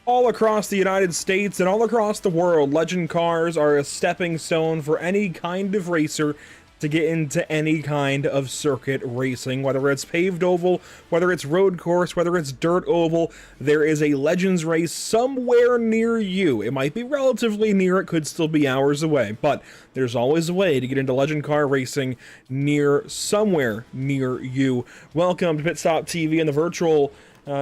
All across the United States and all across the world, legend cars are a stepping stone for any kind of racer to get into any kind of circuit racing, whether it's paved oval, whether it's road course, whether it's dirt oval. There is a Legends race somewhere near you. It might be relatively near, it could still be hours away, but there's always a way to get into legend car racing somewhere near you. Welcome to Pit Stop TV and the virtual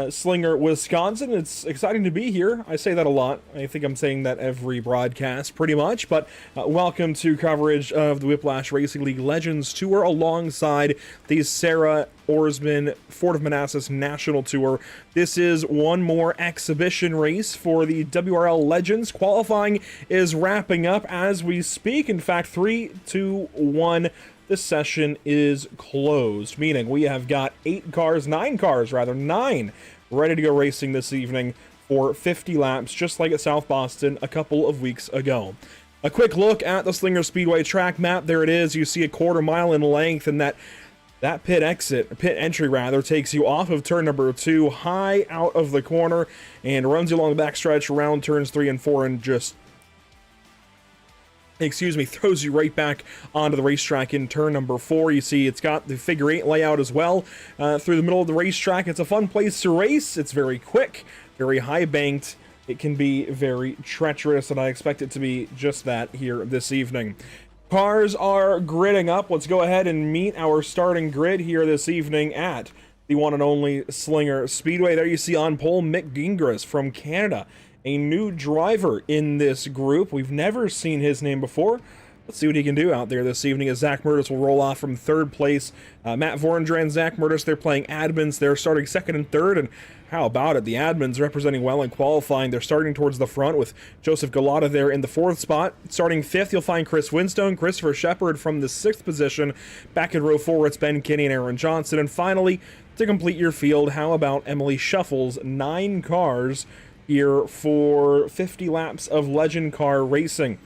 Slinger, Wisconsin. It's exciting to be here. I say that a lot. I think I'm saying that every broadcast pretty much, but welcome to coverage of the Whiplash Racing League Legends Tour alongside the SARA Ourisman Fort of Manassas National Tour. This is one more exhibition race for the WRL Legends. Qualifying is wrapping up as we speak. In fact, 3, 2, 1. This session is closed, meaning we have got 9 cars, ready to go racing this evening for 50 laps, just like at South Boston a couple of weeks ago. A quick look at the Slinger Speedway track map. There it is. You see a quarter-mile in length, and that pit entry takes you off of turn number 2, high out of the corner, and runs you along the backstretch around turns 3 and 4, and just throws you right back onto the racetrack in turn number 4. You see it's got the figure 8 layout as well through the middle of the racetrack. It's a fun place to race. It's very quick, very high banked. It can be very treacherous, and I expect it to be just that here this evening. Cars are gridding up. Let's go ahead and meet our starting grid here this evening at the one and only Slinger Speedway. There you see on pole Mick Gingras from Canada, a new driver in this group. We've never seen his name before. Let's see what he can do out there this evening as Zach Murtis will roll off from 3rd place. Matt Vorendran and Zach Murtis, they're playing admins. They're starting 2nd and 3rd, and how about it? The admins representing well in qualifying. They're starting towards the front with Joseph Galata there in the 4th spot. Starting 5th, you'll find Chris Winstone, Christopher Shepard from the 6th position. Back in row 4, it's Ben Kinney and Aaron Johnson. And finally, to complete your field, how about Emily Shuffles? 9 cars here for 50 laps of legend car racing.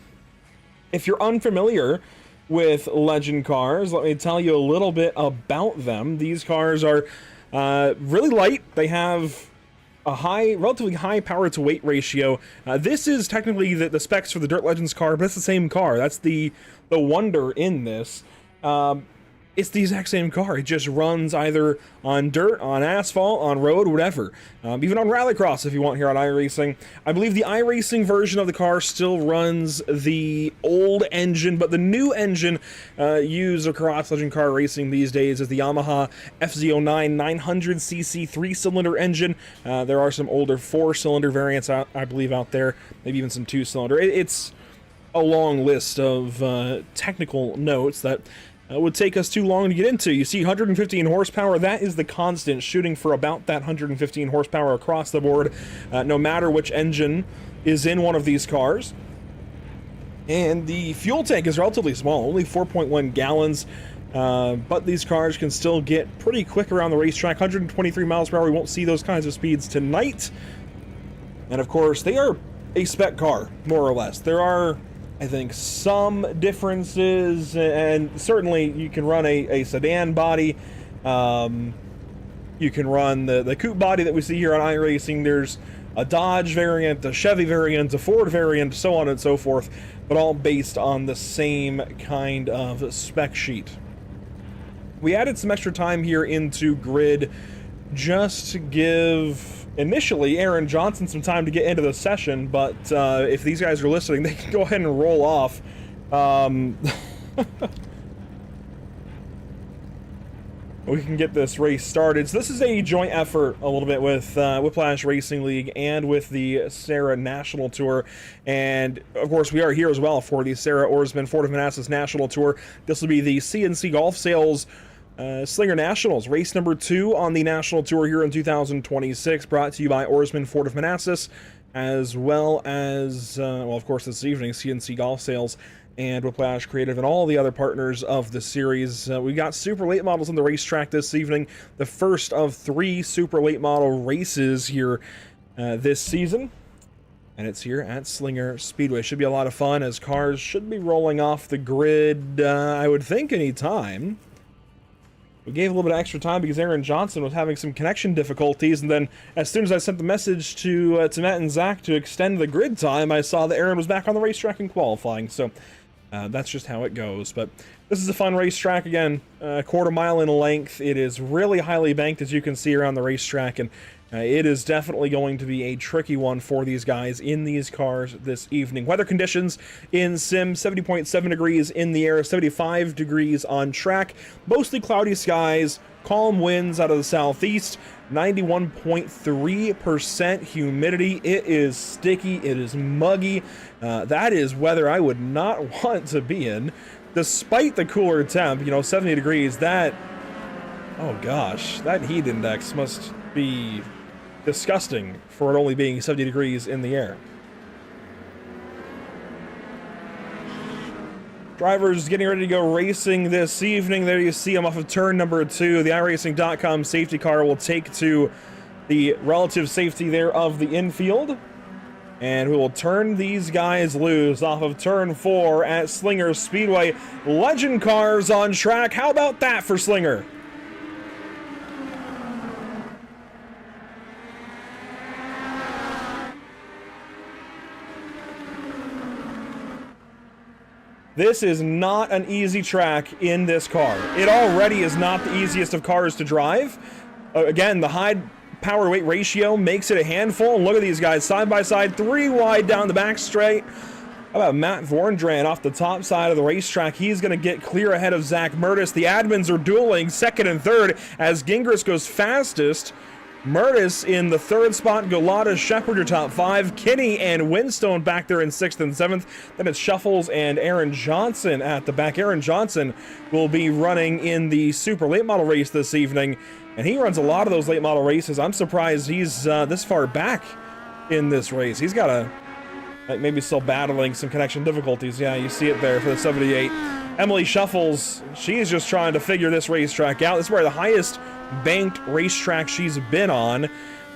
If you're unfamiliar with legend cars, let me tell you a little bit about them. These cars are really light. They have a relatively high power to weight ratio. This is technically the specs for the Dirt Legends car, but it's the same car. That's the wonder in this. It's the exact same car. It just runs either on dirt, on asphalt, on road, whatever. Even on rallycross if you want here on iRacing. I believe the iRacing version of the car still runs the old engine, but the new engine used across legend car racing these days is the Yamaha FZ09 900cc 3-cylinder engine. There are some older 4-cylinder variants, I believe, out there. Maybe even some 2-cylinder. It's a long list of technical notes that would take us too long to get into. You see 115 horsepower, that is the constant, shooting for about that 115 horsepower across the board, no matter which engine is in one of these cars. And the fuel tank is relatively small, only 4.1 gallons, but these cars can still get pretty quick around the racetrack. 123 miles per hour, we won't see those kinds of speeds tonight. And of course, they are a spec car, more or less. There are, I think, some differences, and certainly you can run a sedan body. You can run the coupe body that we see here on iRacing. There's a Dodge variant, a Chevy variant, a Ford variant, so on and so forth, but all based on the same kind of spec sheet. We added some extra time here into grid just to give initially Aaron Johnson some time to get into the session, but if these guys are listening, they can go ahead and roll off. We can get this race started. So this is a joint effort a little bit with Whiplash Racing League and with the SARA National Tour. And of course, we are here as well for the SARA Ourisman Fort of Manassas National Tour. This will be the CNC Golf Sales Slinger Nationals, race number 2 on the National Tour here in 2026, brought to you by Ourisman Fort of Manassas, as well as, well, of course, this evening, CNC Golf Sales and Whiplash Creative and all the other partners of the series. We got super late models on the racetrack this evening, the first of 3 super late model races here this season. And it's here at Slinger Speedway. Should be a lot of fun as cars should be rolling off the grid, I would think, any time. We gave a little bit of extra time because Aaron Johnson was having some connection difficulties, and then as soon as I sent the message to Matt and Zach to extend the grid time, I saw that Aaron was back on the racetrack and qualifying, so that's just how it goes. But this is a fun racetrack. Again, a quarter mile in length. It is really highly banked, as you can see around the racetrack, and it is definitely going to be a tricky one for these guys in these cars this evening. Weather conditions in sim, 70.7 degrees in the air, 75 degrees on track, mostly cloudy skies, calm winds out of the southeast, 91.3% humidity. It is sticky, it is muggy. That is weather I would not want to be in, despite the cooler temp, 70 degrees. That, oh gosh, that heat index must be disgusting for it only being 70 degrees in the air. Drivers getting ready to go racing this evening. There you see them off of turn number 2. The iRacing.com safety car will take to the relative safety there of the infield. And we will turn these guys loose off of turn 4 at Slinger Speedway. Legend cars on track. How about that for Slinger? This is not an easy track in this car. It already is not the easiest of cars to drive. Again, the high power weight ratio makes it a handful. And look at these guys side by side, 3 wide down the back straight. How about Matt Vorndran off the top side of the racetrack? He's going to get clear ahead of Zach Murtis. The admins are dueling second and third as Gingras goes fastest. Murtis in the 3rd spot, Galata, Shepard, your top 5, Kinney and Winstone back there in 6th and 7th. Then it's Shuffles and Aaron Johnson at the back. Aaron Johnson will be running in the Super Late Model race this evening, and he runs a lot of those late model races. I'm surprised he's this far back in this race. He's got maybe still battling some connection difficulties. Yeah, you see it there for the 78. Emily Shuffles, she's just trying to figure this racetrack out. This is where the highest banked racetrack she's been on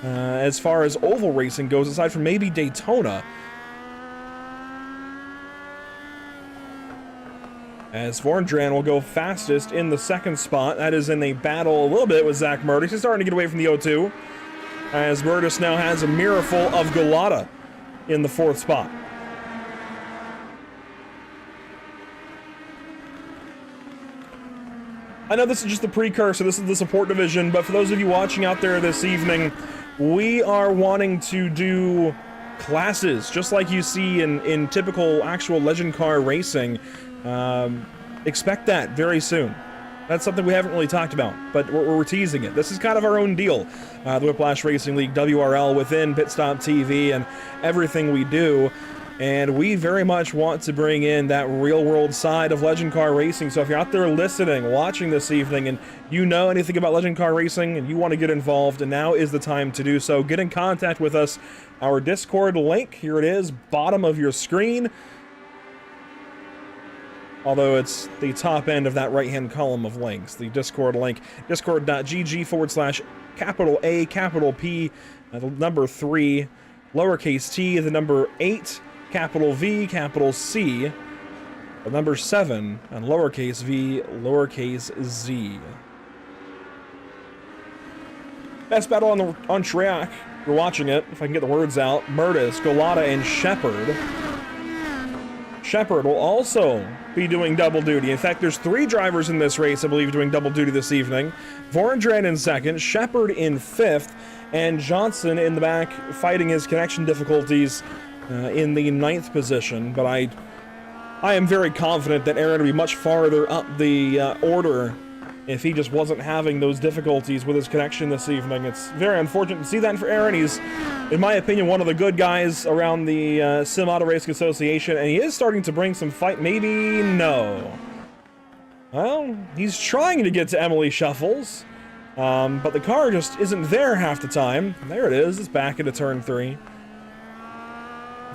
as far as oval racing goes, aside from maybe Daytona. As Vorndran will go fastest in the 2nd spot. That is in a battle a little bit with Zach Murtis. He's starting to get away from the O2, as Murtis now has a mirrorful of Galata in the 4th spot. I know this is just the precursor, this is the support division, but for those of you watching out there this evening, we are wanting to do classes, just like you see in typical actual legend car racing. Expect that very soon. That's something we haven't really talked about, but we're teasing it. This is kind of our own deal. The Whiplash Racing League, WRL, within Pitstop TV and everything we do. And we very much want to bring in that real-world side of legend car racing. So if you're out there listening, watching this evening, and you know anything about legend car racing and you want to get involved, and now is the time to do so. Get in contact with us. Our Discord link, here it is, bottom of your screen. Although it's the top end of that right-hand column of links, the Discord link, discord.gg/A, capital P, the number 3, lowercase t, the number 8, capital V, capital C, the number 7, and lowercase v, lowercase z. Best battle on track. You're watching it, if I can get the words out. Murtis, Galata, and Shepard. Shepard will also be doing double duty. In fact, there's 3 drivers in this race, I believe, doing double duty this evening. Vorndran in 2nd, Shepard in 5th, and Johnson in the back fighting his connection difficulties in the 9th position. But I am very confident that Aaron will be much farther up the order if he just wasn't having those difficulties with his connection this evening. It's very unfortunate to see that for Aaron. He's, in my opinion, one of the good guys around the Sim Auto Racing Association, and he is starting to bring some fight. Maybe no. Well, he's trying to get to Emily Shuffles, but the car just isn't there half the time. There it is. It's back into turn 3.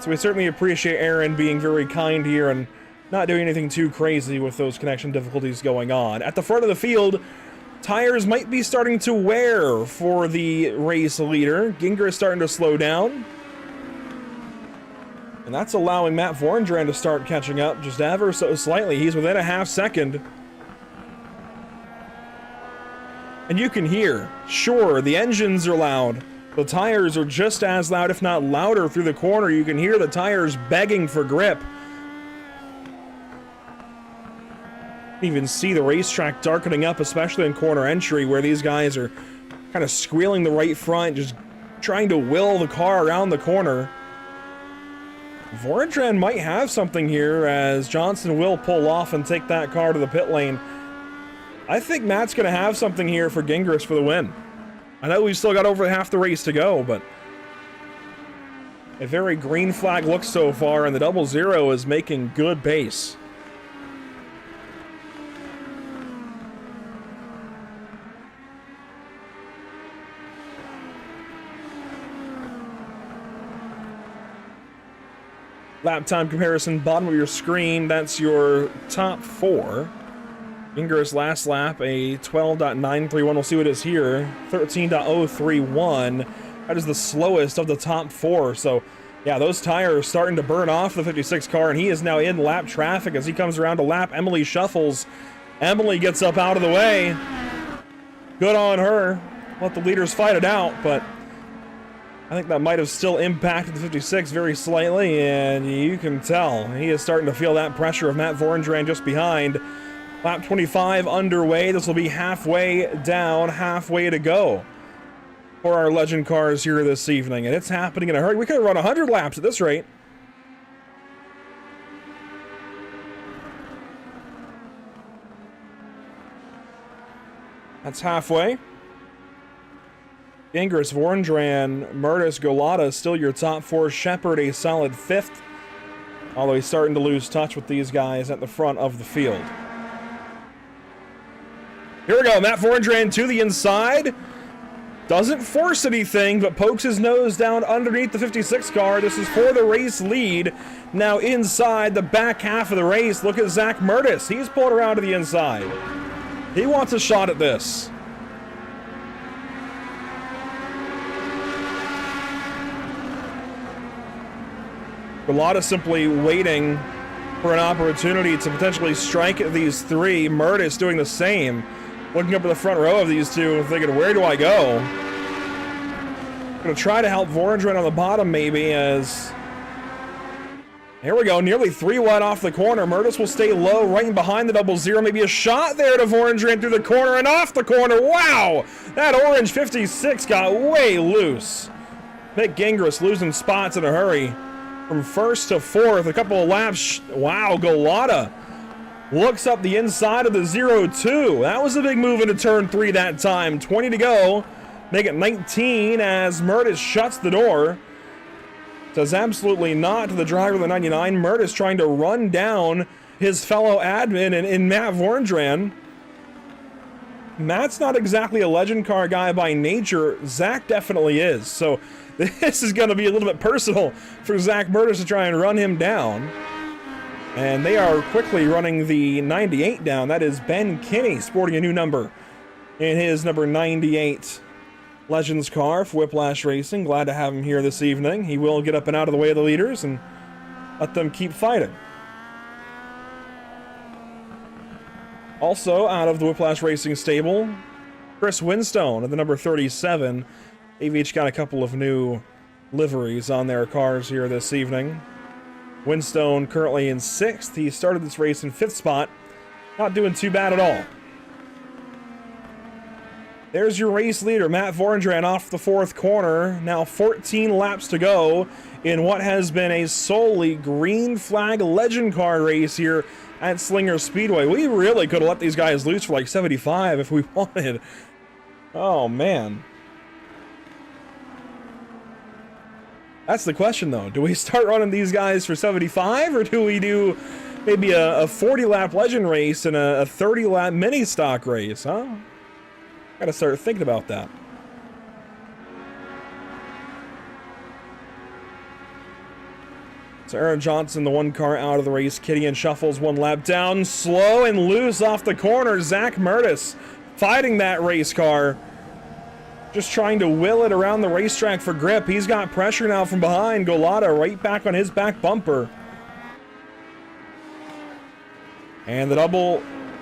So we certainly appreciate Aaron being very kind here and not doing anything too crazy with those connection difficulties going on. At the front of the field, tires might be starting to wear for the race leader. Ginger is starting to slow down. And that's allowing Matt Vorndran to start catching up just ever so slightly. He's within a half second. And you can hear, sure, the engines are loud. The tires are just as loud, if not louder, through the corner. You can hear the tires begging for grip. You can even see the racetrack darkening up, especially in corner entry, where these guys are kind of squealing the right front, just trying to will the car around the corner. Vorendran might have something here, as Johnson will pull off and take that car to the pit lane. I think Matt's going to have something here for Gingras for the win. I know we've still got over half the race to go, but a very green flag look so far, and the 00 is making good pace. Lap time comparison, bottom of your screen, that's your top 4. Gingras last lap, a 12.931. We'll see what it is here. 13.031. That is the slowest of the top 4. So, yeah, those tires starting to burn off the 56 car, and he is now in lap traffic as he comes around to lap. Emily shuffles. Emily gets up out of the way. Good on her. Let the leaders fight it out, but I think that might have still impacted the 56 very slightly, and you can tell he is starting to feel that pressure of Matt Vorendran just behind. Lap 25 underway. This will be halfway down, halfway to go for our legend cars here this evening, and it's happening in a hurry. We could have run 100 laps at this rate. That's halfway. Gingras, Vorendran, Mertis, Golota still your top 4. Shepard a solid 5th, although he's starting to lose touch with these guys at the front of the field. Here we go, Matt Vorendran to the inside. Doesn't force anything, but pokes his nose down underneath the 56 car. This is for the race lead. Now inside the back half of the race, look at Zach Mertis. He's pulled around to the inside. He wants a shot at this. Golota simply waiting for an opportunity to potentially strike at these 3. Mertis doing the same. Looking up at the front row of these two, thinking, where do I go? Gonna try to help Vorendran on the bottom, maybe, as... Here we go, nearly 3 wide off the corner. Mertis will stay low, right in behind the 00. Maybe a shot there to Vorendran through the corner and off the corner. Wow! That orange 56 got way loose. Nick Gingras losing spots in a hurry. From 1st to 4th, a couple of laps. Wow, Golota looks up the inside of the 02. That was a big move into turn 3 that time. 20 to go. Make it 19 as Mertis shuts the door. Says absolutely not to the driver of the 99. Mertis trying to run down his fellow admin in Matt Vorendran. Matt's not exactly a legend car guy by nature. Zach definitely is. So this is going to be a little bit personal for Zach Mertis to try and run him down. And they are quickly running the 98 down. That is Ben Kinney sporting a new number in his number 98 Legends car for Whiplash Racing. Glad to have him here this evening. He will get up and out of the way of the leaders and let them keep fighting. Also out of the Whiplash Racing stable, Chris Winstone at the number 37. They've each got a couple of new liveries on their cars here this evening. Winstone currently in 6th. He started this race in 5th spot. Not doing too bad at all. There's your race leader, Matt Vorendran, off the 4th corner. Now 14 laps to go in what has been a solely green flag legend car race here at Slinger Speedway. We really could have let these guys loose for like 75 if we wanted. Oh, man. That's the question, though. Do we start running these guys for 75, or do we do maybe a 40-lap legend race and a 30-lap mini-stock race, huh? Gotta start thinking about that. So Aaron Johnson, the 1 car out of the race. Kitty shuffles 1 lap down. Slow and loose off the corner. Zach Mertis fighting that race car. Just trying to will it around the racetrack for grip. He's got pressure now from behind. Golota right back on his back bumper. And the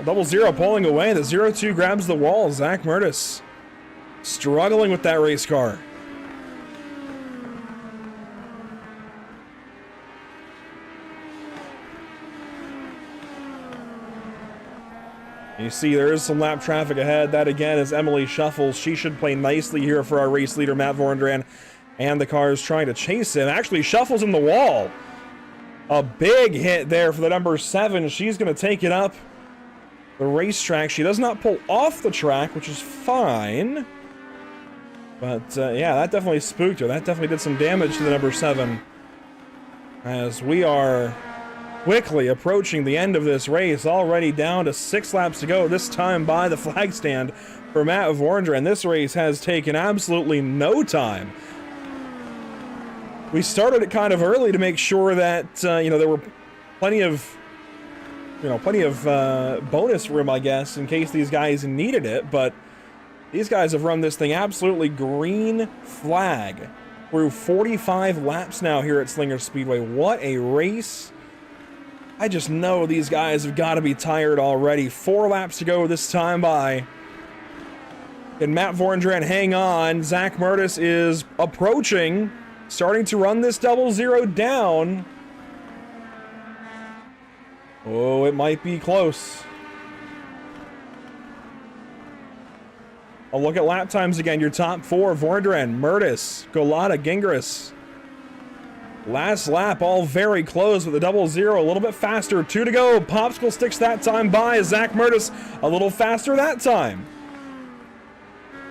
Double zero pulling away. The 0-2 grabs the wall. Zach Mertis struggling with that race car. You see there is some lap traffic ahead. That again is Emily Shuffles. She should play nicely here for our race leader, Matt Vorndran. And the car is trying to chase him. Actually, Shuffles in the wall. A big hit there for the number 7. She's going to take it up the racetrack. She does not pull off the track, which is fine. But yeah, that definitely spooked her. That definitely did some damage to the number 7. As we are quickly approaching the end of this race, already down to 6 laps to go, this time by the flag stand for Matt Vorndran. This race has taken absolutely no time. We started it kind of early to make sure that, you know, there were plenty of bonus room, I guess, in case these guys needed it, but these guys have run this thing absolutely green flag through 45 laps now here at Slinger Speedway. What a race. I just know these guys have got to be tired already. 4 laps to go this time by. Can Matt Vorndran hang on? Zach Mertis is approaching, starting to run this double zero down. Oh, it might be close. A look at lap times again. Your top 4, Vorndran, Mertis, Golota, Gingras. Last lap, all very close with a double zero, a little bit faster. 2 to go. Popsicle sticks that time by. Zach Mertis a little faster that time.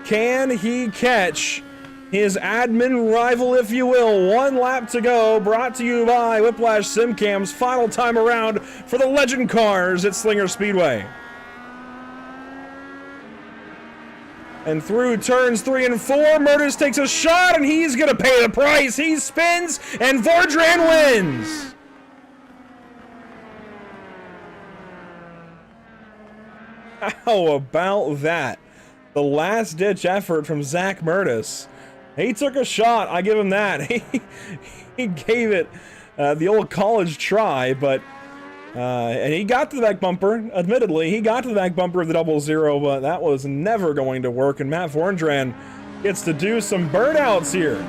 Can he catch his admin rival, if you will? 1 lap to go. Brought to you by Whiplash Simcam's final time around for the Legend cars at Slinger Speedway. And through turns 3 and 4, Mertis takes a shot, and he's going to pay the price. He spins, and Vorndran wins. How about that? The last-ditch effort from Zach Mertis. He took a shot. I give him that. He gave it the old college try, but... and he got to the back bumper, admittedly. He got to the back bumper of the double zero, but that was never going to work. And Matt Vorndran gets to do some burnouts here.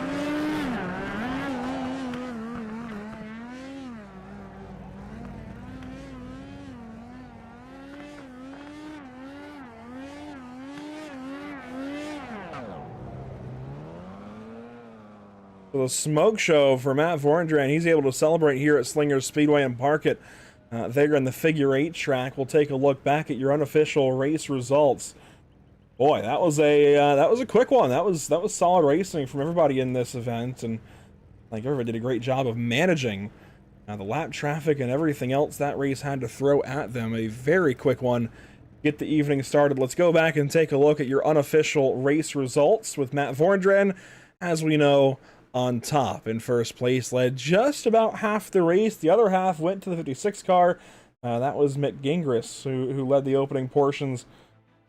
So the smoke show for Matt Vorndran. He's able to celebrate here at Slinger Speedway and park it there in the figure 8 track. We'll take a look back at your unofficial race results. Boy, that was a quick one. That was solid racing from everybody in this event, and like everybody did a great job of managing the lap traffic and everything else that race had to throw at them. A very quick one. Get the evening started. Let's go back and take a look at your unofficial race results with Matt Vorndran, as we know, on top in first place, led just about half the race. The other half went to the 56 car. That was Mick Gingras, who led the opening portions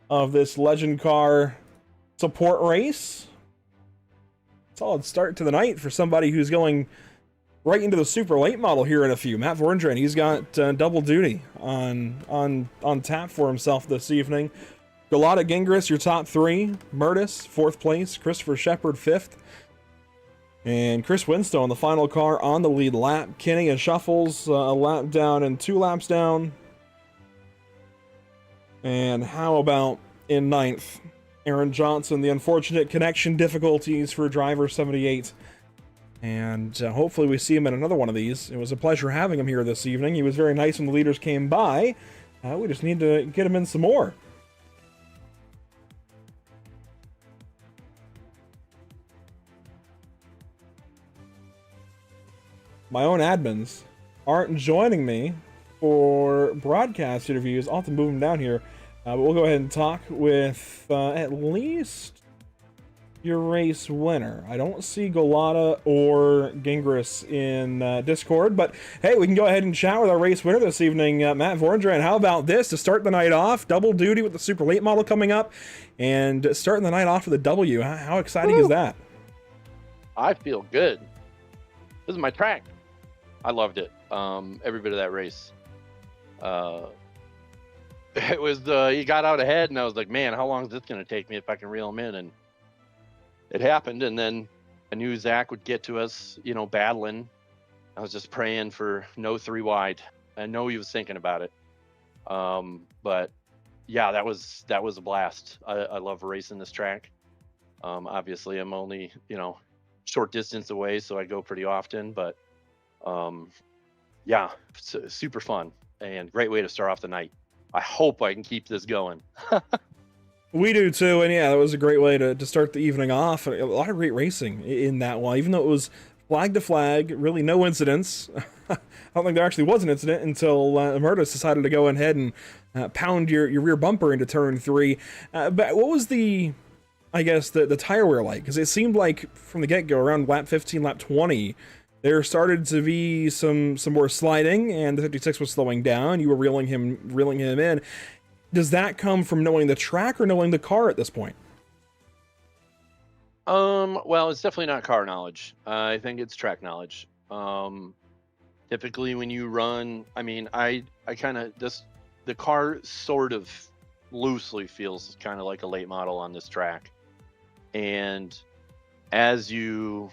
of this Legend car support race. Solid start to the night for somebody who's going right into the super late model here in a few. Matt Vorndran, he's got double duty on tap for himself this evening. Golota, Gingras, your top 3. Mertis, 4th place. Christopher Shepard, 5th. And Chris Winstone, the final car on the lead lap. Kenny and Shuffles, a lap down and 2 laps down. And how about in 9th? Aaron Johnson, the unfortunate connection difficulties for driver 78. And hopefully we see him in another one of these. It was a pleasure having him here this evening. He was very nice when the leaders came by. We just need to get him in some more. My own admins aren't joining me for broadcast interviews. I'll have to move them down here. But we'll go ahead and talk with at least your race winner. I don't see Golota or Gingras in Discord, but hey, we can go ahead and chat with our race winner this evening, Matt Vorndran. How about this to start the night off? Double duty with the super late model coming up, and starting the night off with a W. How exciting is that? I feel good. This is my track. I loved it. Every bit of that race. it was he got out ahead, and I was like, man, how long is this going to take me if I can reel him in? And it happened, and then I knew Zach would get to us, battling. I was just praying for no 3 wide. I know he was thinking about it. But yeah, that was a blast. I love racing this track. Obviously I'm only, short distance away, so I go pretty often, but yeah, it's super fun and great way to start off the night. I hope I can keep this going. We do too, and yeah, that was a great way to start the evening off. A lot of great racing in that one, even though it was flag to flag, really no incidents. I don't think there actually was an incident until Murtis decided to go ahead and pound your rear bumper into turn 3. But what was the tire wear like? Because it seemed like from the get-go, around lap 15, lap 20, there started to be some more sliding, and the 56 was slowing down. You were reeling him in. Does that come from knowing the track or knowing the car at this point? Well, it's definitely not car knowledge. I think it's track knowledge. Typically when you run, I kind of, the car sort of loosely feels kind of like a late model on this track. And as you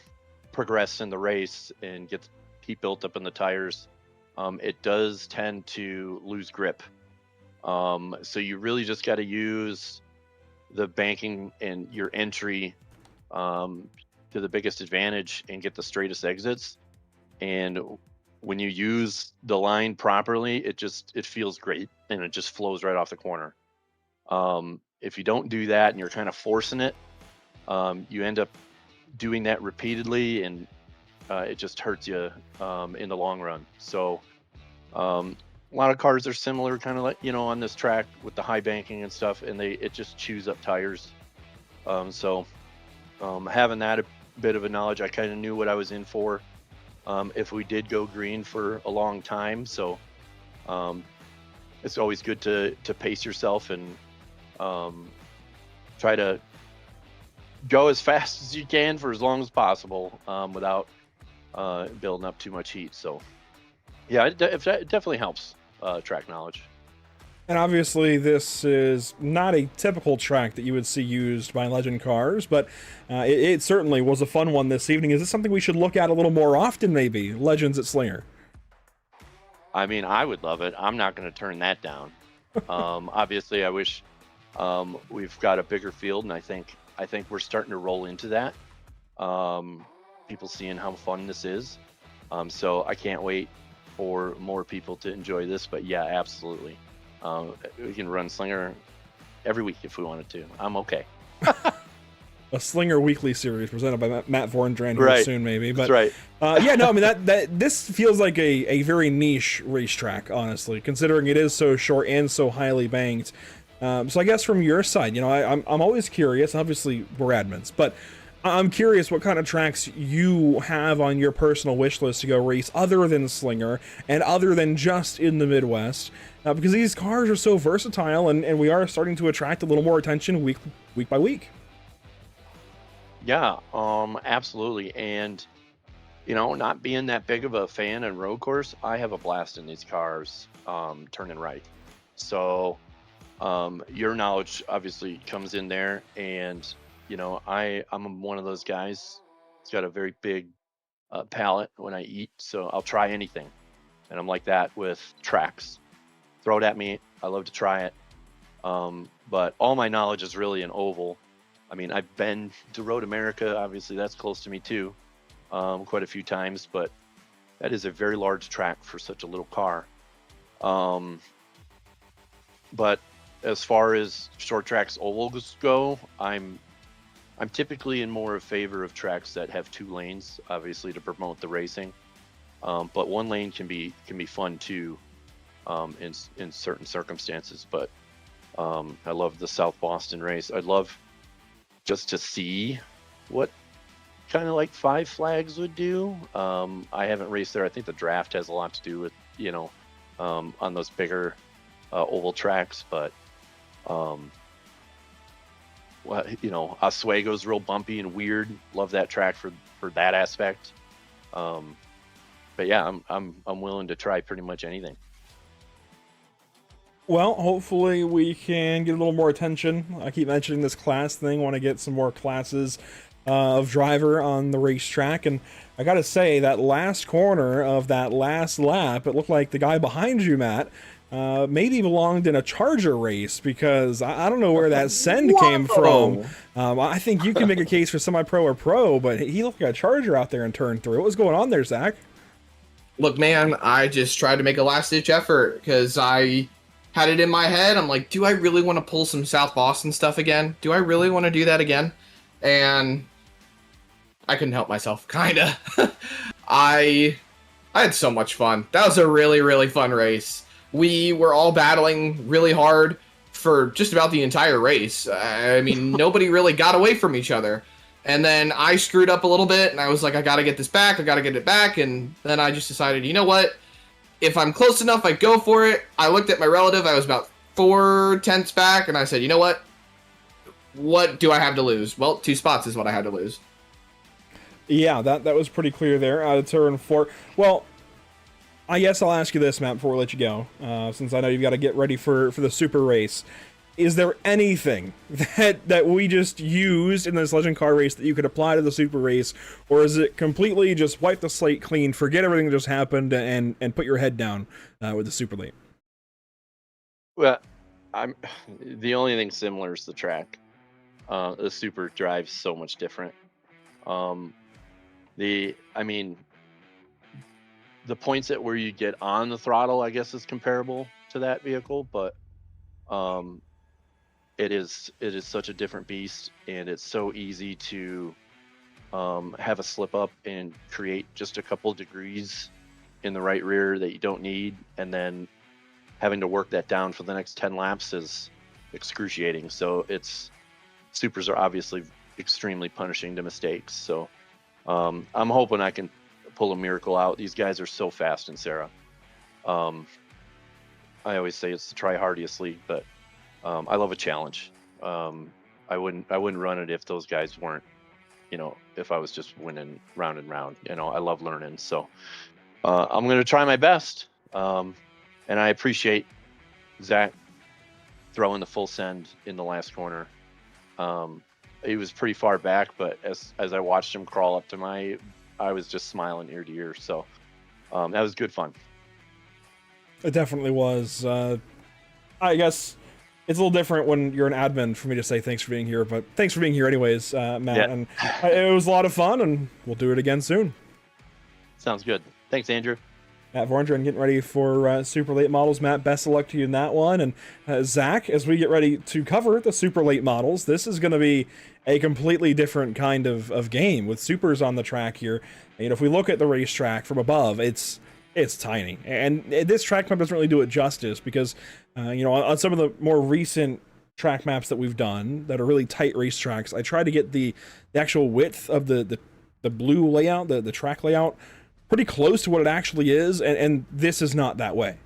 progress in the race and get heat built up in the tires, it does tend to lose grip. So you really just got to use the banking and your entry to the biggest advantage and get the straightest exits. And when you use the line properly, it feels great and it just flows right off the corner. If you don't do that and you're kind of forcing it, you end up doing that repeatedly, and it just hurts you in the long run. So a lot of cars are similar, kind of like, on this track with the high banking and stuff, and it just chews up tires. So having that a bit of a knowledge, I kind of knew what I was in for if we did go green for a long time. So it's always good to pace yourself and try to go as fast as you can for as long as possible without building up too much heat. So yeah, it definitely helps track knowledge. And obviously this is not a typical track that you would see used by legend cars, but it certainly was a fun one this evening. Is this something we should look at a little more often, maybe? Legends at Slinger. I would love it. I'm not going to turn that down. Obviously I wish we've got a bigger field, and I think we're starting to roll into that. People seeing how fun this is. So I can't wait for more people to enjoy this, but yeah, absolutely. We can run Slinger every week if we wanted to. I'm okay. A Slinger weekly series presented by Matt Vorndran here Right. soon, maybe. But That's right. yeah, no, that this feels like a very niche racetrack, honestly, considering it is so short and so highly banked. So I guess from your side, I'm always curious. Obviously, we're admins, but I'm curious what kind of tracks you have on your personal wish list to go race other than Slinger and other than just in the Midwest, because these cars are so versatile, and we are starting to attract a little more attention week by week. Yeah, absolutely. And, not being that big of a fan in road course, I have a blast in these cars turning right. So your knowledge obviously comes in there, and I'm one of those guys. It's got a very big palate when I eat, so I'll try anything, and I'm like that with tracks. Throw it at me, I love to try it. But all my knowledge is really in oval. I've been to Road America, obviously that's close to me too, quite a few times, but that is a very large track for such a little car. But as far as short tracks ovals go, I'm typically in more of favor of tracks that have 2 lanes, obviously to promote the racing. But 1 lane can be fun too, in certain circumstances. But I love the South Boston race. I'd love just to see what kind of like 5 flags would do. I haven't raced there. I think the draft has a lot to do with, on those bigger oval tracks, but Oswego's real bumpy and weird. Love that track for that aspect. But yeah, I'm willing to try pretty much anything. Well, hopefully we can get a little more attention. I keep mentioning this class thing. Want to get some more classes of driver on the racetrack, and I gotta say that last corner of that last lap, it looked like the guy behind you, Matt, maybe belonged in a Charger race because I don't know where that send came from. Whoa! I think you can make a case for semi-pro or pro, but he looked like a Charger out there in turn three. What was going on there, Zach? Look, man, I just tried to make a last-ditch effort because I had it in my head. I'm like, do I really want to pull some South Boston stuff again? Do I really want to do that again? And I couldn't help myself, kinda. I had so much fun. That was a really, really fun race. We were all battling really hard for just about the entire race. I mean, nobody really got away from each other. And then I screwed up a little bit, and I was like, I gotta get this back, I gotta get it back, and then I just decided, you know what? If I'm close enough, I go for it. I looked at my relative, I was about 4/10 back, and I said, you know what? What do I have to lose? Well, 2 spots is what I had to lose. Yeah, that was pretty clear there out of turn four. Well, I guess I'll ask you this, Matt, before we let you go, since I know you've got to get ready for the super race. Is there anything that we just used in this legend car race that you could apply to the super race, or is it completely just wipe the slate clean, forget everything that just happened, and put your head down with the super late? Well, I'm the only thing similar is the track. The super drives so much different. Um, I mean, the points at where you get on the throttle, I guess, is comparable to that vehicle, but um, it is such a different beast, and it's so easy to have a slip up and create just a couple degrees in the right rear that you don't need, and then having to work that down for the next 10 laps is excruciating. So supers are obviously extremely punishing to mistakes. So I'm hoping I can pull a miracle out. These guys are so fast in SARA. I always say it's the try hardiest league, but I love a challenge. I wouldn't run it if those guys weren't, if I was just winning round and round. I love learning. So I'm going to try my best. And I appreciate Zach throwing the full send in the last corner. He was pretty far back, but as I watched him crawl up to I was just smiling ear to ear. So that was good fun. It definitely was. I guess it's a little different when you're an admin for me to say thanks for being here, but thanks for being here anyways, Matt. Yeah. And it was a lot of fun, and we'll do it again soon. Sounds good. Thanks, Andrew. Matt Vorndren getting ready for super late models. Matt, best of luck to you in that one. And Zach, as we get ready to cover the super late models, this is going to be a completely different kind of game with supers on the track here. And if we look at the racetrack from above, it's tiny, and this track map doesn't really do it justice because on some of the more recent track maps that we've done that are really tight racetracks, I try to get the actual width of the blue layout, the track layout, pretty close to what it actually is, and this is not that way.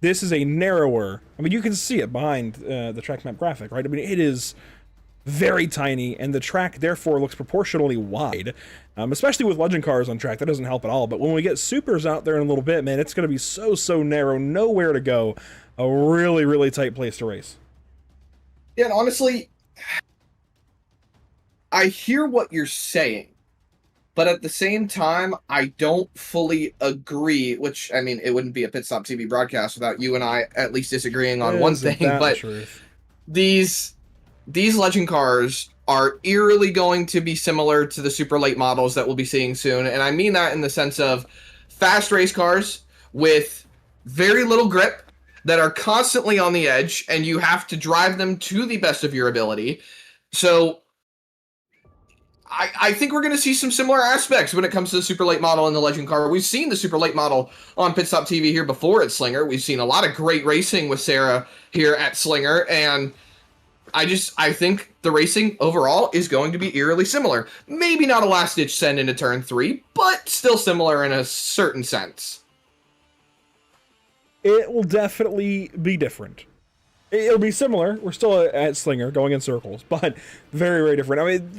This is a narrower, I mean, you can see it behind the track map graphic, right? I mean, it is very tiny, and the track therefore looks proportionally wide, especially with legend cars on track. That doesn't help at all. But when we get supers out there in a little bit, man, it's going to be so narrow, nowhere to go. A really, really tight place to race. Yeah, and honestly, I hear what you're saying, but at the same time, I don't fully agree, which, I mean, it wouldn't be a Pit Stop TV broadcast without you and I at least disagreeing on one thing, but these legend cars are eerily going to be similar to the super late models that we'll be seeing soon, and I mean that in the sense of fast race cars with very little grip that are constantly on the edge, and you have to drive them to the best of your ability. So I think we're going to see some similar aspects when it comes to the super late model and the legend car. We've seen the super late model on Pit Stop TV here before at Slinger. We've seen a lot of great racing with SARA here at Slinger, and I think the racing overall is going to be eerily similar. Maybe not a last-ditch send into turn 3, but still similar in a certain sense. It will definitely be different. It'll be similar. We're still at Slinger going in circles, but very, very different. I mean,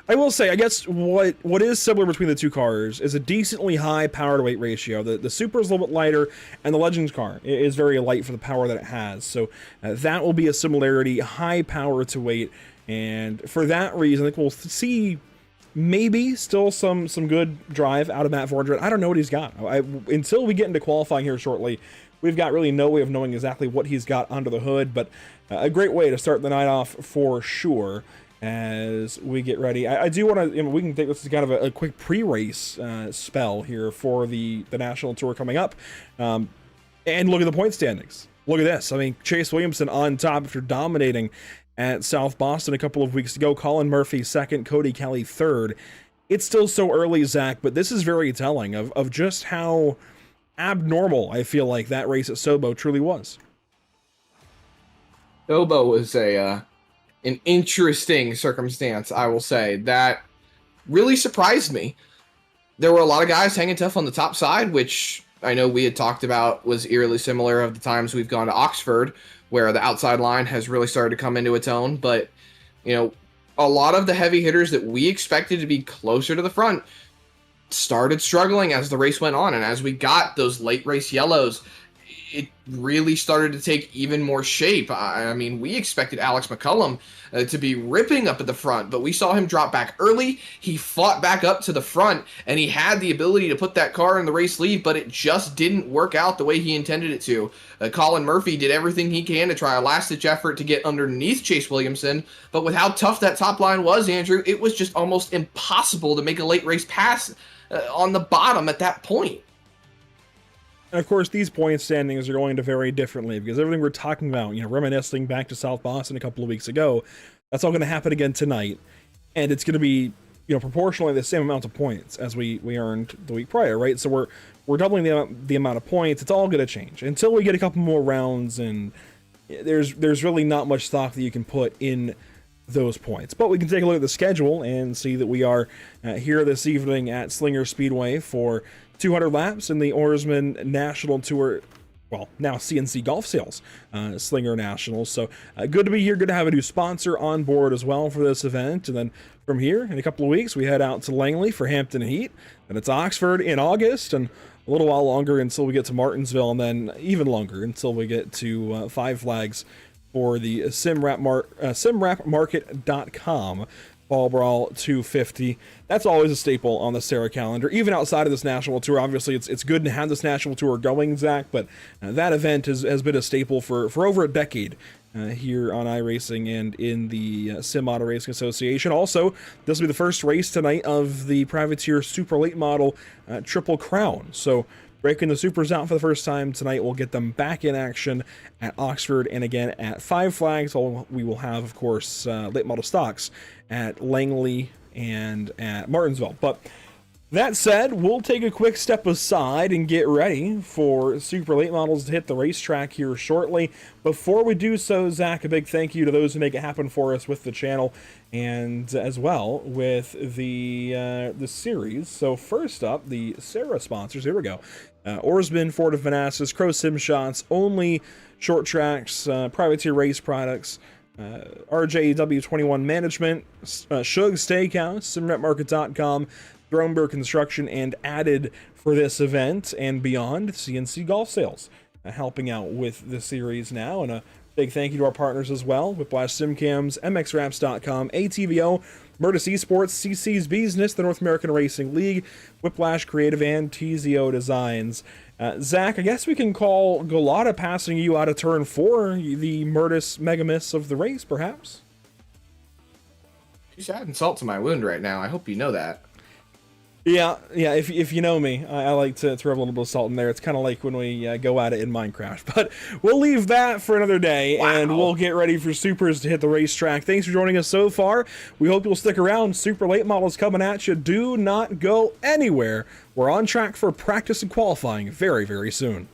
I will say, I guess what is similar between the two cars is a decently high power to weight ratio. The Super is a little bit lighter, and the Legends car is very light for the power that it has. So that will be a similarity, high power to weight, and for that reason, I think we'll see maybe still some good drive out of Matt 400. I don't know what he's got. Until we get into qualifying here shortly, we've got really no way of knowing exactly what he's got under the hood, but a great way to start the night off for sure. As we get ready, I do want to, we can take this as kind of a quick pre-race spell here for the National Tour coming up, and look at the point standings. Look at this. I mean, Chase Williamson on top after dominating at South Boston a couple of weeks ago. Colin Murphy second, Cody Kelly third. It's still so early, Zach, but this is very telling of just how abnormal I feel like that race at Sobo truly was. Sobo was an interesting circumstance, I will say. That really surprised me. There were a lot of guys hanging tough on the top side, which I know we had talked about was eerily similar of the times we've gone to Oxford, where the outside line has really started to come into its own. But, a lot of the heavy hitters that we expected to be closer to the front started struggling as the race went on. And as we got those late race yellows, it really started to take even more shape. I mean, we expected Alex McCullum to be ripping up at the front, but we saw him drop back early. He fought back up to the front, and he had the ability to put that car in the race lead, but it just didn't work out the way he intended it to. Colin Murphy did everything he can to try a last-ditch effort to get underneath Chase Williamson, but with how tough that top line was, Andrew, it was just almost impossible to make a late race pass on the bottom at that point. And of course, these point standings are going to vary differently because everything we're talking about, reminiscing back to South Boston a couple of weeks ago, that's all going to happen again tonight. And it's going to be, proportionally the same amount of points as we earned the week prior, right? So we're doubling the amount of points. It's all going to change until we get a couple more rounds, and there's really not much stock that you can put in those points. But we can take a look at the schedule and see that we are here this evening at Slinger Speedway for 200 laps in the Ourisman National Tour, well, now CNC Golf Sales Slinger Nationals. So good to be here, good to have a new sponsor on board as well for this event. And then from here, in a couple of weeks, we head out to Langley for Hampton Heat, and it's Oxford in August, and a little while longer until we get to Martinsville, and then even longer until we get to Five Flags for the simrapmarket.com Ball Brawl 250. That's always a staple on the SARA calendar, even outside of this national tour. Obviously, it's good to have this national tour going, Zach, but that event has been a staple for over a decade here on iRacing and in the Sim Auto Racing Association. Also, this will be the first race tonight of the Privateer Super Late Model Triple Crown. So breaking the Supers out for the first time tonight, we'll get them back in action at Oxford and again at Five Flags. We will have, of course, late model stocks at Langley and at Martinsville. But that said, we'll take a quick step aside and get ready for Super Late Models to hit the racetrack here shortly. Before we do so, Zach, a big thank you to those who make it happen for us with the channel and as well with the series. So first up, the SARA sponsors. Here we go. Ourisman, Ford of Manassas, Crow Sim Shots, Only Short Tracks, Privateer Race Products, RJW21 Management, Shug Steakhouse, SimRepMarket.com, Throneburg Construction, and added for this event and beyond, CNC Golf Sales, helping out with the series now. And a big thank you to our partners as well, Whiplash Simcams, MXWraps.com, ATVO, Murtis Esports, CC's Business, the North American Racing League, Whiplash Creative, and TZO Designs. Zach, I guess we can call Galata passing you out of turn 4 the Murtis Megamis of the race, perhaps? She's adding salt to my wound right now. I hope you know that. Yeah. If you know me, I like to throw a little bit of salt in there. It's kind of like when we go at it in Minecraft. But we'll leave that for another day, and we'll get ready for Supers to hit the racetrack. Thanks for joining us so far. We hope you'll stick around. Super Late Models coming at you. Do not go anywhere. We're on track for practice and qualifying very, very soon.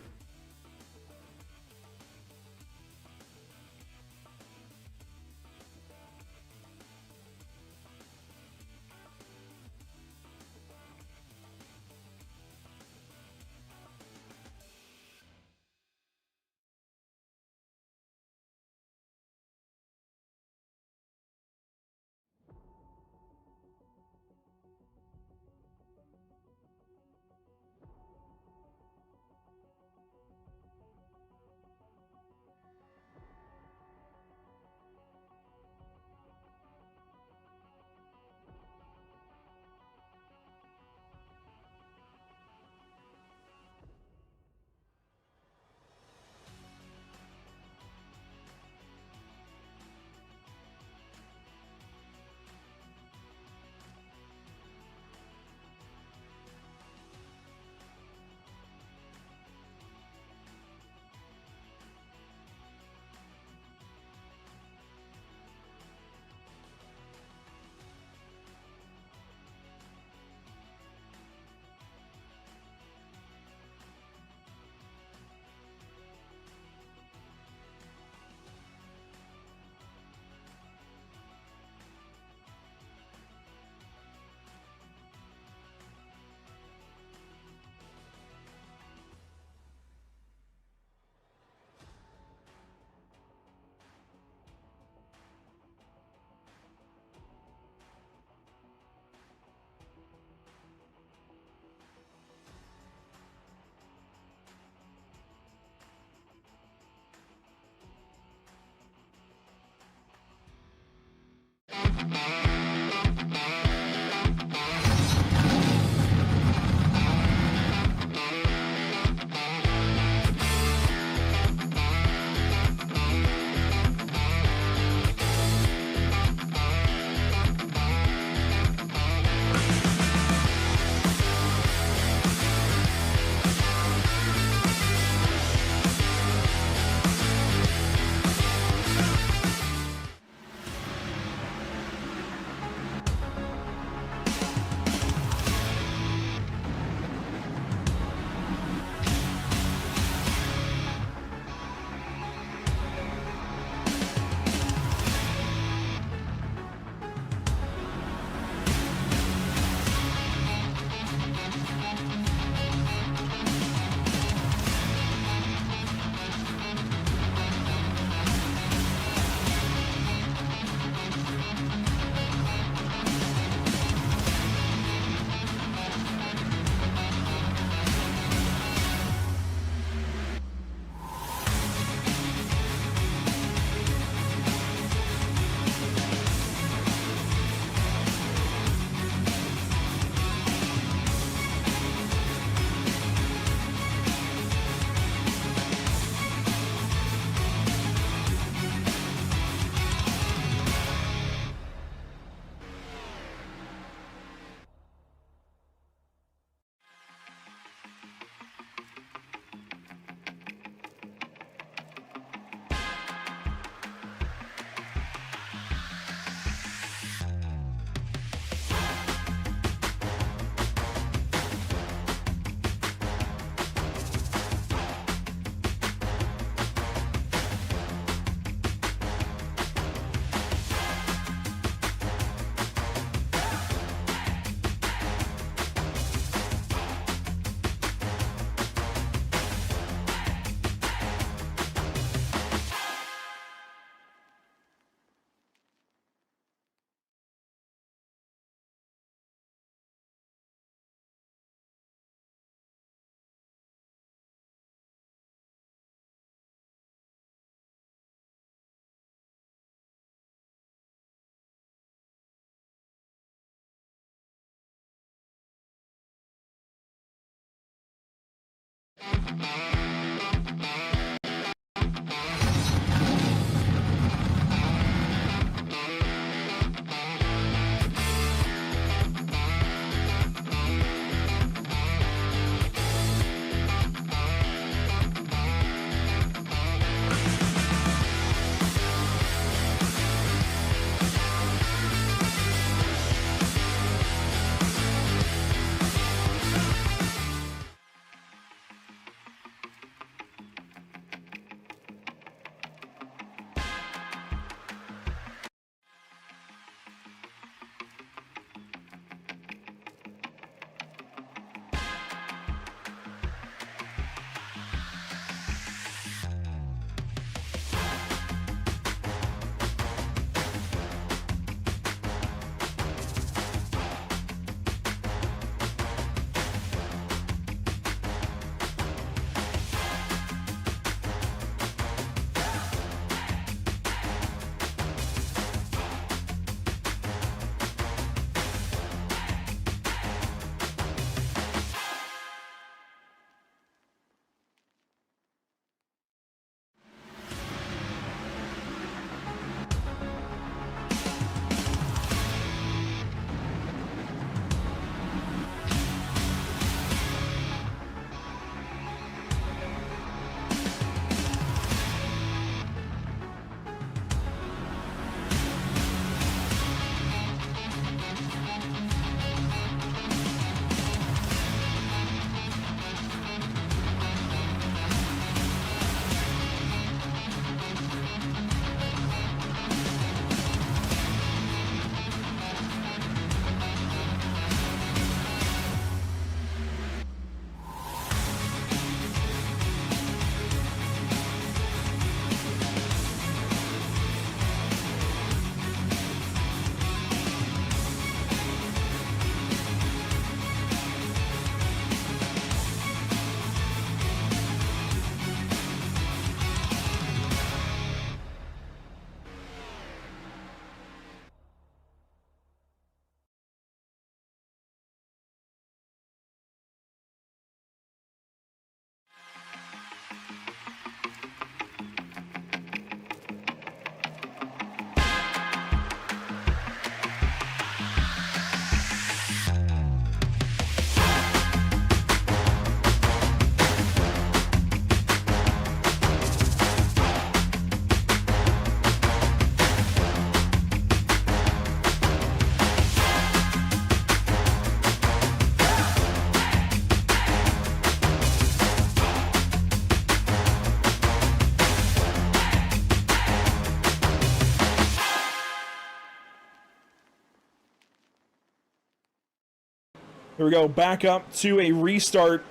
Here we go, back up to a restart.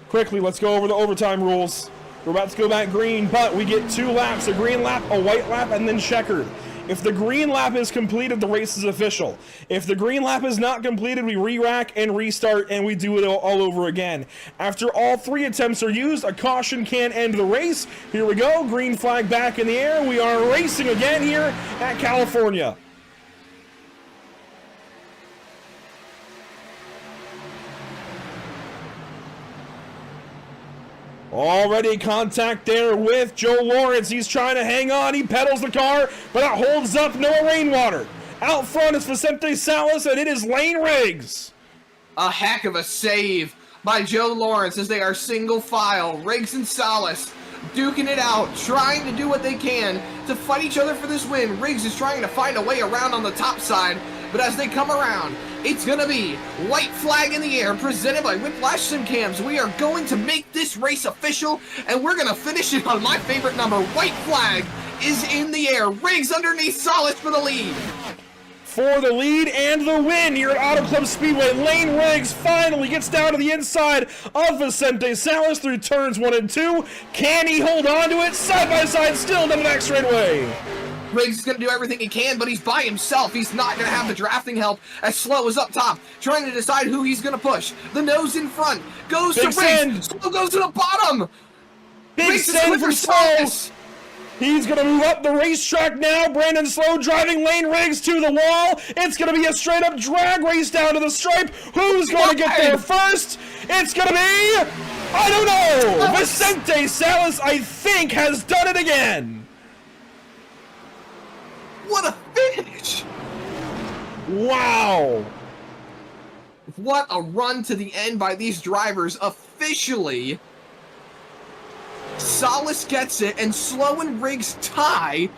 Quickly, let's go over the overtime rules. We're about to go back green, but we get 2 laps, a green lap, a white lap, and then checkered. If the green lap is completed, the race is official. If the green lap is not completed, we re-rack and restart, and we do it all over again. After all 3 attempts are used, a caution can end the race. Here we go, green flag back in the air. We are racing again here at California. Already contact there with Joe Lawrence. He's trying to hang on. He pedals the car, but it holds up. No rainwater. Out front is Vicente Salas, and it is Lane Riggs. A heck of a save by Joe Lawrence as they are single file. Riggs and Salas duking it out, trying to do what they can to fight each other for this win. Riggs is trying to find a way around on the top side, but as they come around, it's going to be white flag in the air presented by Whiplash Simcams. We are going to make this race official, and we're going to finish it on my favorite number. White flag is in the air. Riggs underneath Salas for the lead. For the lead and the win here at Auto Club Speedway, Lane Riggs finally gets down to the inside of Vicente Salas through turns 1 and 2. Can he hold on to it? Side by side still down the back straightaway. Riggs is going to do everything he can, but he's by himself. He's not going to have the drafting help as Slow is up top, trying to decide who he's going to push. The nose in front goes to Riggs. Slow goes to the bottom. Big send for Slow. He's going to move up the racetrack now. Brandon Slow driving Lane Riggs to the wall. It's going to be a straight-up drag race down to the stripe. Who's going to get there first? It's going to be I don't know! Vicente Salas, I think, has done it again! What a finish! Wow! What a run to the end by these drivers. Officially, Salas gets it, and Slow and Riggs tie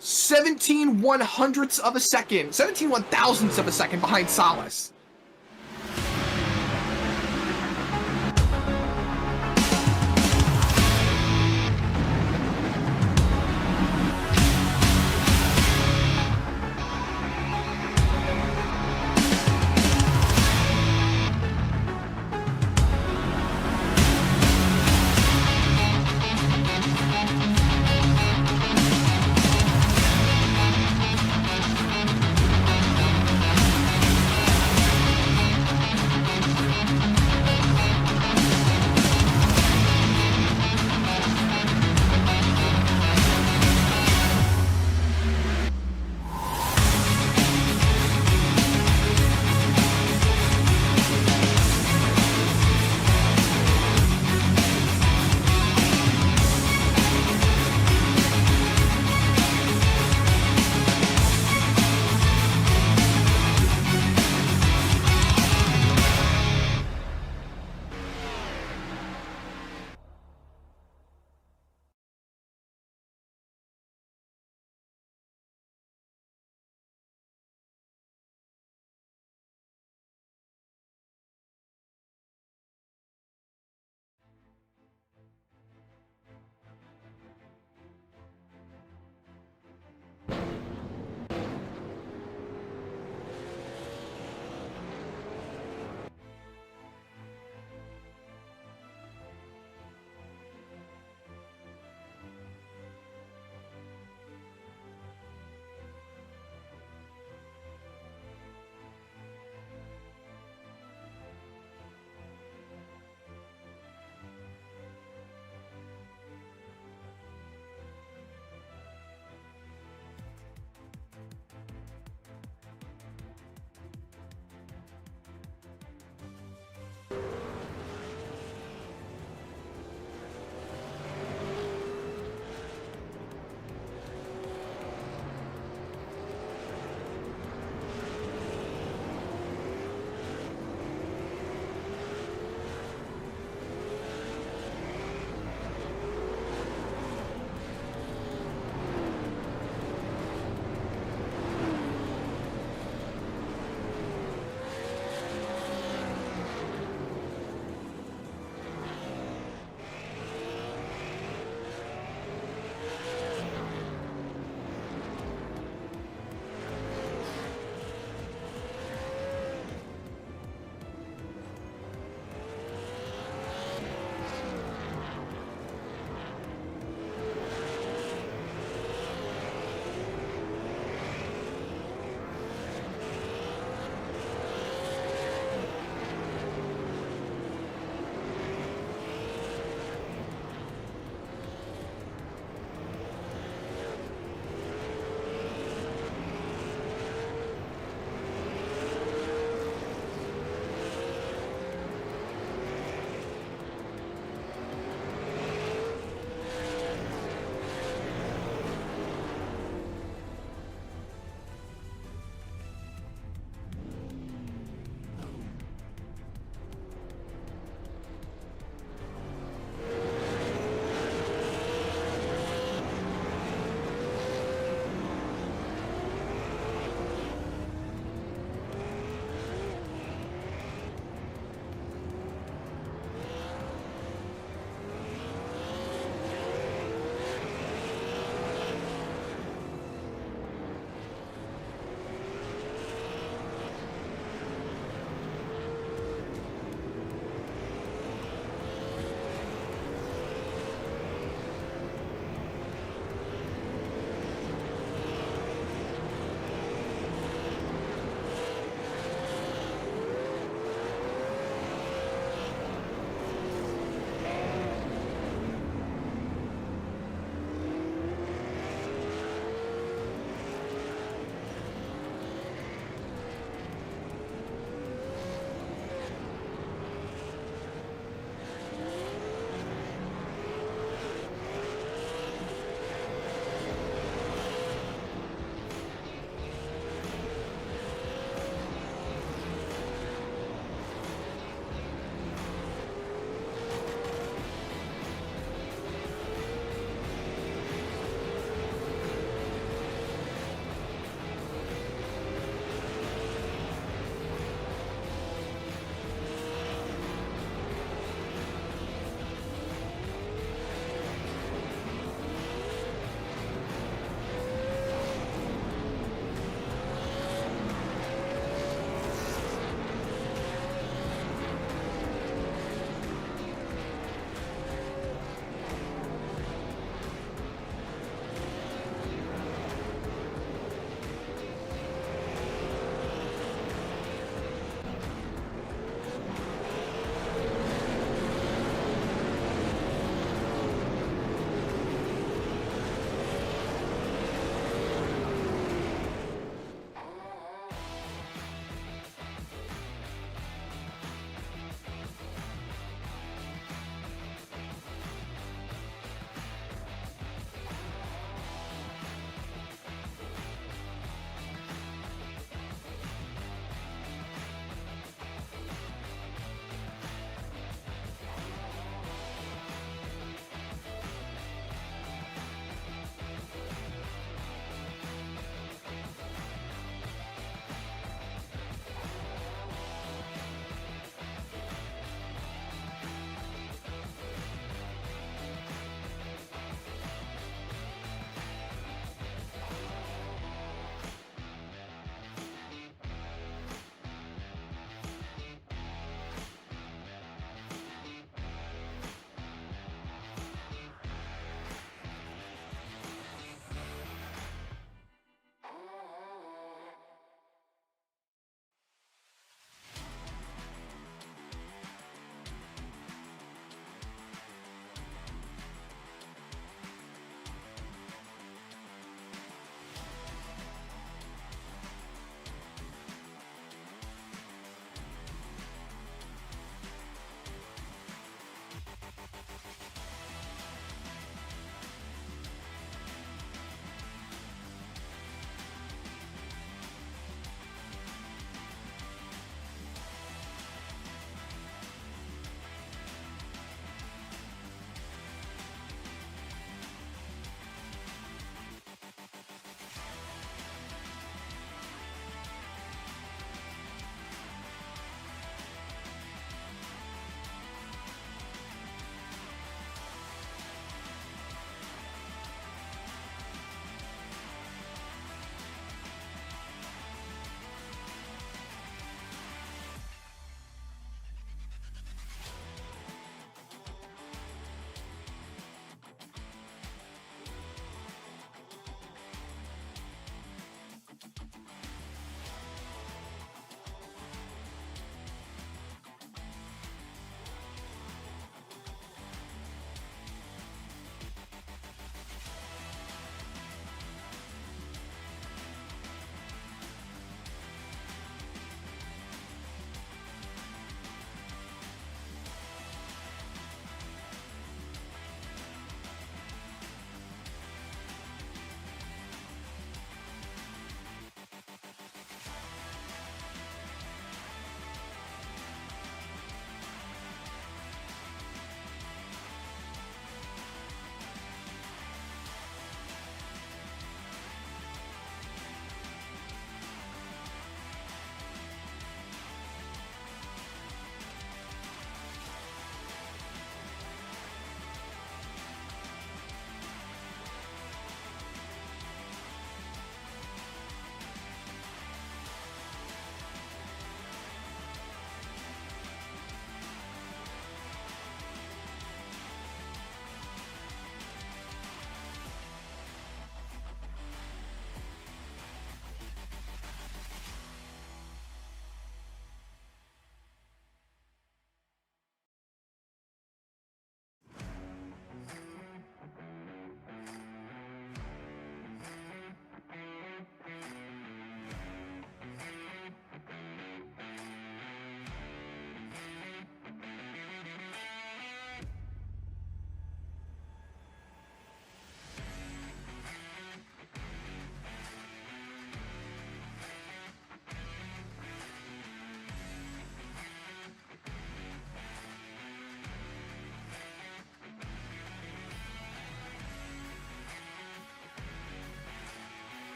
17 100ths of a second, 17 1,000ths of a second behind Salas.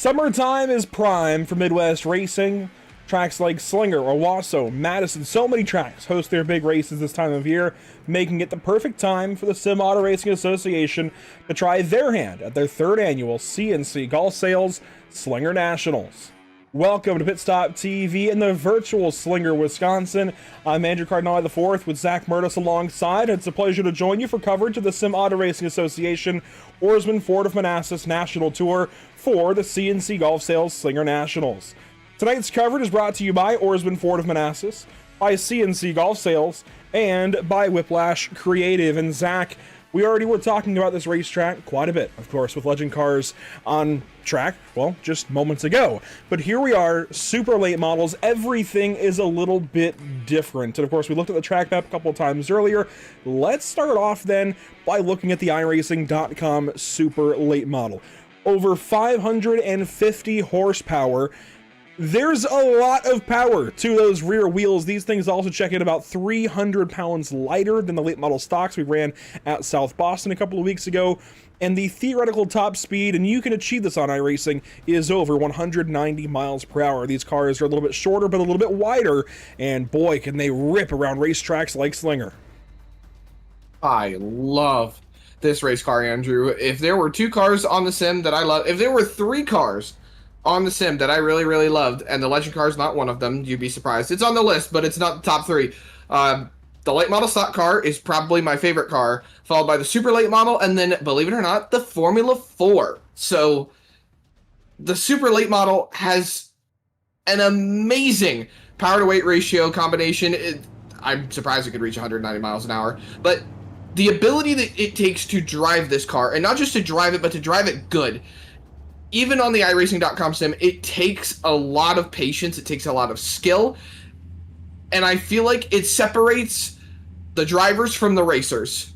Summertime is prime for Midwest racing. Tracks like Slinger, Owasso, Madison, so many tracks host their big races this time of year, making it the perfect time for the Sim Auto Racing Association to try their hand at their 3rd annual CNC Golf Sales Slinger Nationals. Welcome to Pit Stop TV in the virtual Slinger, Wisconsin. I'm Andrew Cardinale IV with Zach Murtis alongside. It's a pleasure to join you for coverage of the Sim Auto Racing Association Ourisman Ford of Manassas National Tour for the CNC Golf Sales Slinger Nationals. Tonight's coverage is brought to you by Ourisman Ford of Manassas, by CNC Golf Sales, and by Whiplash Creative. And Zach, we already were talking about this racetrack quite a bit, of course, with Legend Cars on track, well, just moments ago. But here we are, super late models. Everything is a little bit different. And of course, we looked at the track map a couple of times earlier. Let's start off then by looking at the iRacing.com super late model. Over 550 horsepower. There's a lot of power to those rear wheels. These things also check in about 300 pounds lighter than the late model stocks we ran at South Boston a couple of weeks ago. And the theoretical top speed, and you can achieve this on iRacing, is over 190 miles per hour. These cars are a little bit shorter, but a little bit wider. And boy, can they rip around racetracks like Slinger. I love this race car, Andrew. If there were 2 cars on the sim that I love, if there were 3 cars on the sim that I really, really loved, and the Legend car is not one of them, you'd be surprised. It's on the list, but it's not the top 3. The late model stock car is probably my favorite car, followed by the super late model, and then, believe it or not, the Formula 4. So the super late model has an amazing power to weight ratio combination. I'm surprised it could reach 190 miles an hour, but the ability that it takes to drive this car, and not just to drive it, but to drive it good. Even on the iRacing.com sim, it takes a lot of patience, it takes a lot of skill, and I feel like it separates the drivers from the racers.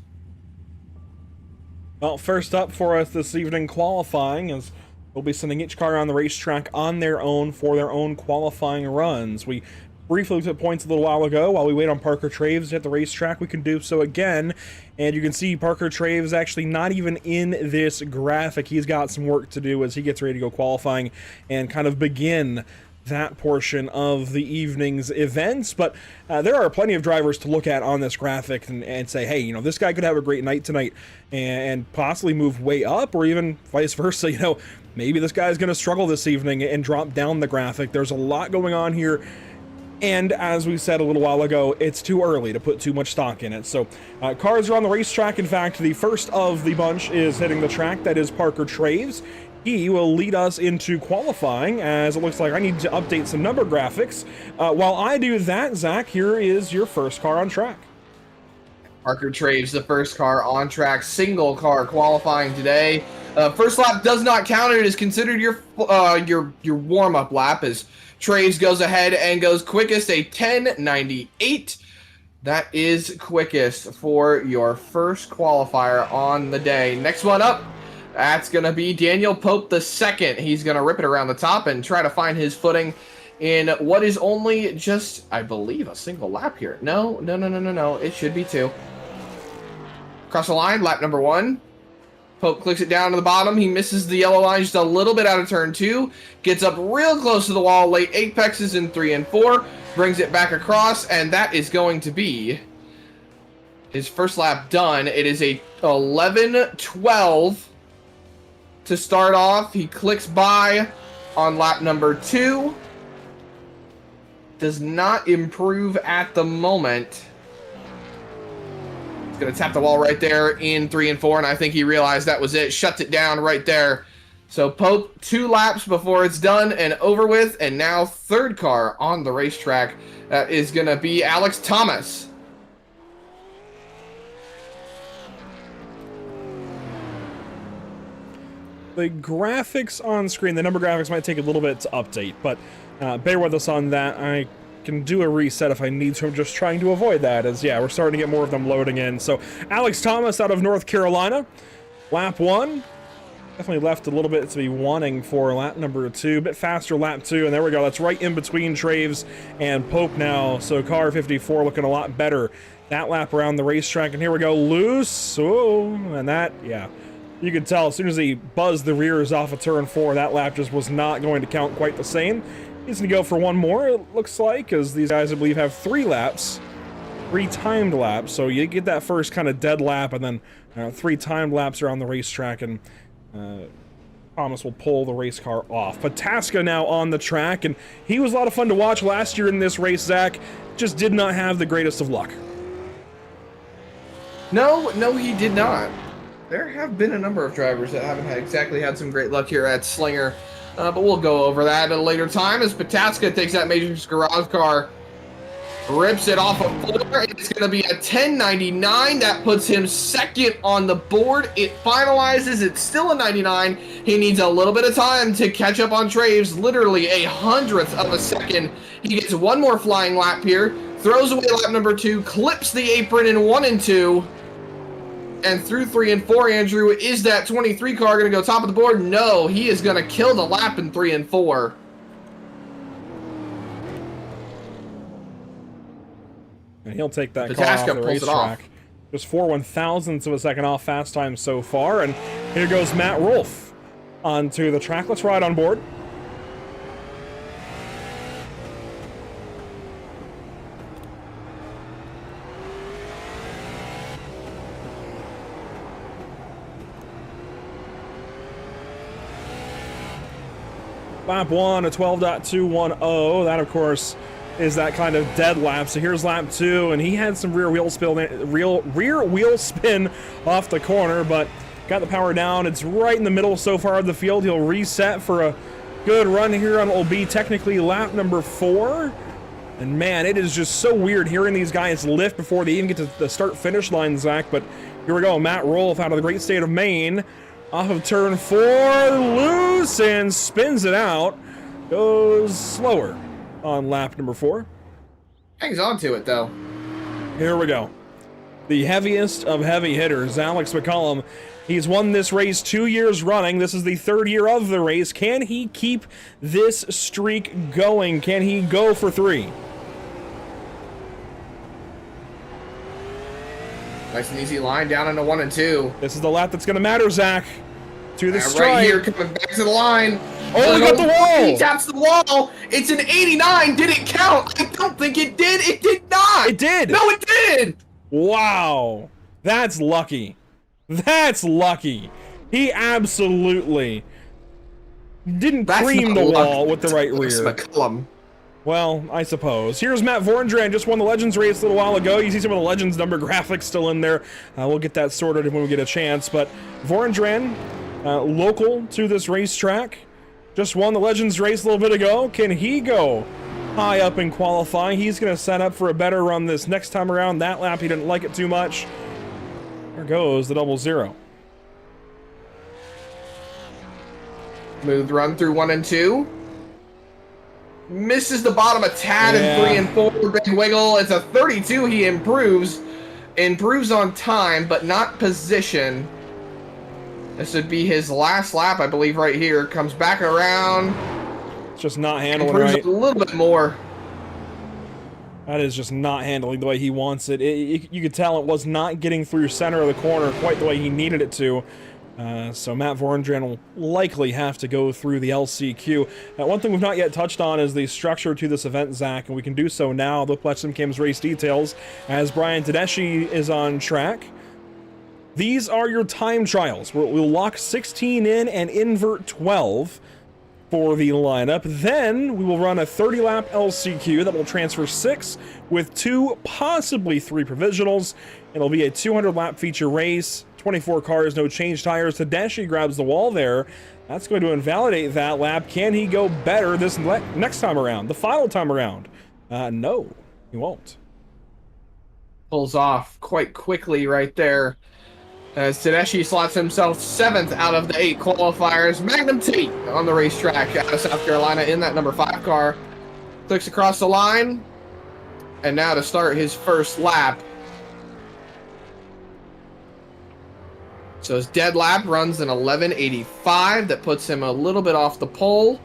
Well, first up for us this evening, qualifying, is we'll be sending each car on the racetrack on their own for their own qualifying runs. We briefly looked at points a little while ago. While we wait on Parker Traves to hit the racetrack, we can do so again. And you can see Parker Traves actually not even in this graphic. He's got some work to do as he gets ready to go qualifying and kind of begin that portion of the evening's events. But there are plenty of drivers to look at on this graphic and say, hey, you know, this guy could have a great night tonight and possibly move way up, or even vice versa. You know, maybe this guy's going to struggle this evening and drop down the graphic. There's a lot going on here. And as we said a little while ago, it's too early to put too much stock in it. So cars are on the racetrack. In fact, the first of the bunch is hitting the track. That is Parker Traves. He will lead us into qualifying, as it looks like I need to update some number graphics. While I do that, Zach, here is your first car on track. Parker Traves, the first car on track, single car qualifying today. First lap does not count. It is considered your warm-up lap, as Traves goes ahead and goes quickest, a 10:98. That is quickest for your first qualifier on the day. Next one up, that's going to be Daniel Pope II. He's going to rip it around the top and try to find his footing in what is only just, I believe, a single lap here. No. It should be 2. Across the line, lap number 1. Pope clicks it down to the bottom. He misses the yellow line just a little bit out of turn 2. Gets up real close to the wall, late apexes in 3 and 4. Brings it back across, and that is going to be his first lap done. It is a 11:12 to start off. He clicks by on lap number 2. Does not improve at the moment. Going to tap the wall right there in 3 and 4, and I think he realized that was it. Shuts it down right there. So Pope, 2 laps before it's done and over with, and now third car on the racetrack. That is going to be Alex Thomas. The graphics on screen, the number graphics might take a little bit to update, but bear with us on that. I can do a reset if I need to. I'm just trying to avoid that, as yeah, we're starting to get more of them loading in. So Alex Thomas out of North Carolina, lap 1. Definitely left a little bit to be wanting for lap number 2. A bit faster lap 2, and there we go. That's right in between Traves and Pope now. So car 54 looking a lot better that lap around the racetrack. And here we go, loose. Oh, and that, yeah. You could tell as soon as he buzzed the rears off of turn 4, that lap just was not going to count quite the same. He's going to go for one more, it looks like, because these guys, I believe, have 3 laps. 3 timed laps, so you get that first kind of dead lap, and then 3 timed laps around the racetrack, and Thomas will pull the race car off. Pataska now on the track, and he was a lot of fun to watch last year in this race, Zach. Just did not have the greatest of luck. No, he did not. There have been a number of drivers that haven't had some great luck here at Slinger, but we'll go over that at a later time as Pataska takes that Matrix Garage car, rips it off of 4. It's going to be a 10.99. That puts him second on the board. It finalizes. It's still a 99. He needs a little bit of time to catch up on Traves, literally a 100th of a second. He gets one more flying lap here, throws away lap number 2, clips the apron in 1 and 2. And through 3 and 4, Andrew, is that 23 car going to go top of the board? No, he is going to kill the lap in 3 and 4. And he'll take that car off the racetrack. Just 4/1000ths of a second off fast time so far. And here goes Matt Rolfe onto the track. Let's ride on board. Lap 1, a 12.210. That, of course, is that kind of dead lap. So here's lap 2, and he had some rear wheel spin off the corner, but got the power down. It's right in the middle so far of the field. He'll reset for a good run here on what will be technically lap number 4. And man, it is just so weird hearing these guys lift before they even get to the start-finish line, Zach. But here we go, Matt Rolfe out of the great state of Maine. Off of turn 4, loose, and spins it out. Goes slower on lap number 4. Hangs on to it, though. Here we go. The heaviest of heavy hitters, Alex McCollum. He's won this race 2 years running. This is the 3rd year of the race. Can he keep this streak going? Can he go for 3? Nice and easy line down into 1 and 2. This is the lap that's going to matter, Zach. To the stripe. Right here, coming back to the line. Oh, we got the wall. He taps the wall. It's an 89. Did it count? I don't think it did. It did not. It did. No, it did. Wow. That's lucky. That's lucky. He absolutely didn't cream the wall with the right rear. McCullum. Well, I suppose. Here's Matt Vorndran, just won the Legends race a little while ago. You see some of the Legends number graphics still in there. We'll get that sorted when we get a chance. But Vorndran, local to this racetrack, just won the Legends race a little bit ago. Can he go high up in qualifying? He's going to set up for a better run this next time around. That lap, he didn't like it too much. There goes the 00. Smooth run through 1 and 2. Misses the bottom a tad in 3 and 4. Big wiggle. It's a 32. He improves on time, but not position. This would be his last lap, I believe, right here. Comes back around. It's just not handling improves right. A little bit more. That is just not handling the way he wants it. You could tell it was not getting through center of the corner quite the way he needed it to. So Matt Vorndran will likely have to go through the LCQ. One thing we've not yet touched on is the structure to this event, Zach, and we can do so now. They'll watch some Kim's race details as Brian Tedeschi is on track. These are your time trials. We'll lock 16 in and invert 12 for the lineup. Then we will run a 30-lap LCQ that will transfer 6 with 2, possibly 3 provisionals. It'll be a 200-lap feature race. 24 cars, no change tires. Tedeschi grabs the wall there. That's going to invalidate that lap. Can he go better this next time around? The final time around? No, he won't. Pulls off quite quickly right there as Tedeschi slots himself 7th out of the 8 qualifiers. Magnum Tate on the racetrack out of South Carolina in that number 5 car. Clicks across the line. And now to start his first lap. So his dead lap runs an 11.85. That puts him a little bit off the pole.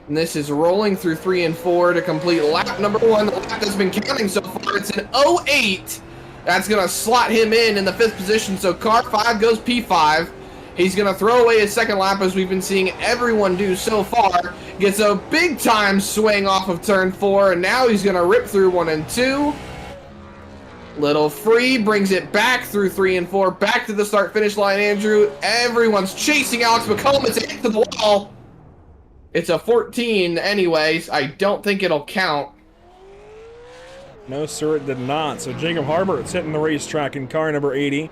And this is rolling through 3 and 4 to complete lap number 1. The lap that's been counting so far, it's an 08. That's going to slot him in the 5th position. So car 5 goes P5. He's going to throw away his second lap, as we've been seeing everyone do so far. Gets a big-time swing off of turn 4, and now he's going to rip through 1 and 2. Little free, brings it back through 3 and 4, back to the start-finish line, Andrew. Everyone's chasing Alex McCollum. It's a hit to the wall. It's a 14 anyways. I don't think it'll count. No, sir, it did not. So Jacob Harbert's hitting the racetrack in car number 80.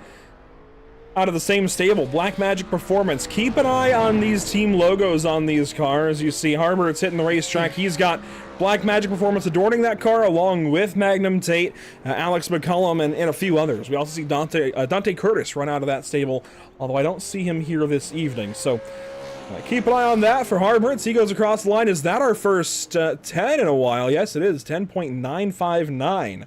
Out of the same stable, Black Magic Performance. Keep an eye on these team logos on these cars. You see Harbert's hitting the racetrack. He's got Black Magic Performance adorning that car, along with Magnum Tate, Alex McCullum, and a few others. We also see Dante Curtis run out of that stable, although I don't see him here this evening. So keep an eye on that for Harbert's. He goes across the line. Is that our first 10 in a while? Yes, it is. 10.959.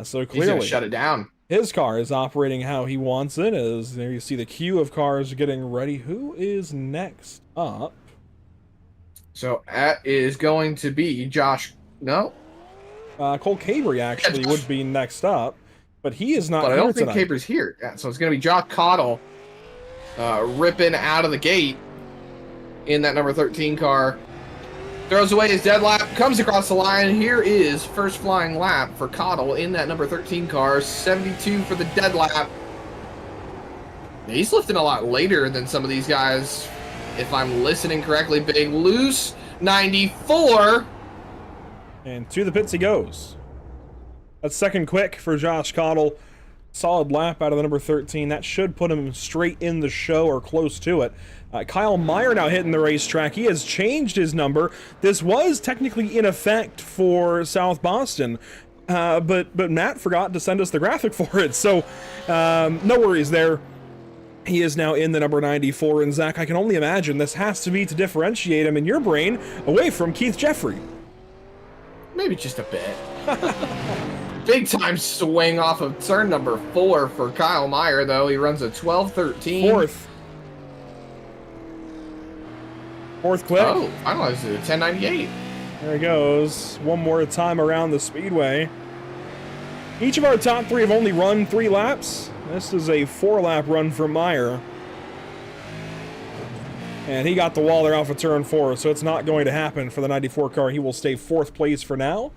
So clearly, he's gonna shut it down. His car is operating how he wants it. As there you see the queue of cars getting ready. Who is next up? So that is going to be Josh. No, Cole Cabrey actually would be next up, but he is not. But I here don't think tonight. Cabrey's here. Yeah, so it's going to be Josh Cottle ripping out of the gate in that number 13 car. Throws away his dead lap, comes across the line. Here is first flying lap for Cottle in that number 13 car. 72 for the dead lap. He's lifting a lot later than some of these guys, if I'm listening correctly. Big loose 94. And to the pits he goes. That's second quick for Josh Cottle. Solid lap out of the number 13. That should put him straight in the show or close to it. Kyle Meyer now hitting the racetrack. He has changed his number. This was technically in effect for South Boston, but Matt forgot to send us the graphic for it. So no worries there. He is now in the number 94. And Zach, I can only imagine this has to be to differentiate him in your brain away from Keith Jeffrey. Maybe just a bit. Big time swing off of turn number 4 for Kyle Meyer, though. He runs a 12-13. Fourth click. Oh, finalized it at 10.98. There he goes. One more time around the speedway. Each of our top 3 have only run 3 laps. This is a 4-lap run for Meyer. And he got the wall there off of turn 4, so it's not going to happen for the 94 car. He will stay 4th place for now.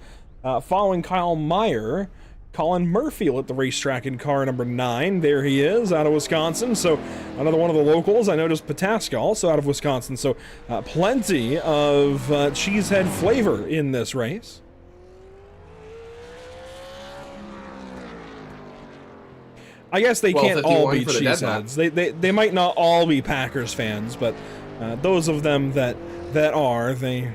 Following Kyle Meyer, Colin Murphy at the racetrack in car number 9. There he is, out of Wisconsin. So another one of the locals. I noticed Pataska also out of Wisconsin. So plenty of cheesehead flavor in this race. I guess they can't all be cheeseheads. They might not all be Packers fans, but those of them that are, they're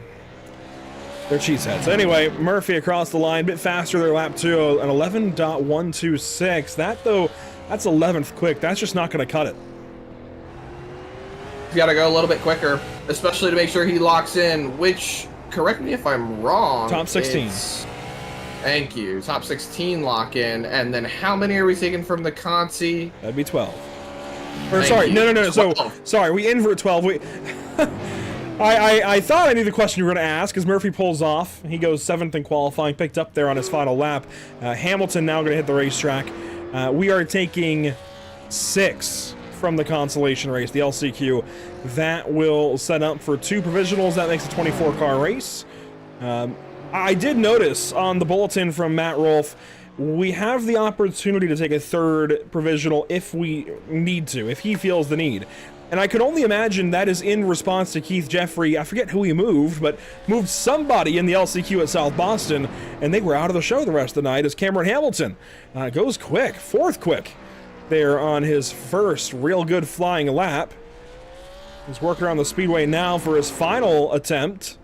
cheeseheads. Anyway, Murphy across the line, bit faster their lap 2, an 11.126. That, though, that's 11th quick. That's just not going to cut it. He's got to go a little bit quicker, especially to make sure he locks in, which, correct me if I'm wrong. Top 16. Thank you. Top 16 lock in. And then how many are we taking from the Consi? That'd be 12. Or, sorry, no. So, sorry, we invert 12. I thought I knew the question you were going to ask, as Murphy pulls off. He goes 7th in qualifying, picked up there on his final lap. Hamilton now going to hit the racetrack. We are taking 6 from the consolation race, the LCQ. That will set up for 2 provisionals. That makes a 24-car race. I did notice on the bulletin from Matt Rolfe, we have the opportunity to take a 3rd provisional if we need to, if he feels the need. And I could only imagine that is in response to Keith Jeffrey. I forget who he moved, but moved somebody in the LCQ at South Boston, and they were out of the show the rest of the night as Cameron Hamilton goes quick, 4th quick there on his first real good flying lap. He's working around the speedway now for his final attempt.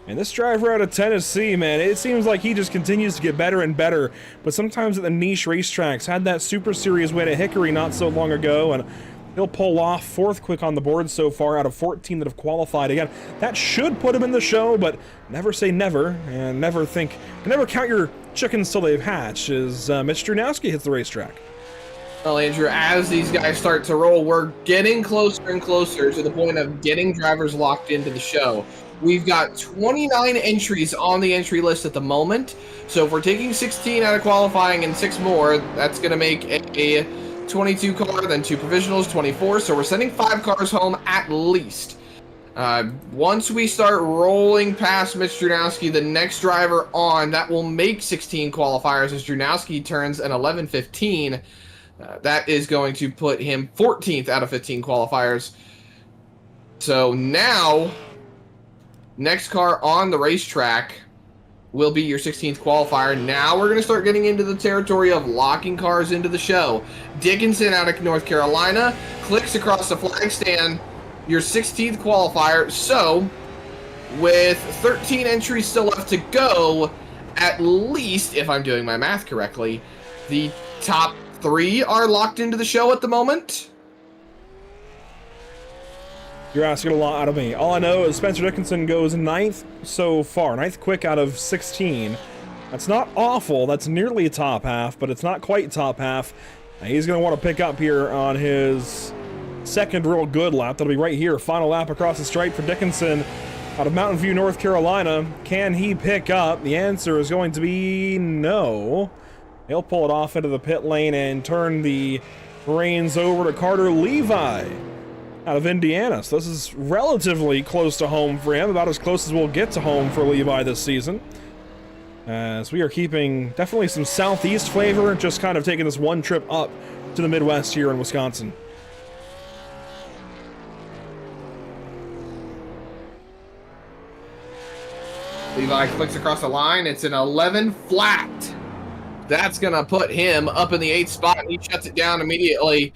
And this driver out of Tennessee, man, it seems like he just continues to get better and better. But sometimes at the niche racetracks, had that Super Series win at Hickory not so long ago, and he'll pull off 4th quick on the board so far out of 14 that have qualified. Again, that should put him in the show, but never say never, and never count your chickens till they've hatched, as Mitch Drunowski hits the racetrack. Well, Andrew, as these guys start to roll, we're getting closer and closer to the point of getting drivers locked into the show. We've got 29 entries on the entry list at the moment. So if we're taking 16 out of qualifying and 6 more, that's going to make a 22 car, then 2 provisionals, 24. So we're sending 5 cars home at least. Once we start rolling past Mitch Drunowski, the next driver on, that will make 16 qualifiers as Drunowski turns an 11:15. That is going to put him 14th out of 15 qualifiers. So now, next car on the racetrack will be your 16th qualifier. Now we're going to start getting into the territory of locking cars into the show. Dickinson out of North Carolina clicks across the flag stand, your 16th qualifier. So, with 13 entries still left to go, at least, if I'm doing my math correctly, the top 3 are locked into the show at the moment. You're asking a lot out of me. All I know is Spencer Dickinson goes 9th so far. 9th quick out of 16. That's not awful. That's nearly top half, but it's not quite top half. He's going to want to pick up here on his second real good lap. That'll be right here. Final lap across the stripe for Dickinson out of Mountain View, North Carolina. Can he pick up? The answer is going to be no. He'll pull it off into the pit lane and turn the reins over to Carter Levi out of Indiana. So this is relatively close to home for him, about as close as we'll get to home for Levi this season. As we are keeping definitely some southeast flavor, just kind of taking this one trip up to the Midwest here in Wisconsin. Levi clicks across the line. It's an 11 flat. That's going to put him up in the 8th spot, and he shuts it down immediately.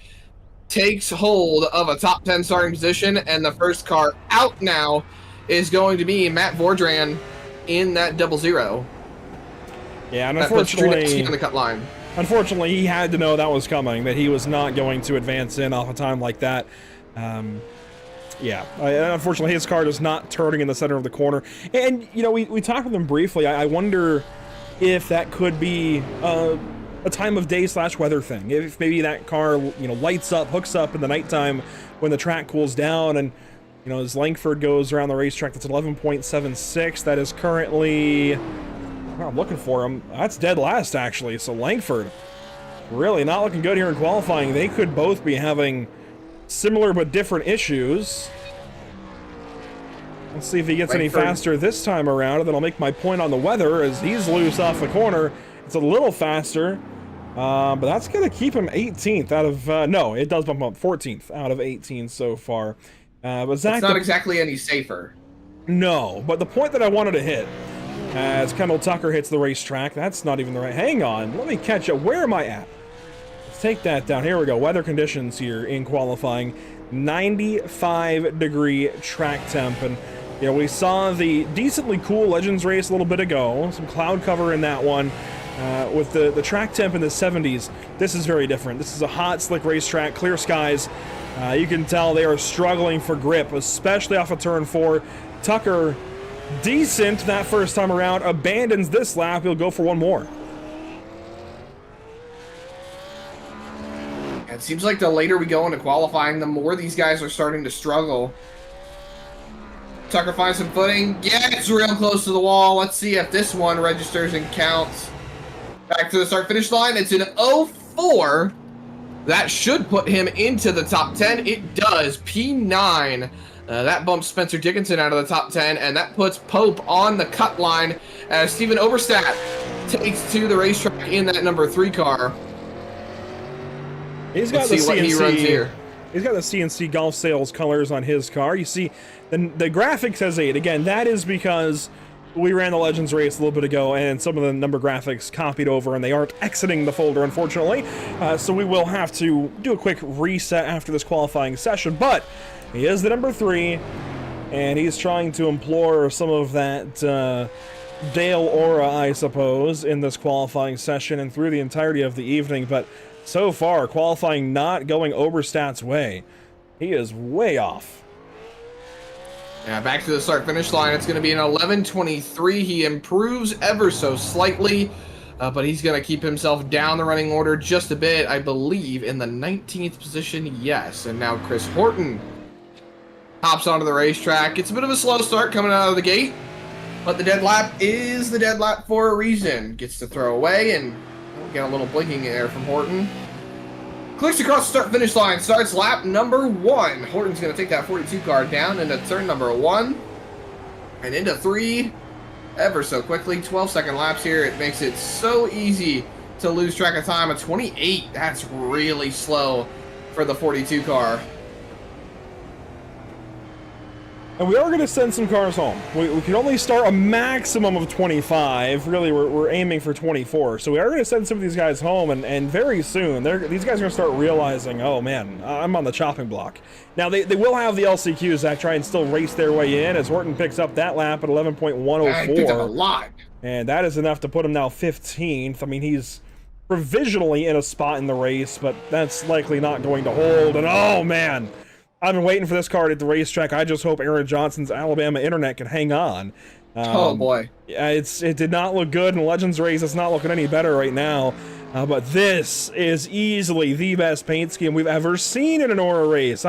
Takes hold of a top 10 starting position, and the first car out now is going to be Matt Vordran in that 00. Yeah, and that unfortunately, on the cut line. Unfortunately, he had to know that was coming, that he was not going to advance in off a time like that. Yeah, unfortunately, his car is not turning in the center of the corner. And, you know, we talked with him briefly. I wonder if that could be a time of day / weather thing. If maybe that car, you know, lights up, hooks up in the nighttime when the track cools down, and, you know, as Langford goes around the racetrack, that's 11.76. That is currently, well, I'm looking for him. That's dead last, actually. So Langford really not looking good here in qualifying. They could both be having similar but different issues. Let's see if he gets any faster this time around, and then I'll make my point on the weather as he's loose off the corner. It's a little faster, but that's going to keep him 18th out of, no, it does bump up 14th out of 18 so far. But Zach, it's not exactly any safer. No, but the point that I wanted to hit, as Kendall Tucker hits the racetrack, that's not even the right, hang on, let me catch up, where am I at? Let's take that down, here we go, weather conditions here in qualifying, 95-degree track temp, and you know, we saw the decently cool Legends race a little bit ago, some cloud cover in that one. With the track temp in the 70s, this is very different. This is a hot, slick racetrack, clear skies. You can tell they are struggling for grip, especially off of turn 4. Tucker, decent that first time around, abandons this lap. He'll go for one more. It seems like the later we go into qualifying, the more these guys are starting to struggle. Tucker finds some footing, gets real close to the wall. Let's see if this one registers and counts. Back to the start-finish line. It's an 04. That should put him into the top 10. It does. P9. That bumps Spencer Dickinson out of the top 10, and that puts Pope on the cut line as Steven Oberstadt takes to the racetrack in that number 3 car. He's got the CNC. He's got the CNC Golf Sales colors on his car. You see, the graphic says 8. Again, that is because we ran the Legends race a little bit ago, and some of the number graphics copied over, and they aren't exiting the folder, unfortunately. So we will have to do a quick reset after this qualifying session. But he is the number 3, and he's trying to implore some of that Dale aura, I suppose, in this qualifying session and through the entirety of the evening. But so far, qualifying not going Oberstadt's way. He is way off. Yeah, back to the start-finish line. It's going to be an 11:23. He improves ever so slightly, but he's going to keep himself down the running order just a bit, I believe, in the 19th position, yes. And now Chris Horton hops onto the racetrack. It's a bit of a slow start coming out of the gate, but the dead lap is the dead lap for a reason. Gets to throw away, and get a little blinking there from Horton. Clicks across the start-finish line. Starts lap number 1. Horton's going to take that 42 car down into turn number 1. And into 3 ever so quickly. 12-second laps here. It makes it so easy to lose track of time. A 28. That's really slow for the 42 car. And we are going to send some cars home. We can only start a maximum of 25. Really, we're aiming for 24. So we are going to send some of these guys home, and very soon, these guys are going to start realizing, oh man, I'm on the chopping block. Now, they will have the LCQs that try and still race their way in, as Horton picks up that lap at 11.104. He picked up a lot. And that is enough to put him now 15th. I mean, he's provisionally in a spot in the race, but that's likely not going to hold. And oh man, I've been waiting for this car at the racetrack. I just hope Aaron Johnson's Alabama internet can hang on. Oh boy. It did not look good in Legends race. It's not looking any better right now. But this is easily the best paint scheme we've ever seen in an Aura race.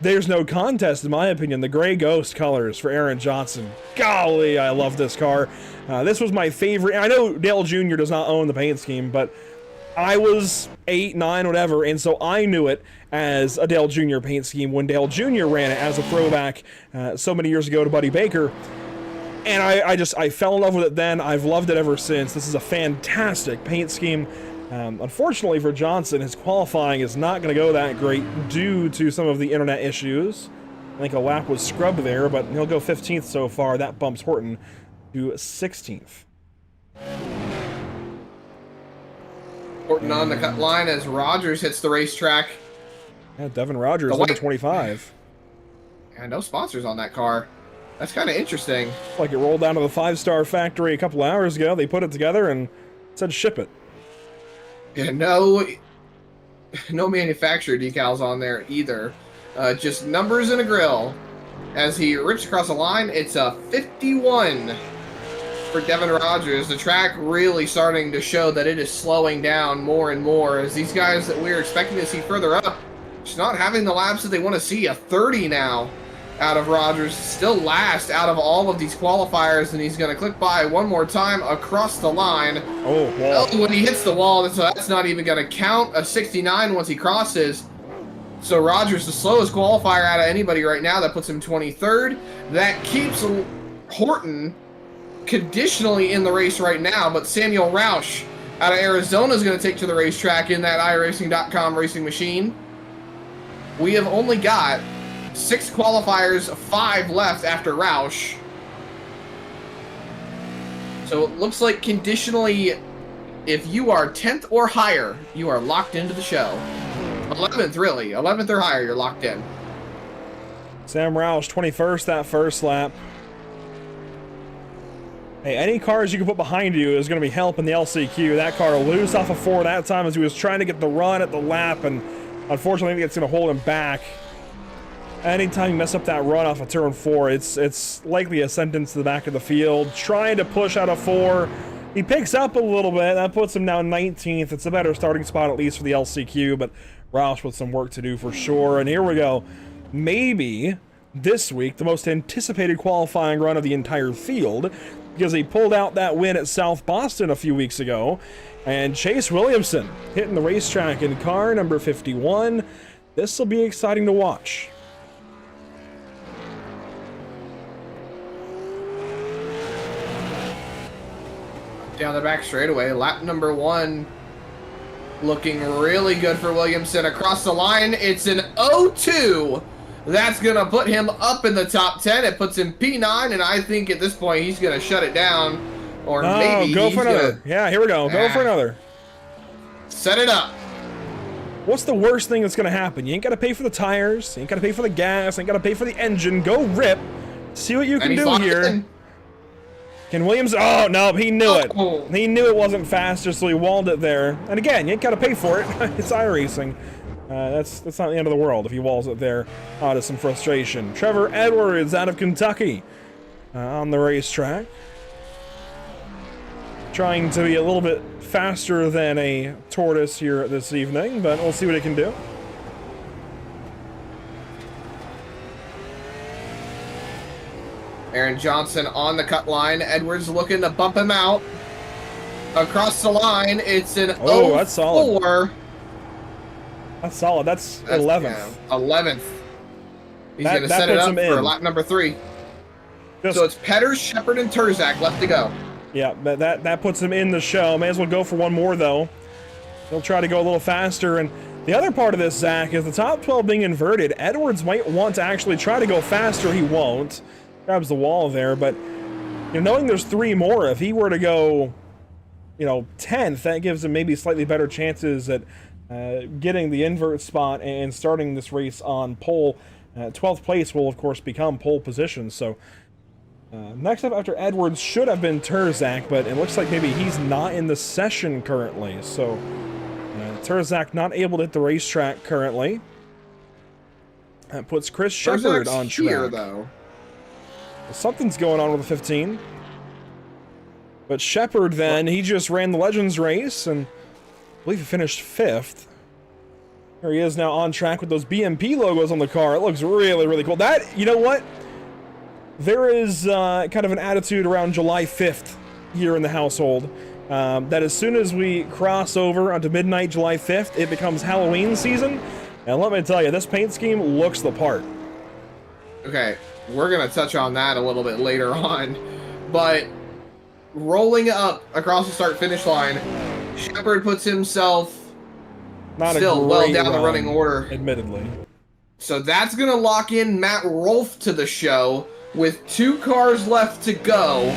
There's no contest, in my opinion. The Gray Ghost colors for Aaron Johnson. Golly, I love this car. This was my favorite. I know Dale Jr. does not own the paint scheme, but I was 8, 9, whatever, and so I knew it as a Dale Jr. paint scheme when Dale Jr. ran it as a throwback so many years ago to Buddy Baker. And I fell in love with it then. I've loved it ever since. This is a fantastic paint scheme. Unfortunately for Johnson, his qualifying is not going to go that great due to some of the internet issues. I think a lap was scrubbed there, but he'll go 15th so far. That bumps Horton to 16th. Horton on the cut line as Rogers hits the racetrack. Yeah, Devin Rogers, number 25. And no sponsors on that car. That's kind of interesting. Like it rolled down to the 5-star factory a couple hours ago. They put it together and said ship it. Yeah, no manufacturer decals on there either. Just numbers and a grill. As he rips across the line, it's a 51 for Devin Rogers. The track really starting to show that it is slowing down more and more as these guys that we're expecting to see further up just not having the laps that they want to see. A 30 now out of Rogers, still last out of all of these qualifiers, and he's going to click by one more time across the line. Oh, wow. When he hits the wall, so that's not even going to count. A 69 once he crosses. So Rogers, the slowest qualifier out of anybody right now, that puts him 23rd. That keeps Horton conditionally in the race right now, but Samuel Roush out of Arizona is going to take to the racetrack in that iRacing.com racing machine. We have only got 6 qualifiers, 5 left after Roush. So it looks like conditionally, if you are 10th or higher, you are locked into the show. 11th, really. 11th or higher, you're locked in. Sam Roush, 21st that first lap. Hey, any cars you can put behind you is going to be helping the LCQ. That car loose off of 4 that time as he was trying to get the run at the lap, and unfortunately I think it's going to hold him back. Anytime you mess up that run off of turn 4, it's likely a sentence to the back of the field. Trying to push out of 4. He picks up a little bit. That puts him now 19th. It's a better starting spot, at least for the LCQ, but Roush with some work to do for sure. And here we go. Maybe this week, the most anticipated qualifying run of the entire field, because he pulled out that win at South Boston a few weeks ago. And Chase Williamson hitting the racetrack in car number 51. This will be exciting to watch. Down the back straightaway, lap number 1 looking really good for Williamson. Across the line, it's an 0-2. That's going to put him up in the top 10. It puts him P9, and I think at this point he's going to shut it down. Or maybe go for another. Yeah, here we go. Go for another. Set it up. What's the worst thing that's going to happen? You ain't got to pay for the tires. You ain't got to pay for the gas. You ain't got to pay for the engine. Go rip. See what you can do here. Can Williams? Oh, no, he knew it. He knew it wasn't faster, so he walled it there. And again, you ain't got to pay for it. It's iRacing. That's not the end of the world if he walls it there. To some frustration. Trevor Edwards out of Kentucky on the racetrack. Trying to be a little bit faster than a tortoise here this evening, but we'll see what it can do. Aaron Johnson on the cut line. Edwards looking to bump him out. Across the line, it's an 0-4. That's solid. That's solid. That's 11th. Yeah, 11th. He's That- going to that set it puts up him for in. lap number 3. Just, So it's Petter, Shepard, and Turzak left to go. yeah, that puts him in the show. May as well go for one more, though. He'll try to go a little faster. And the other part of this, Zach, is the top 12 being inverted. Edwards might want to actually try to go faster. He won't. Grabs the wall there, but knowing there's 3 more, if he were to go, 10th, that gives him maybe slightly better chances at getting the invert spot and starting this race on pole. 12th place will, of course, become pole position. So next up after Edwards should have been Turzak, but it looks like maybe he's not in the session currently. So Turzak not able to hit the racetrack currently. That puts Chris Shepard on track. Here, though. Something's going on with the 15. But Shepard then, he just ran the Legends race and I believe he finished 5th. Here he is now on track with those BMP logos on the car. It looks really, really cool. That, you know what? There is kind of an attitude around July 5th here in the household. That as soon as we cross over onto midnight July 5th, it becomes Halloween season. And let me tell you, this paint scheme looks the part. Okay, we're going to touch on that a little bit later on. But rolling up across the start-finish line, Shepard puts himself still well down the running order. Admittedly. So that's going to lock in Matt Rolfe to the show with 2 cars left to go.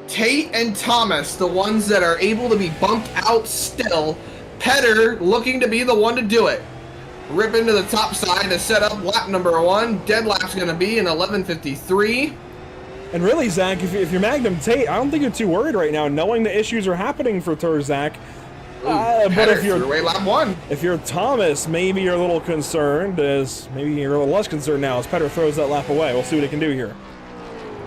Tate and Thomas, the ones that are able to be bumped out still. Petter looking to be the one to do it. Rip into the top side to set up lap number 1. Dead lap's going to be in 11:53. And really, Zach, if you're Magnum Tate, I don't think you're too worried right now, knowing the issues are happening for Turzak. But if you're away lap 1. If you're Thomas, maybe you're a little concerned, as maybe you're a little less concerned now as Petter throws that lap away. We'll see what he can do here.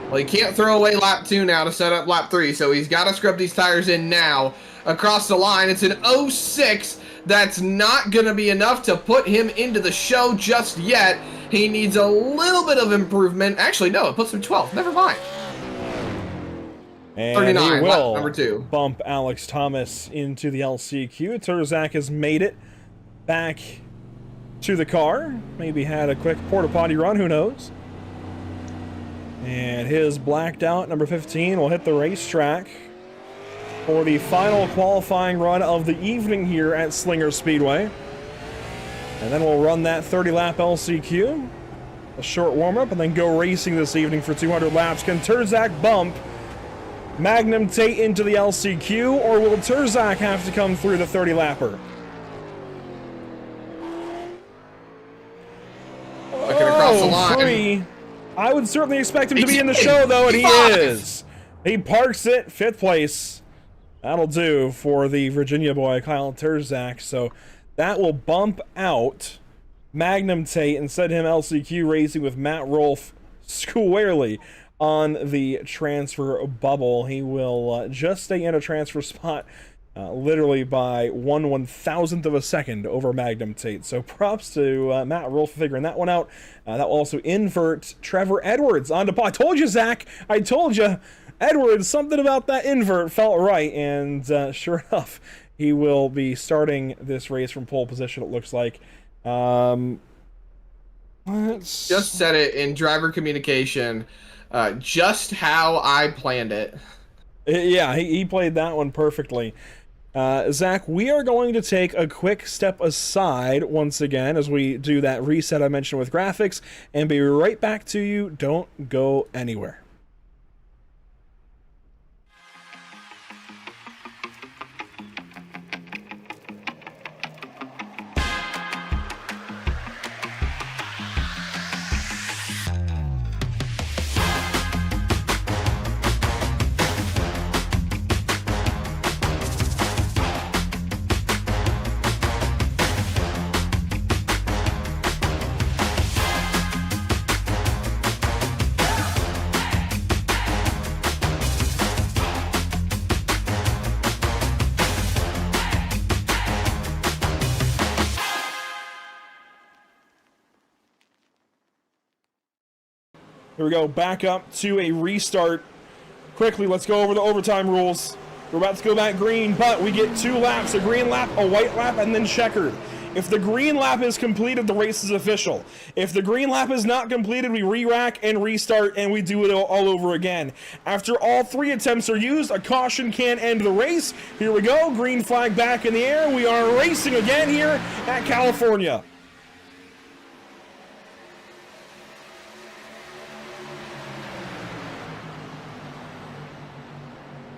Well, he can't throw away lap 2 now to set up lap 3, so he's got to scrub these tires in now. Across the line, it's an 06. That's not going to be enough to put him into the show just yet. He needs a little bit of improvement. Actually, no, it puts him 12th. Never mind. And 39, he will lap number 2. bump Alex Thomas into the LCQ. Turzak has made it back to the car. Maybe had a quick porta potty run, who knows. And his blacked out number 15 will hit the racetrack for the final qualifying run of the evening here at Slinger Speedway. And then we'll run that 30-lap LCQ, a short warm-up, and then go racing this evening for 200 laps. Can Turzak bump Magnum Tate into the LCQ, or will Turzak have to come through the 30-lapper? Looking across the line. 3. I would certainly expect him to be in the show, though, and he is. He parks it, 5th place. That'll do for the Virginia boy, Kyle Turzak. So that will bump out Magnum Tate and set him LCQ racing with Matt Rolfe squarely on the transfer bubble. He will just stay in a transfer spot literally by 1/1000th of a second over Magnum Tate. So props to Matt Rolfe for figuring that one out. That will also invert Trevor Edwards onto pole. I told you, Zach. I told you. Edwards, something about that invert felt right, and sure enough, he will be starting this race from pole position, it looks like. Just said it in driver communication, just how I planned it. Yeah, he played that one perfectly. Zach, we are going to take a quick step aside once again as we do that reset I mentioned with graphics, and be right back to you. Don't go anywhere. Here we go, back up to a restart. Quickly, let's go over the overtime rules. We're about to go back green, but we get 2 laps, a green lap, a white lap, and then checkered. If the green lap is completed, the race is official. If the green lap is not completed, we re-rack and restart, and we do it all over again. After all 3 attempts are used, a caution can end the race. Here we go, green flag back in the air. We are racing again here at California.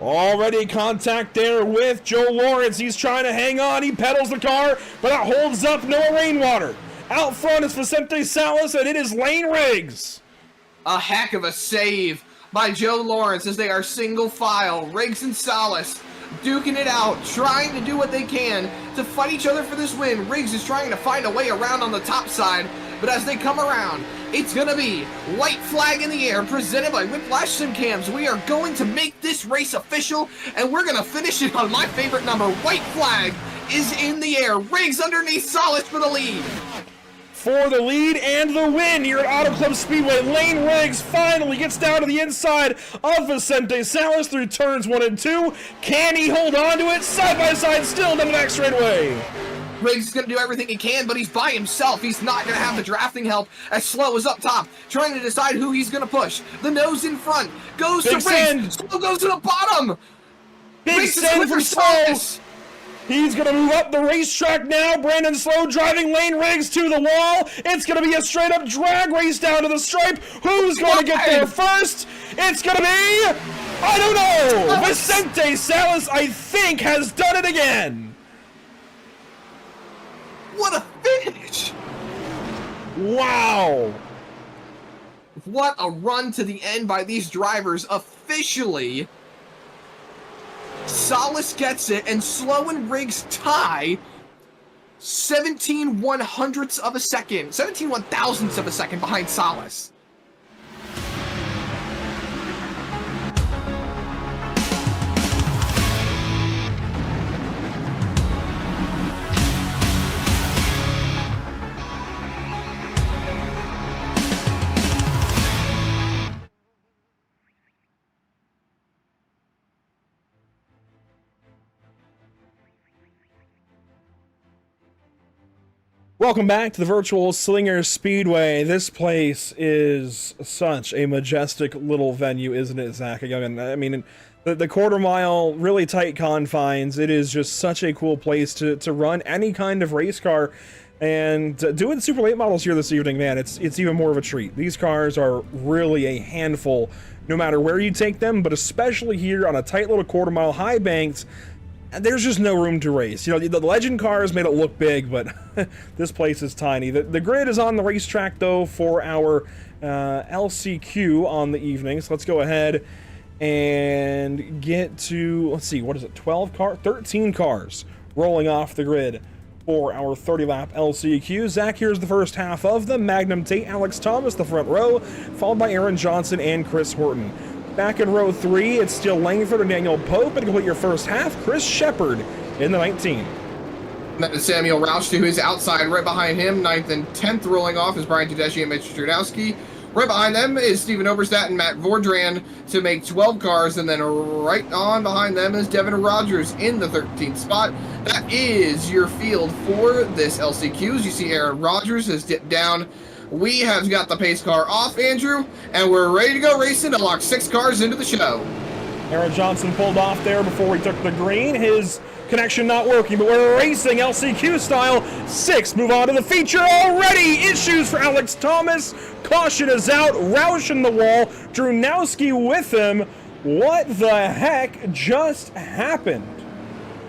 Already contact there with Joe Lawrence. He's trying to hang on. He pedals the car, but it holds up Noah Rainwater. Out front is Vicente Salas, and it is Lane Riggs. A heck of a save by Joe Lawrence as they are single file. Riggs and Salas duking it out, trying to do what they can to fight each other for this win. Riggs is trying to find a way around on the top side, but as they come around, it's going to be white flag in the air presented by Whiplash Simcams. We are going to make this race official, and we're going to finish it on my favorite number. White flag is in the air. Riggs underneath Salas for the lead. For the lead and the win here at Auto Club Speedway, Lane Riggs finally gets down to the inside of Vicente Salas through turns 1 and 2. Can he hold on to it? Side by side still down the back straightaway. Riggs is going to do everything he can, but he's by himself. He's not going to have the drafting help as Slow is up top, trying to decide who he's going to push. The nose in front goes Big to Riggs. Slow goes to the bottom. Big Riggs send for Slow. He's going to move up the racetrack now. Brandon Slow driving Lane Riggs to the wall. It's going to be a straight-up drag race down to the stripe. Who's going to get there first? It's going to be... I don't know. Vicente Salas, I think, has done it again. What a finish! Wow! What a run to the end by these drivers. Officially, Salas gets it, and Slow and Riggs tie 17 1/100ths of a second, 17 1,000ths of a second behind Salas. Welcome back to the virtual Slinger Speedway. This place is such a majestic little venue, isn't it, Zach? I mean, the quarter mile, really tight confines. It is just such a cool place to run any kind of race car. And doing Super Late models here this evening, man, it's even more of a treat. These cars are really a handful, no matter where you take them, but especially here on a tight little quarter mile, high banked. There's just no room to race. You know, the legend cars made it look big, but this place is tiny. The grid is on the racetrack, though, for our LCQ on the evening. So let's go ahead and get to, let's see, what is it, 13 cars rolling off the grid for our 30-lap LCQ. Zach, here's the first half of them. Magnum Tate, Alex Thomas, the front row, followed by Aaron Johnson and Chris Horton. Back in row 3, it's still Langford and Daniel Pope, and complete your first half, Chris Shepard in the 19. Samuel Roush to his outside. Right behind him, 9th and 10th rolling off is Brian Tedeschi and Mitch Strudowski. Right behind them is Steven Oberstadt and Matt Vordran to make 12 cars, and then right on behind them is Devin Rogers in the 13th spot. That is your field for this LCQ. As you see, Aaron Rodgers has dipped down. We have got the pace car off, Andrew, and we're ready to go racing to lock 6 cars into the show. Aaron Johnson pulled off there before he took the green. His connection not working, but we're racing LCQ style. 6 move on to the feature already. Issues for Alex Thomas. Caution is out. Roush in the wall. Drunowski with him. What the heck just happened?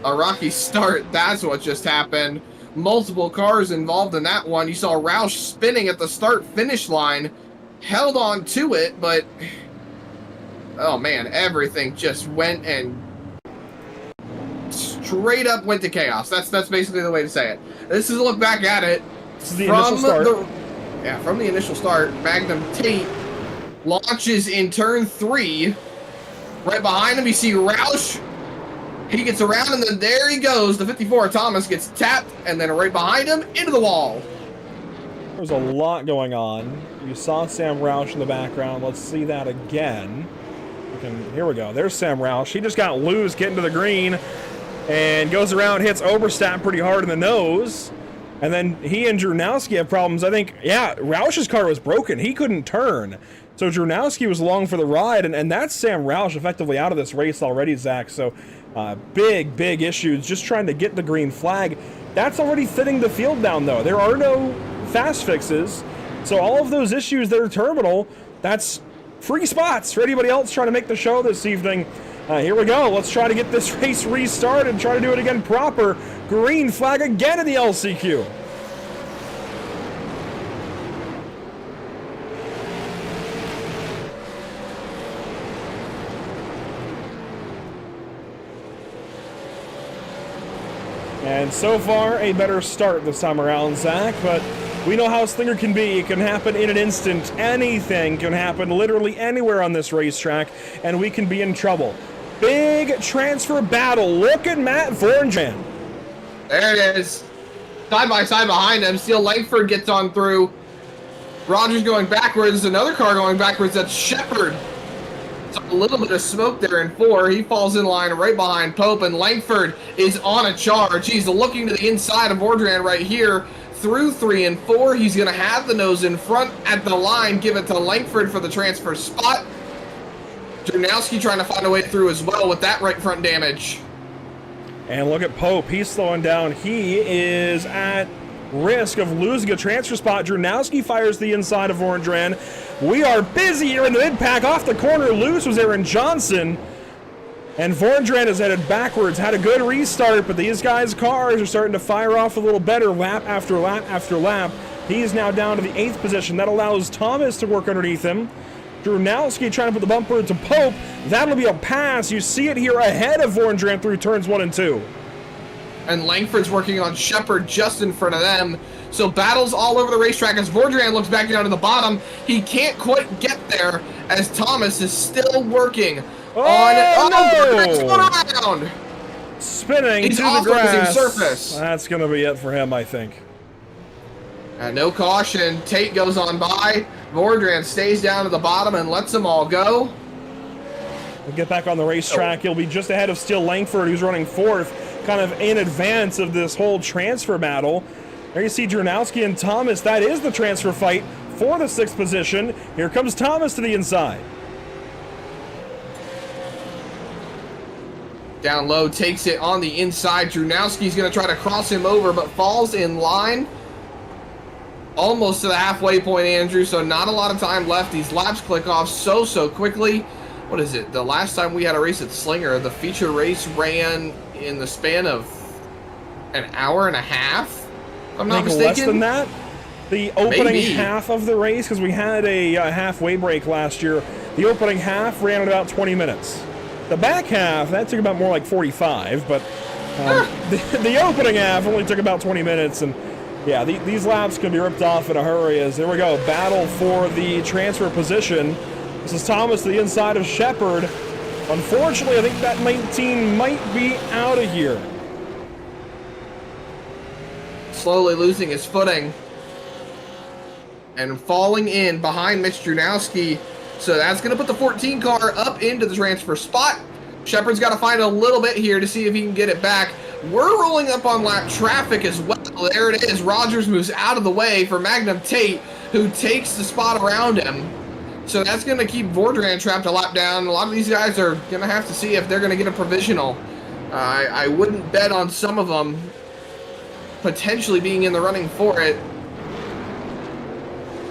A rocky start. That's what just happened. Multiple cars involved in that one. You saw Roush spinning at the start-finish line. Held on to it, but... oh, man. Everything just went and... straight up went to chaos. That's basically the way to say it. This is a look back at it. This is the initial start. From the initial start, Magnum Tate launches in turn 3. Right behind him, you see Roush. He gets around, and then there he goes. The 54 Thomas gets tapped, and then right behind him, into the wall. There's a lot going on. You saw Sam Roush in the background. Let's see that again. Here we go. There's Sam Roush. He just got loose getting to the green and goes around, hits Oberstadt pretty hard in the nose. And then he and Drunowski have problems. I think, yeah, Roush's car was broken. He couldn't turn. So Drunowski was along for the ride, and that's Sam Roush effectively out of this race already, Zach. So big issues just trying to get the green flag. That's already thinning the field down, though. There are no fast fixes. So all of those issues that are terminal, that's free spots for anybody else trying to make the show this evening. Here we go. Let's try to get this race restarted and try to do it again proper. Green flag again in the LCQ. And so far, a better start this time around, Zach, but we know how Slinger can be. It can happen in an instant. Anything can happen literally anywhere on this racetrack, and we can be in trouble. Big transfer battle. Look at Matt Vornjan. There it is. Side by side behind him. Steele Langford gets on through. Rogers going backwards. Another car going backwards. That's Shepard. A little bit of smoke there in 4. He falls in line right behind Pope, and Langford is on a charge. He's looking to the inside of Vornjan right here through 3 and 4. He's going to have the nose in front at the line, give it to Langford for the transfer spot. Drunowski trying to find a way through as well with that right front damage. And look at Pope. He's slowing down. He is at risk of losing a transfer spot. Drunowski fires the inside of Vornjan. We are busy here in the mid-pack. Off the corner loose was Aaron Johnson. And Vornjan is headed backwards. Had a good restart, but these guys' cars are starting to fire off a little better lap after lap after lap. He's now down to the 8th position. That allows Thomas to work underneath him. Drunowski trying to put the bumper to Pope. That'll be a pass. You see it here ahead of Vornjan through turns 1 and 2. And Langford's working on Shepard just in front of them. So battles all over the racetrack as Vornjan looks back down to the bottom. He can't quite get there as Thomas is still working around. Spinning He's to off the grass. surface. That's going to be it for him, I think. And no caution. Tate goes on by. Vornjan stays down to the bottom and lets them all go. We'll get back on the racetrack. He'll be just ahead of Steele Langford, who's running 4th, kind of in advance of this whole transfer battle. There you see Drunowski and Thomas. That is the transfer fight for the 6th position. Here comes Thomas to the inside. Down low, takes it on the inside. Drunowski's going to try to cross him over, but falls in line. Almost to the halfway point, Andrew, so not a lot of time left. These laps click off so quickly. What is it? The last time we had a race at Slinger, the feature race ran in the span of an hour and a half? If I'm not mistaken. Less than that? The opening Maybe. half of the race, because we had a halfway break last year, the opening half ran at about 20 minutes. The back half, that took about more like 45, but the opening half only took about 20 minutes, and yeah, these laps can be ripped off in a hurry as, there we go, battle for the transfer position. This is Thomas to the inside of Shepard. Unfortunately, I think that 19 might be out of here. Slowly losing his footing. And falling in behind Mitch Drunowski. So that's going to put the 14 car up into the transfer spot. Shepard's got to find a little bit here to see if he can get it back. We're rolling up on lap traffic as well. There it is. Rogers moves out of the way for Magnum Tate, who takes the spot around him. So that's going to keep Vornjan trapped a lap down. A lot of these guys are going to have to see if they're going to get a provisional. I wouldn't bet on some of them potentially being in the running for it.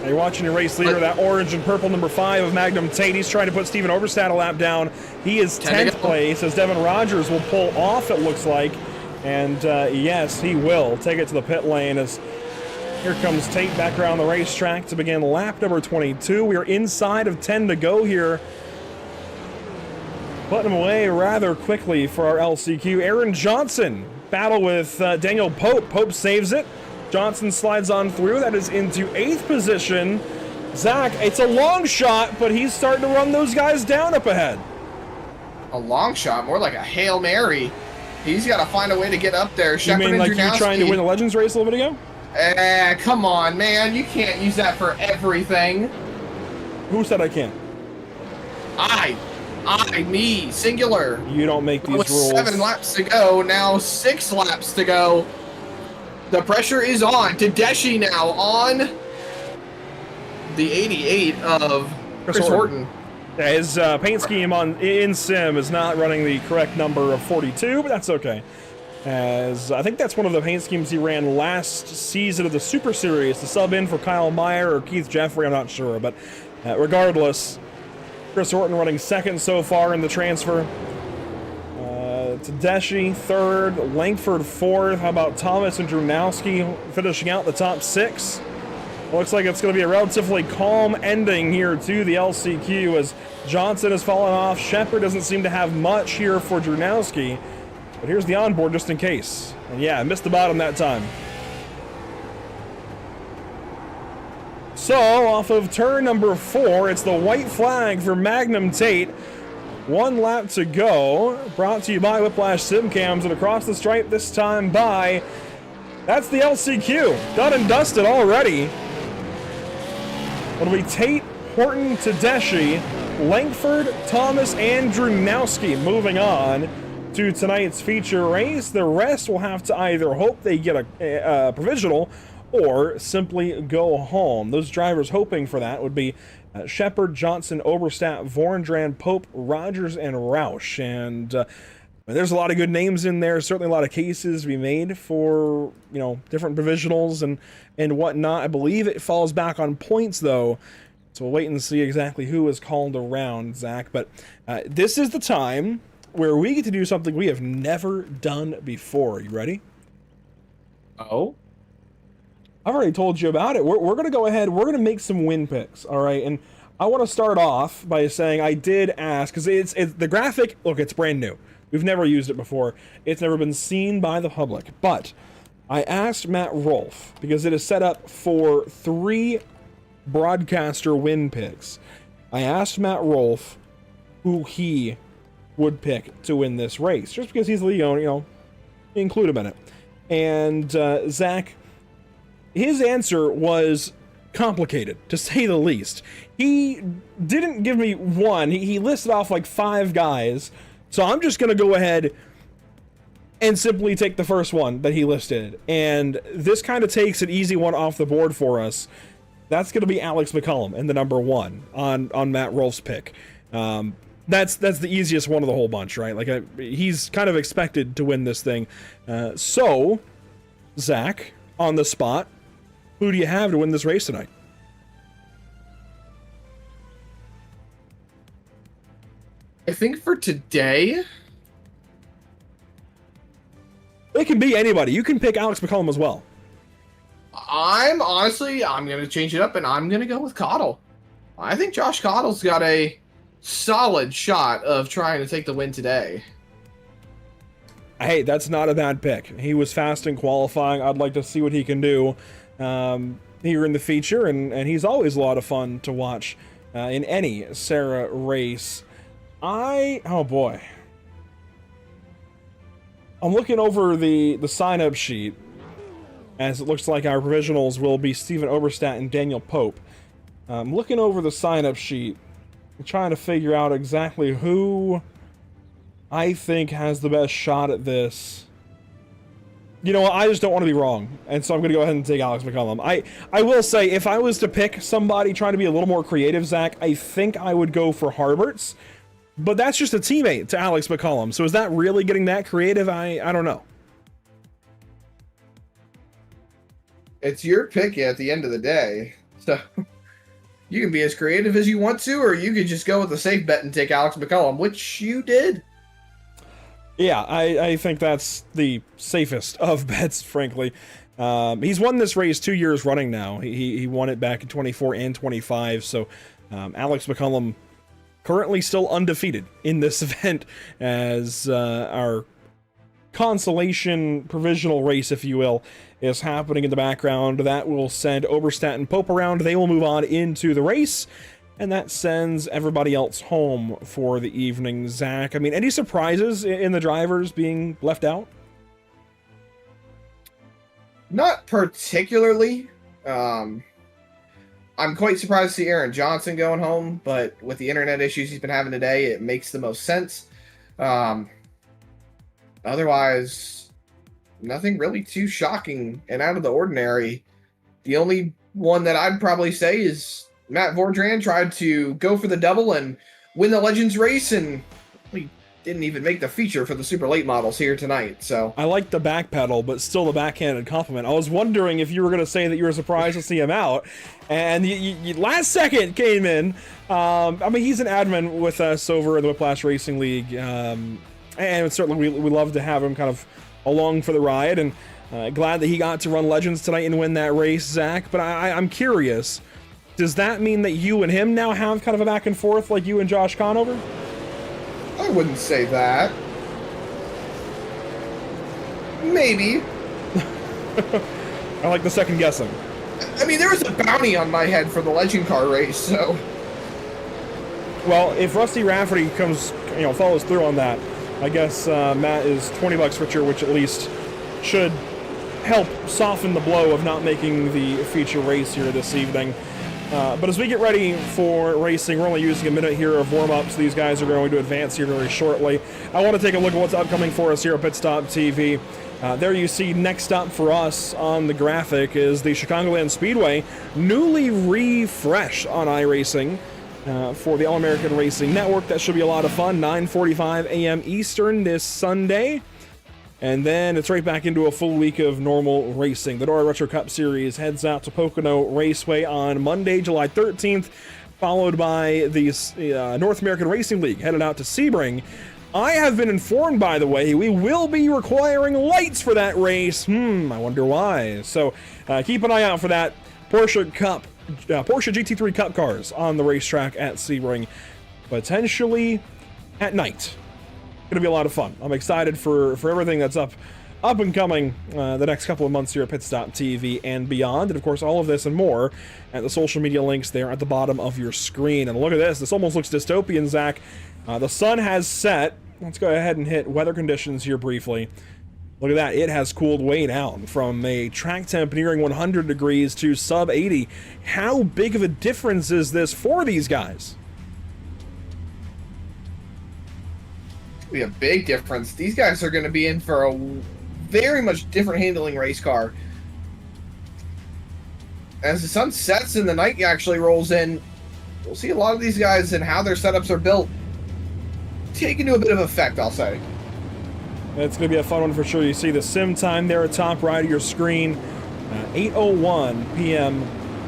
Now you're watching your race leader, that orange and purple number 5 of Magnum Tate. He's trying to put Steven Oberstadt a lap down. He is 10th place as Devin Rogers will pull off, it looks like. And yes, he will take it to the pit lane as here comes Tate back around the racetrack to begin lap number 22. We are inside of 10 to go here. Putting him away rather quickly for our LCQ. Aaron Johnson battle with Daniel Pope. Pope saves it. Johnson slides on through. That is into 8th position. Zach, it's a long shot, but he's starting to run those guys down up ahead. A long shot, more like a Hail Mary. He's got to find a way to get up there. You mean like you were trying to win the Legends race a little bit ago? Come on, man. You can't use that for everything. Who said I can't? Me, singular. You don't make these With rules. 7 laps to go, now 6 laps to go. The pressure is on. Tedeschi now on the 88 of Chris Horton. Yeah, his paint scheme in sim is not running the correct number of 42, but that's okay. As I think that's one of the paint schemes he ran last season of the Super Series to sub in for Kyle Meyer or Keith Jeffrey, I'm not sure. But regardless, Chris Horton running second so far in the transfer. Tedeschi third, Langford fourth. How about Thomas and Drunowski finishing out the top 6? Looks like it's going to be a relatively calm ending here to the LCQ as Johnson has fallen off. Shepard doesn't seem to have much here for Drunowski. But here's the onboard just in case. And yeah, I missed the bottom that time. So, off of turn number 4, it's the white flag for Magnum Tate. 1 lap to go. Brought to you by Whiplash Simcams, and across the stripe this time by... That's the LCQ. Done and dusted already. It'll be Tate, Horton, Tedeschi, Langford, Thomas, and Drunowski moving on to tonight's feature race. The rest will have to either hope they get a provisional or simply go home. Those drivers hoping for that would be Shepard, Johnson, Oberstadt, Vorndran, Pope, Rogers, and Roush. And there's a lot of good names in there. Certainly a lot of cases to be made for, you know, different provisionals and whatnot. I believe it falls back on points, though. So we'll wait and see exactly who is called around, Zach. But this is the time where we get to do something we have never done before. You ready? Oh? I've already told you about it. We're going to go ahead. We're going to make some win picks, all right? And I want to start off by saying I did ask, because it's the graphic, look, it's brand new. We've never used it before. It's never been seen by the public. But I asked Matt Rolfe, because it is set up for 3 broadcaster win picks. I asked Matt Rolfe who he would pick to win this race, just because he's the league owner, you know, include him in it. And Zach, his answer was complicated, to say the least. He didn't give me one. He listed off like 5 guys. So I'm just going to go ahead and simply take the first one that he listed. And this kind of takes an easy one off the board for us. That's going to be Alex McCullum in the number 1 on Matt Rolfe's pick. That's the easiest one of the whole bunch, right? Like he's kind of expected to win this thing. So, Zach, on the spot, who do you have to win this race tonight? I think for today, it can be anybody. You can pick Alex McCullum as well. I'm going to change it up, and I'm going to go with Cottle. I think Josh Cottle's got a solid shot of trying to take the win today. Hey, that's not a bad pick. He was fast in qualifying. I'd like to see what he can do here in the feature, and he's always a lot of fun to watch in any SARA race. Oh boy. I'm looking over the sign-up sheet, as it looks like our provisionals will be Stephen Oberstadt and Daniel Pope. I'm looking over the sign-up sheet, trying to figure out exactly who I think has the best shot at this. You know what, I just don't want to be wrong, and so I'm going to go ahead and take Alex McCullum. I will say, if I was to pick somebody trying to be a little more creative, Zach, I think I would go for Harberts. But that's just a teammate to Alex McCullum. So is that really getting that creative? I don't know. It's your pick at the end of the day. So you can be as creative as you want to, or you could just go with the safe bet and take Alex McCullum, which you did. Yeah, I think that's the safest of bets, frankly. He's won this race 2 years running now. He won it back in 24 and 25. So Alex McCullum currently still undefeated in this event, as our consolation provisional race, if you will, is happening in the background. That will send Oberstadt and Pope around. They will move on into the race, and that sends everybody else home for the evening. Zach, I mean, any surprises in the drivers being left out? Not particularly. I'm quite surprised to see Aaron Johnson going home, but with the internet issues he's been having today, it makes the most sense. Otherwise, nothing really too shocking and out of the ordinary. The only one that I'd probably say is Matt Vordran tried to go for the double and win the Legends race, and we didn't even make the feature for the super late models here tonight. So I like the back pedal, but still the backhanded compliment. I was wondering if you were going to say that you were surprised to see him out, and you last second came in. I mean, he's an admin with us over in the Whiplash Racing League, and certainly we love to have him kind of along for the ride, and glad that he got to run Legends tonight and win that race, Zach. But I'm curious, does that mean that you and him now have kind of a back and forth like you and Josh Conover? I wouldn't say that. Maybe. I like the second guessing. I mean, there was a bounty on my head for the Legend car race, so. Well, if Rusty Rafferty follows through on that, I guess Matt is $20 richer, which at least should help soften the blow of not making the feature race here this evening. But as we get ready for racing, we're only using a minute here of warm-ups. These guys are going to advance here very shortly. I want to take a look at what's upcoming for us here at Pit Stop TV. There you see next up for us on the graphic is the Chicagoland Speedway, newly refreshed on iRacing for the All-American Racing Network. That should be a lot of fun. 9:45 a.m. Eastern this Sunday. And then it's right back into a full week of normal racing. The Dora Retro Cup Series heads out to Pocono Raceway on Monday, July 13th, followed by the North American Racing League headed out to Sebring. I have been informed, by the way, we will be requiring lights for that race. I wonder why. So keep an eye out for that. Porsche GT3 Cup cars on the racetrack at Sebring, potentially at night. Going to be a lot of fun. I'm excited for everything that's up and coming the next couple of months here at Pit Stop TV and beyond. And of course, all of this and more at the social media links there at the bottom of your screen. And look at this. This almost looks dystopian, Zach. The sun has set. Let's go ahead and hit weather conditions here briefly. Look at that. It has cooled way down from a track temp nearing 100 degrees to sub 80. How big of a difference is this for these guys? Be a big difference. These guys are going to be in for a very much different handling race car. As the sun sets and the night actually rolls in, we'll see a lot of these guys and how their setups are built take into a bit of effect, I'll say. It's going to be a fun one for sure. You see the sim time there at top right of your screen, 8:01 p.m.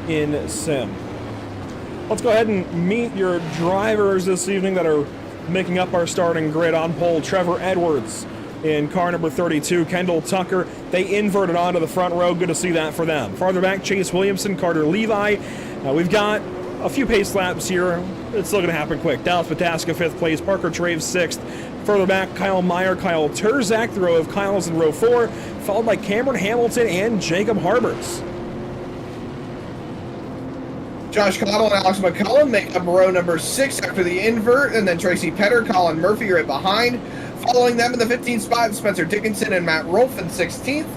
in sim. Let's go ahead and meet your drivers this evening that are making up our starting grid. On pole, Trevor Edwards in car number 32. Kendall Tucker, they inverted onto the front row. Good to see that for them. Farther back, Chase Williamson, Carter Levi. We've got a few pace laps here. It's still going to happen quick. Dallas Pataska, 5th place. Parker Traves, 6th. Further back, Kyle Meyer, Kyle Terzak, the row of Kyles in row 4, followed by Cameron Hamilton and Jacob Harbers. Josh Cottle and Alex McCullum make up row number 6 after the invert, and then Tracy Petter, Colin Murphy right behind. Following them in the 15th spot, Spencer Dickinson and Matt Rolfe in 16th.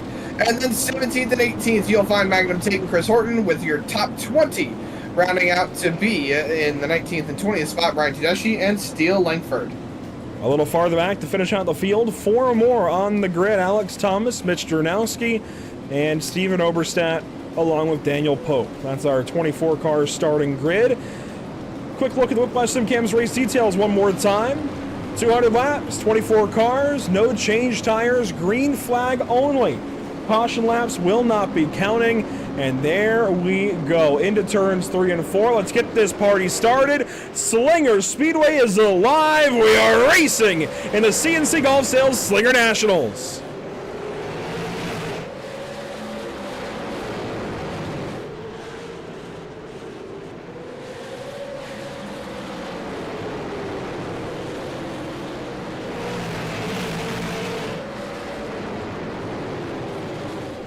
And then 17th and 18th, you'll find Magnum Tate and Chris Horton with your top 20. Rounding out to be in the 19th and 20th spot, Brian Tedeschi and Steele Langford. A little farther back to finish out the field, 4 more on the grid. Alex Thomas, Mitch Dernowski, and Steven Oberstadt, along with Daniel Pope. That's our 24 cars starting grid. Quick look at the Whiplash SimCam's race details one more time. 200 laps, 24 cars, no change tires, green flag only. Caution laps will not be counting. And there we go into turns 3 and 4. Let's get this party started. Slinger Speedway is alive. We are racing in the CNC Golf Sales Slinger Nationals.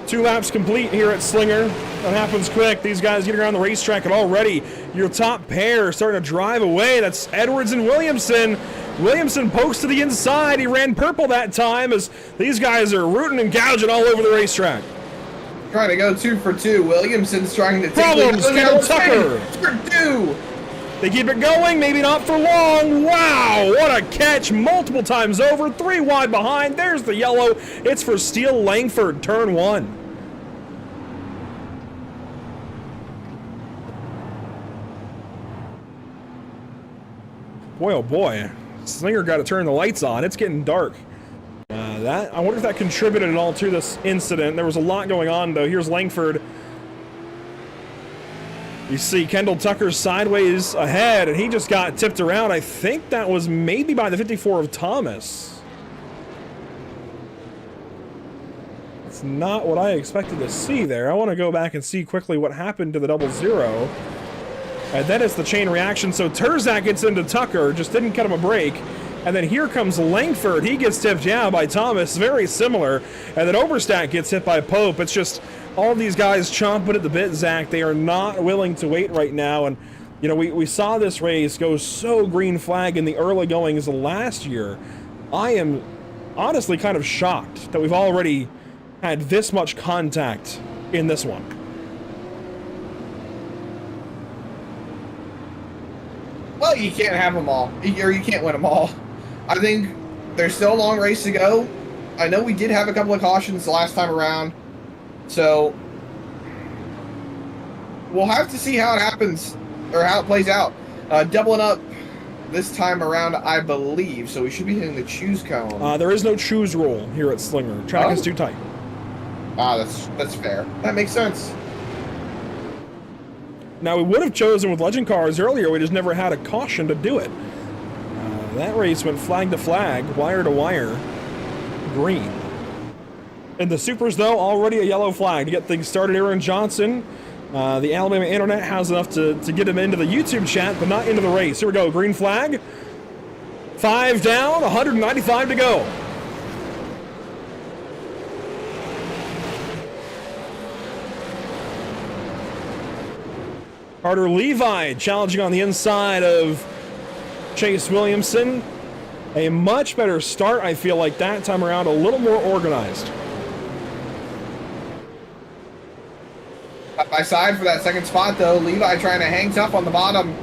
Two laps complete here at Slinger. That happens quick. These guys getting around the racetrack, and already your top pair starting to drive away. That's Edwards and Williamson. Williamson pokes to the inside. He ran purple that time as these guys are rooting and gouging all over the racetrack. Trying to go 2 for 2. Williamson's trying to take Problems, Kendall Tucker. For 2. They keep it going, maybe not for long. Wow, what a catch multiple times over. 3 wide behind. There's the yellow. It's for Steele Langford, turn 1. Boy, oh boy. Slinger got to turn the lights on. It's getting dark. I wonder if that contributed at all to this incident. There was a lot going on, though. Here's Langford. You see Kendall Tucker sideways ahead, and he just got tipped around. I think that was maybe by the 54 of Thomas. It's not what I expected to see there. I want to go back and see quickly what happened to the 00. And then it's the chain reaction. So Terzak gets into Tucker, just didn't cut him a break. And then here comes Langford. He gets tipped, yeah, by Thomas. Very similar. And then Oberstadt gets hit by Pope. It's just all these guys chomping at the bit, Zach. They are not willing to wait right now. And, you know, we saw this race go so green flag in the early goings last year. I am honestly kind of shocked that we've already had this much contact in this one. Well, you can't have them all, or you can't win them all. I think there's still a long race to go. I know we did have a couple of cautions the last time around, so we'll have to see how it happens, or how it plays out. Doubling up this time around, I believe, so we should be hitting the choose cone. There is no choose rule here at Slinger. Track is too tight. That's fair. That makes sense. Now, we would have chosen with legend cars earlier, we just never had a caution to do it. That race went flag to flag, wire to wire, green. In the supers, though, already a yellow flag to get things started. Aaron Johnson, the Alabama internet has enough to get him into the YouTube chat, but not into the race. Here we go, green flag. 5 down, 195 to go. Carter Levi challenging on the inside of Chase Williamson. A much better start, I feel like, that time around, a little more organized. Side by side for that second spot, though. Levi trying to hang tough on the bottom.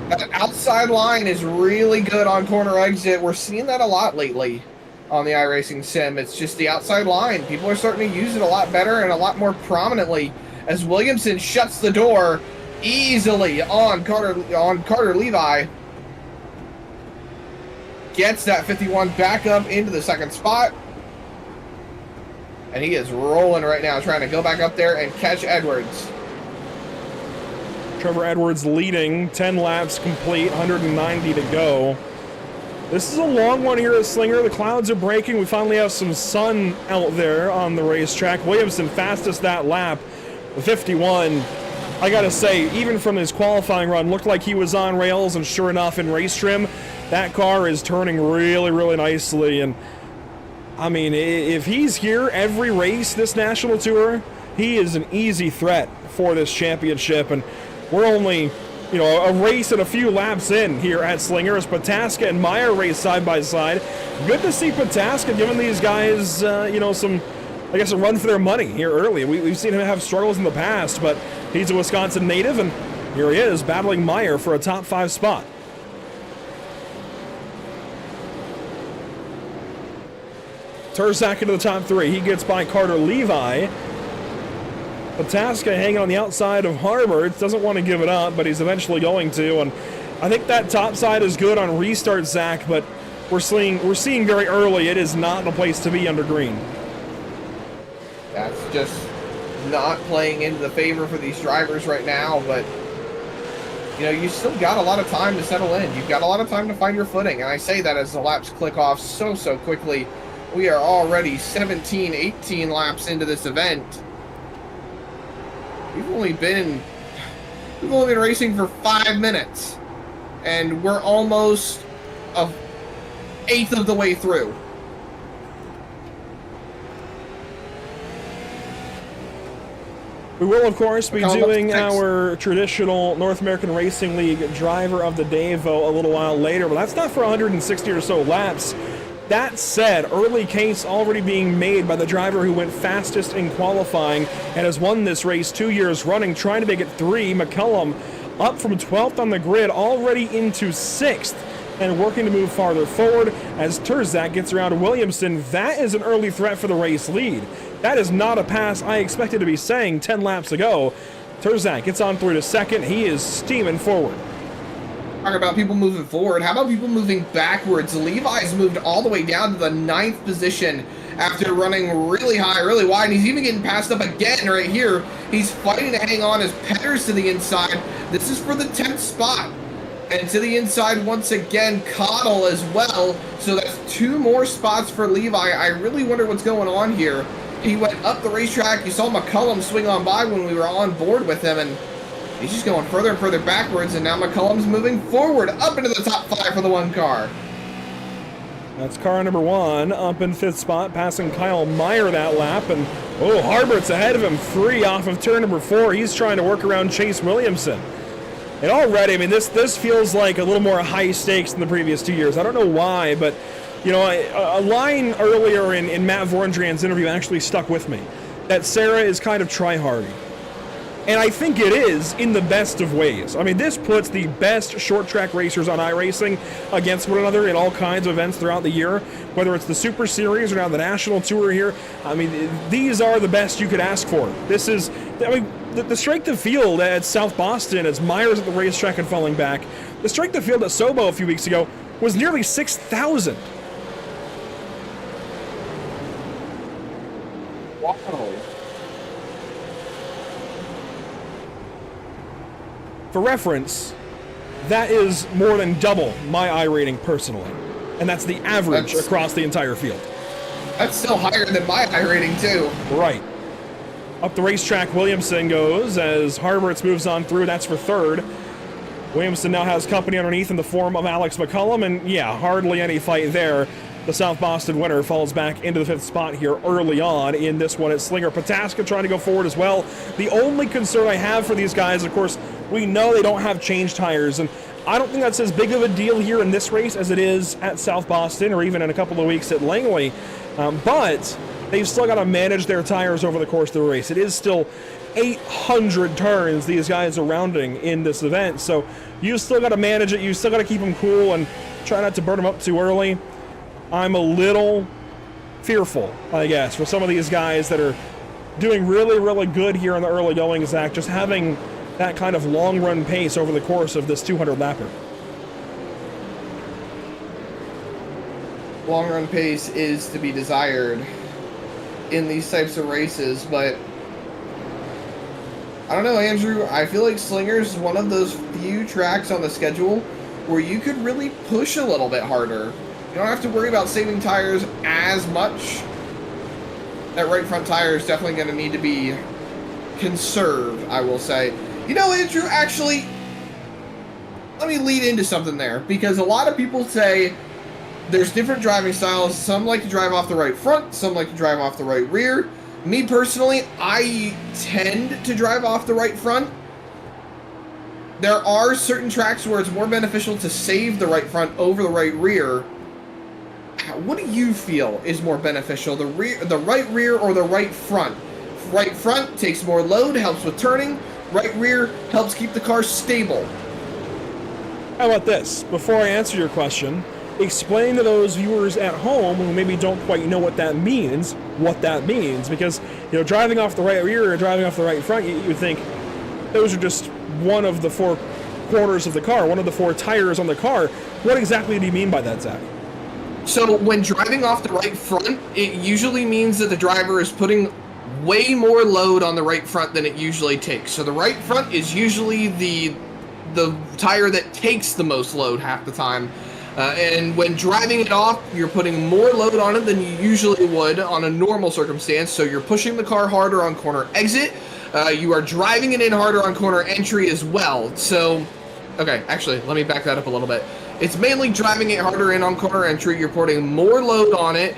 That outside line is really good on corner exit. We're seeing that a lot lately on the iRacing sim. It's just the outside line. People are starting to use it a lot better and a lot more prominently as Williamson shuts the door easily on Carter Levi. Gets that 51 back up into the second spot. And he is rolling right now, trying to go back up there and catch Edwards. Trevor Edwards leading, 10 laps complete, 190 to go. This is a long one here at Slinger. The clouds are breaking. We finally have some sun out there on the racetrack. Williamson fastest that lap, 51. I gotta say, even from his qualifying run, looked like he was on rails, and sure enough, in race trim, that car is turning really, really nicely. And I mean, if he's here every race this national tour, he is an easy threat for this championship. And we're only, you know, a race and a few laps in here at Slinger as Pataska and Meyer race side by side. Good to see Pataska giving these guys, you know, some, I guess, a run for their money here early. We've seen him have struggles in the past, but he's a Wisconsin native, and here he is battling Meyer for a top 5 spot. Terzak into the top 3. He gets by Carter Levi. Pataska hanging on the outside of Harvard. Doesn't want to give it up, but he's eventually going to. And I think that top side is good on restart, Zach, but we're seeing very early it is not the place to be under green. That's just not playing into the favor for these drivers right now, but you know, you still got a lot of time to settle in. You've got a lot of time to find your footing, and I say that as the laps click off so quickly. We are already 17, 18 laps into this event. We've only been racing for 5 minutes, and we're almost an eighth of the way through. We will, of course, be doing our traditional North American Racing League Driver of the Day vote a little while later, but that's not for 160 or so laps. That said, early case already being made by the driver who went fastest in qualifying and has won this race 2 years running, trying to make it 3. McCullum up from 12th on the grid, already into 6th, and working to move farther forward as Terzak gets around Williamson. That is an early threat for the race lead. That is not a pass I expected to be saying 10 laps ago. Terzak gets on through to 2nd. He is steaming forward. Talk about people moving forward. How about people moving backwards? Levi's moved all the way down to the 9th position after running really high, really wide. He's even getting passed up again right here. He's fighting to hang on as Petters to the inside. This is for the 10th spot. And to the inside once again, Cottle as well. So that's 2 more spots for Levi. I really wonder what's going on here. He went up the racetrack. You saw McCullum swing on by when we were on board with him, and he's just going further and further backwards, and now McCullum's moving forward up into the top 5 for the 1 car. That's car number 1 up in 5th spot, passing Kyle Meyer that lap, and oh, Harbert's ahead of him, free off of turn number 4. He's trying to work around Chase Williamson. And already, I mean, this feels like a little more high stakes than the previous 2 years. I don't know why, but you know, a line earlier in Matt Vorndran's interview actually stuck with me, that SARA is kind of try-hardy. And I think it is in the best of ways. I mean, this puts the best short track racers on iRacing against one another in all kinds of events throughout the year, whether it's the Super Series or now the National Tour here. I mean, these are the best you could ask for. This is, I mean, the strength of field at South Boston as Myers at the racetrack and falling back, the strength of field at Sobo a few weeks ago was nearly 6,000. Wow. For reference, that is more than double my iRating personally. And that's the average across the entire field. That's still higher than my iRating too. Right. Up the racetrack, Williamson goes as Harberts moves on through. That's for 3rd. Williamson now has company underneath in the form of Alex McCullum, and yeah, hardly any fight there. The South Boston winner falls back into the 5th spot here early on in this one. It's Slinger Pataska trying to go forward as well. The only concern I have for these guys, of course, we know they don't have change tires, and I don't think that's as big of a deal here in this race as it is at South Boston or even in a couple of weeks at Langley, but they've still got to manage their tires over the course of the race. It is still 800 turns these guys are rounding in this event, so you still got to manage it. You still got to keep them cool and try not to burn them up too early. I'm a little fearful, I guess, for some of these guys that are doing really, really good here in the early going, Zach, just having that kind of long run pace over the course of this 200 lapper. Long run pace is to be desired in these types of races, but I don't know, Andrew. I feel like Slinger's is one of those few tracks on the schedule where you could really push a little bit harder. You don't have to worry about saving tires as much. That right front tire is definitely going to need to be conserved, I will say. You know, Andrew, actually, let me lead into something there, because a lot of people say there's different driving styles. Some like to drive off the right front, some like to drive off the right rear. Me personally, I tend to drive off the right front. There are certain tracks where it's more beneficial to save the right front over the right rear. What do you feel is more beneficial, the right rear or the right front? Right front takes more load, helps with turning. Right rear helps keep the car stable. How about this? Before I answer your question, explain to those viewers at home who maybe don't quite know what that means, because, you know, driving off the right rear or driving off the right front, you would think those are just one of the 4 corners of the car, one of the 4 tires on the car. What exactly do you mean by that, Zach? So when driving off the right front, it usually means that the driver is putting way more load on the right front than it usually takes. So the right front is usually the tire that takes the most load half the time. And when driving it off, you're putting more load on it than you usually would on a normal circumstance. So you're pushing the car harder on corner exit. You are driving it in harder on corner entry as well. So, okay, actually, let me back that up a little bit. It's mainly driving it harder in on corner entry. You're putting more load on it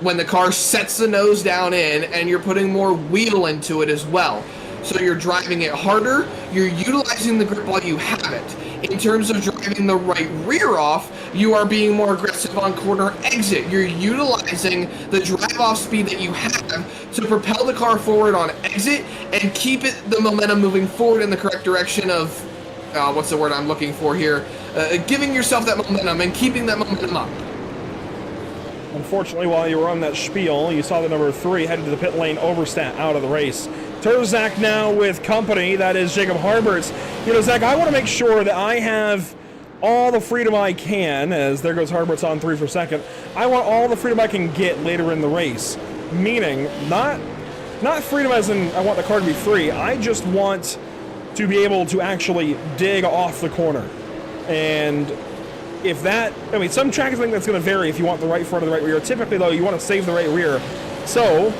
when the car sets the nose down in, and you're putting more wheel into it as well. so you're driving it harder, you're utilizing the grip while you have it. In terms of driving the right rear off, you are being more aggressive on corner exit. You're utilizing the drive-off speed that you have to propel the car forward on exit and keep the momentum moving forward in the correct direction of, what's the word I'm looking for here? Giving yourself that momentum and keeping that momentum up. Unfortunately, while you were on that spiel, you saw the number 3 headed to the pit lane, Overstat out of the race. Terzak now with company, that is Jacob Harberts. You know, Zach, I want to make sure that I have all the freedom I can, as there goes Harberts on 3 for second. I want all the freedom I can get later in the race. Meaning, not freedom as in I want the car to be free, I just want to be able to actually dig off the corner. And if that, I mean, some tracks I think that's going to vary if you want the right front or the right rear. Typically, though, you want to save the right rear. So,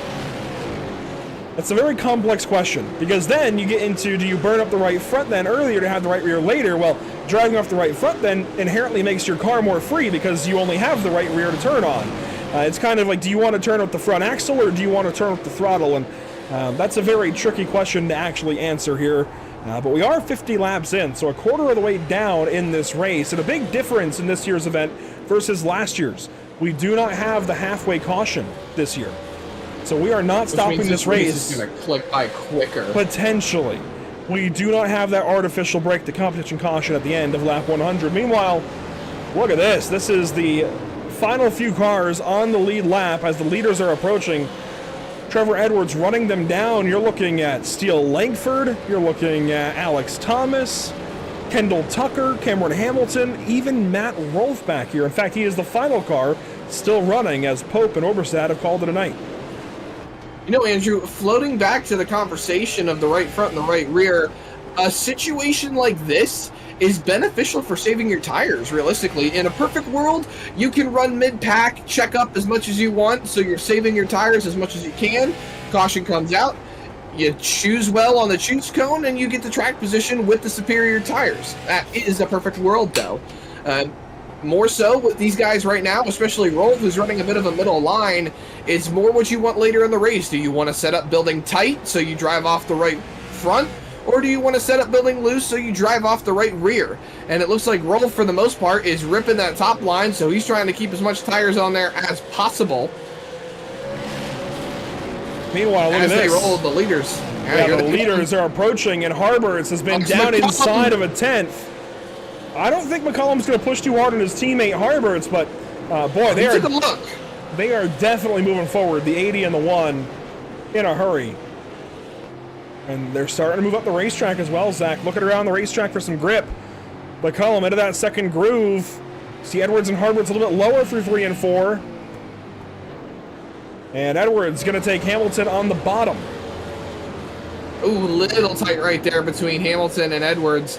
it's a very complex question, because then you get into, do you burn up the right front then earlier to have the right rear later? Well, driving off the right front then inherently makes your car more free because you only have the right rear to turn on. It's kind of like, do you want to turn up the front axle or do you want to turn up the throttle? And that's a very tricky question to actually answer here. But we are 50 laps in, so a quarter of the way down in this race, and a big difference in this year's event versus last year's. We do not have the halfway caution this year. So we are not stopping this race. Is going to click by quicker. Potentially. We do not have that artificial break to competition caution at the end of lap 100. Meanwhile, look at this. This is the final few cars on the lead lap as the leaders are approaching. Trevor Edwards running them down. You're looking at Steele Langford. You're looking at Alex Thomas, Kendall Tucker, Cameron Hamilton, even Matt Rolfe back here. In fact, he is the final car still running as Pope and Oberstad have called it a night. You know, Andrew, floating back to the conversation of the right front and the right rear, a situation like this is beneficial for saving your tires, realistically. In a perfect world, you can run mid-pack, check up as much as you want, so you're saving your tires as much as you can. Caution comes out, you choose well on the choose cone, and you get the track position with the superior tires. That is a perfect world, though. More so with these guys right now, especially Rolf, who's running a bit of a middle line, it's more what you want later in the race. Do you want to set up building tight so you drive off the right front? Or do you want to set up building loose so you drive off the right rear? And it looks like Rolf, for the most part, is ripping that top line, so he's trying to keep as much tires on there as possible. Meanwhile, look at this. As they roll the leaders. Yeah, the leaders are approaching, and Harberts has been down inside of a 10th. I don't think McCollum's going to push too hard on his teammate Harberts, but boy, they are definitely moving forward, the 80 and the 1, in a hurry. And they're starting to move up the racetrack as well, Zach. Looking around the racetrack for some grip. McCollum into that second groove. See Edwards and Harberts a little bit lower through 3 and 4. And Edwards going to take Hamilton on the bottom. Ooh, little tight right there between Hamilton and Edwards.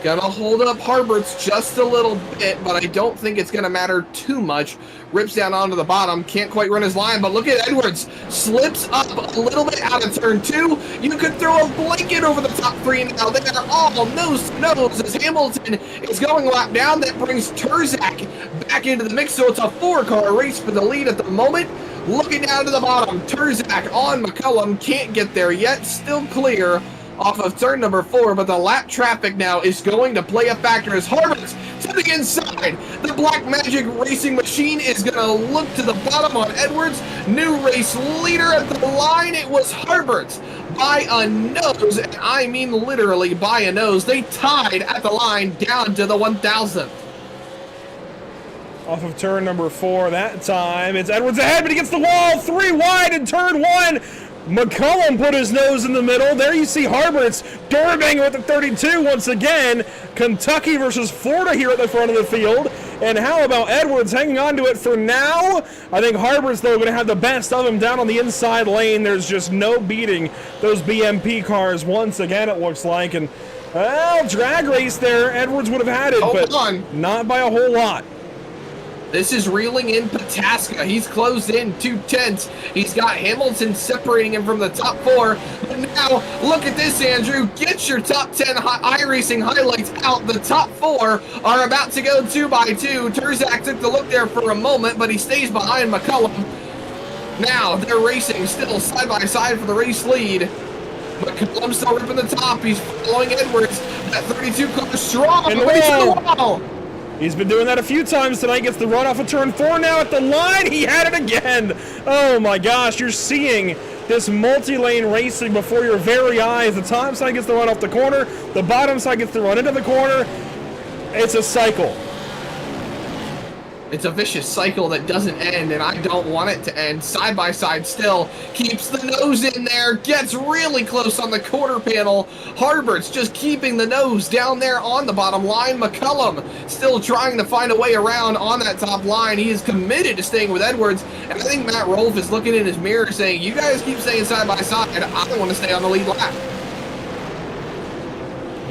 Gonna hold up Harberts just a little bit, but I don't think it's gonna matter too much. Rips down onto the bottom, can't quite run his line, but look at Edwards. Slips up a little bit out of turn 2. You could throw a blanket over the top 3 now. They are all nose to nose as Hamilton is going lap down. That brings Terzak back into the mix, so it's a 4-car race for the lead at the moment. Looking down to the bottom, Terzak on McCollum, can't get there yet, still clear off of turn number 4, but the lap traffic now is going to play a factor as Harberts to the inside. The Black Magic Racing Machine is going to look to the bottom on Edwards. New race leader at the line. It was Harberts by a nose, and I mean literally by a nose. They tied at the line down to the 1,000th. Off of turn number 4 that time. It's Edwards ahead, but he gets the wall. 3 wide in turn 1. McCollum put his nose in the middle. There you see Harberts Durabang with the 32 once again. Kentucky versus Florida here at the front of the field. And how about Edwards hanging on to it for now? I think Harberts, though, going to have the best of him down on the inside lane. There's just no beating those BMP cars once again, it looks like. And, well, drag race there. Edwards would have had it, but not by a whole lot. This is reeling in Pataska. He's closed in 2 tenths. He's got Hamilton separating him from the top 4. But now, look at this, Andrew. Get your top 10 iRacing highlights out. The top 4 are about to go 2 by 2. Terzak took the look there for a moment, but he stays behind McCollum. Now, they're racing still side by side for the race lead. But McCullum's still ripping the top. He's following Edwards. That 32 car strong. And the wall. He's been doing that a few times tonight. Gets the run off of turn 4 now at the line. He had it again. Oh my gosh, you're seeing this multi-lane racing before your very eyes. The top side gets the run off the corner. The bottom side gets the run into the corner. It's a cycle. It's a vicious cycle that doesn't end, and I don't want it to end. Side by side still, keeps the nose in there, gets really close on the quarter panel. Harbert's just keeping the nose down there on the bottom line. McCullum still trying to find a way around on that top line. He is committed to staying with Edwards, and I think Matt Rolfe is looking in his mirror saying, you guys keep staying side by side, and I want to stay on the lead lap.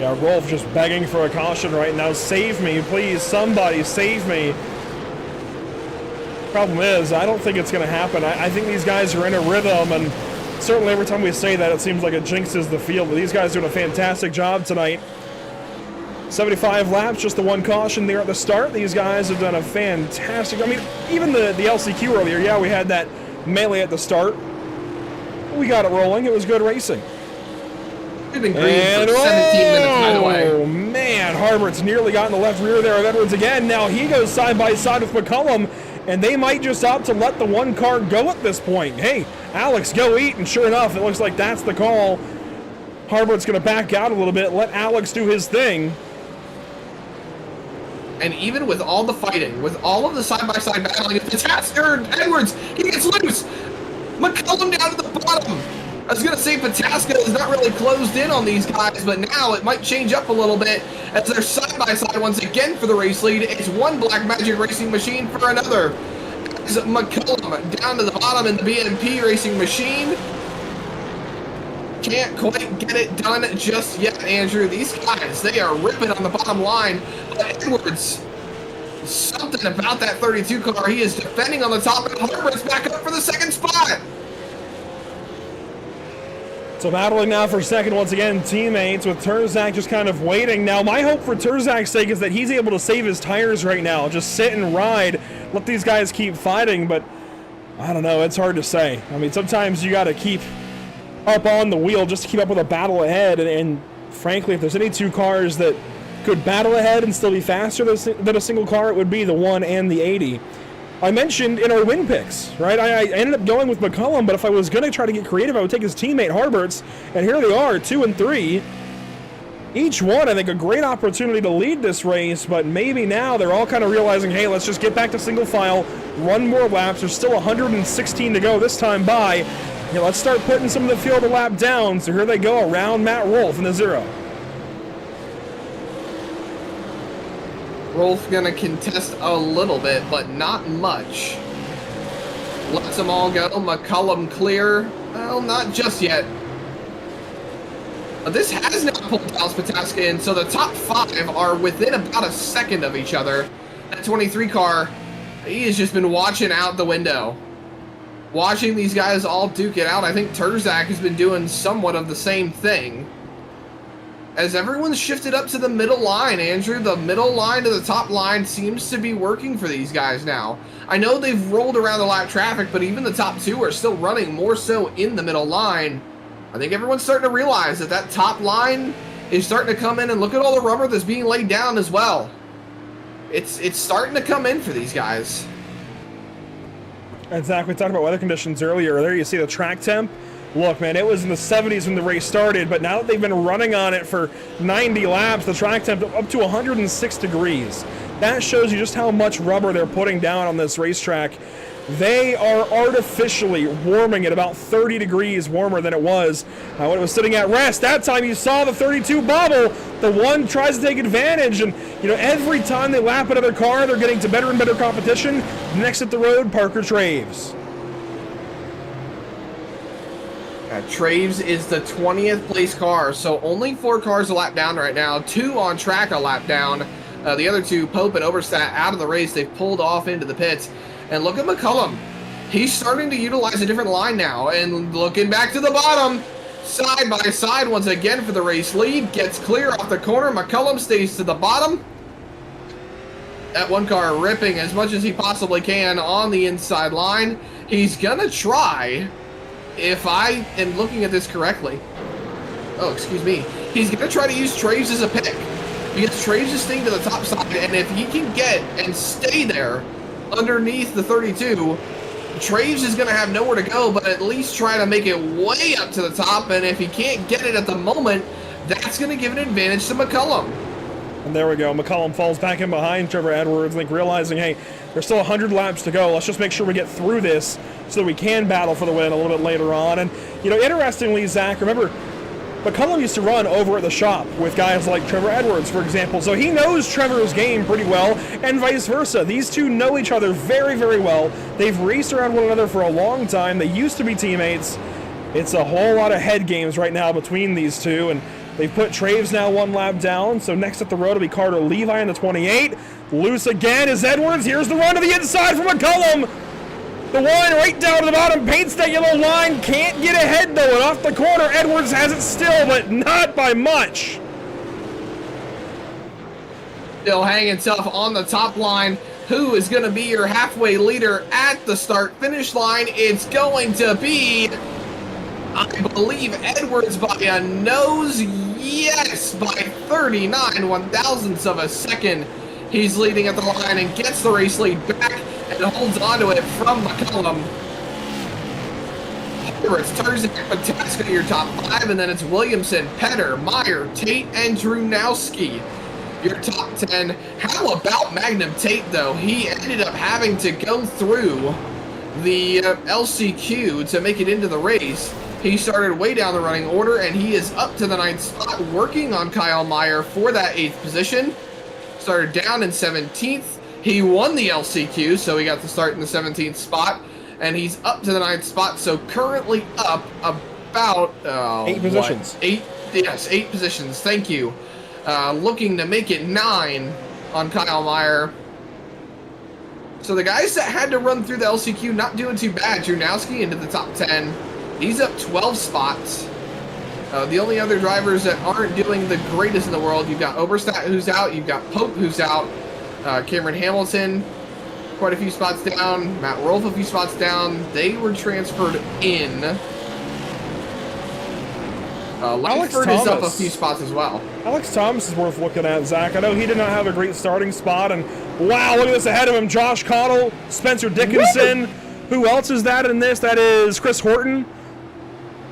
Yeah, Rolfe just begging for a caution right now. Save me, please, somebody save me. Problem is, I don't think it's going to happen. I think these guys are in a rhythm, and certainly every time we say that, it seems like it jinxes the field. But these guys are doing a fantastic job tonight. 75 laps, just the one caution there at the start. These guys have done a fantastic... I mean, even the LCQ earlier, yeah, we had that melee at the start. We got it rolling. It was good racing. We've been green for 17 minutes, by the way. Oh, man. Harbert's nearly got in the left rear there of Edwards again. Now he goes side by side with McCullum, and they might just opt to let the one car go at this point. Hey, Alex, go eat. And sure enough, it looks like that's the call. Harbert's going to back out a little bit, let Alex do his thing. And even with all the fighting, with all of the side-by-side battling, Edwards, he gets loose. McCullum down to the bottom. I was going to say Pataska is not really closed in on these guys, but now it might change up a little bit as they're side-by-side once again for the race lead. It's one Black Magic Racing Machine for another. As McCullum down to the bottom in the BMP Racing Machine. Can't quite get it done just yet, Andrew. These guys, they are ripping on the bottom line. But Edwards, something about that 32 car. He is defending on the top, and Harbert's back up for the second spot. So battling now for second once again, teammates, with Terzak just kind of waiting. Now my hope for Terzak's sake is that he's able to save his tires right now. Just sit and ride, let these guys keep fighting, but I don't know, it's hard to say. I mean, sometimes you got to keep up on the wheel just to keep up with a battle ahead, and frankly, if there's any two cars that could battle ahead and still be faster than a single car, it would be the 1 and the 80. I mentioned in our win picks, right? I ended up going with McCullum, but if I was going to try to get creative, I would take his teammate Harbert's, and here they are, 2 and 3. Each one, I think, a great opportunity to lead this race, but maybe now they're all kind of realizing, hey, let's just get back to single file, run more laps. There's still 116 to go this time by. Yeah, let's start putting some of the field a lap down. So here they go around Matt Rolfe in the 0. Rolfe gonna contest a little bit, but not much. Lets them all go. McCullum clear. Well, not just yet. This has now pulled Dallas Pataska in, so the top 5 are within about a second of each other. That 23 car, he has just been watching out the window. Watching these guys all duke it out. I think Terzak has been doing somewhat of the same thing. As everyone's shifted up to the middle line, Andrew, the middle line to the top line seems to be working for these guys now. I know they've rolled around the lap traffic, but even the top 2 are still running more so in the middle line. I think everyone's starting to realize that that top line is starting to come in, and look at all the rubber that's being laid down as well. It's starting to come in for these guys. Exactly. We talked about weather conditions earlier. There you see the track temp. Look, man, it was in the 70s when the race started, but now that they've been running on it for 90 laps, the track temp up to 106 degrees. That shows you just how much rubber they're putting down on this racetrack. They are artificially warming it about 30 degrees warmer than it was when it was sitting at rest. That time you saw the 32 bubble. The one tries to take advantage, and you know, every time they lap another car, they're getting to better and better competition. Next at the road, Parker Traves. Traves is the 20th place car, so only 4 cars a lap down right now, 2 on track a lap down. The other 2, Pope and Oberstadt, out of the race. They've pulled off into the pits. And look at McCullum. He's starting to utilize a different line now, and looking back to the bottom, side by side once again for the race lead. Gets clear off the corner. McCullum stays to the bottom. That one car ripping as much as he possibly can on the inside line. He's gonna try, if I am looking at this correctly, excuse me. He's going to try to use Traves as a pick. Because Traves is staying to the top side, and if he can get and stay there underneath the 32, Traves is going to have nowhere to go, but at least try to make it way up to the top, and if he can't get it at the moment, that's going to give an advantage to McCullum. And there we go. McCullum falls back in behind Trevor Edwards, like realizing, hey, there's still 100 laps to go. Let's just make sure we get through this so that we can battle for the win a little bit later on. And, you know, interestingly, Zach, remember, McCullum used to run over at the shop with guys like Trevor Edwards, for example, so he knows Trevor's game pretty well, and vice versa. These two know each other very, very well. They've raced around one another for a long time. They used to be teammates. It's a whole lot of head games right now between these two, and they've put Traves now one lap down, so next up the road will be Carter Levi in the 28. Loose again is Edwards. Here's the run to the inside from McCullum. The one right down to the bottom paints that yellow line. Can't get ahead, though, and off the corner, Edwards has it still, but not by much. Still hanging tough on the top line. Who is going to be your halfway leader at the start-finish line? It's going to be, I believe, Edwards by a nose. Yes, by 39 one-thousandths of a second. He's leading at the line and gets the race lead back and holds onto it from McCullum. It's Tarzan Pataska, your top 5, and then it's Williamson, Petter, Meyer, Tate, and Drunowski, your top 10. How about Magnum Tate, though? He ended up having to go through the LCQ to make it into the race. He started way down the running order, and he is up to the 9th spot, working on Kyle Meyer for that 8th position. Started down in 17th. He won the LCQ, so he got to start in the 17th spot, and he's up to the 9th spot, so currently up about 8 positions. 8 positions. Thank you. Looking to make it 9 on Kyle Meyer. So the guys that had to run through the LCQ not doing too bad. Drunowski into the top 10. He's up 12 spots. The only other drivers that aren't doing the greatest in the world, you've got Oberstadt who's out, you've got Pope who's out, Cameron Hamilton quite a few spots down, Matt Rolfe a few spots down. They were transferred in. Langford is up a few spots as well. Alex Thomas is worth looking at, Zach. I know he did not have a great starting spot, and wow, look at this ahead of him. Josh Cottle, Spencer Dickinson. Who else is that in this? That is Chris Horton,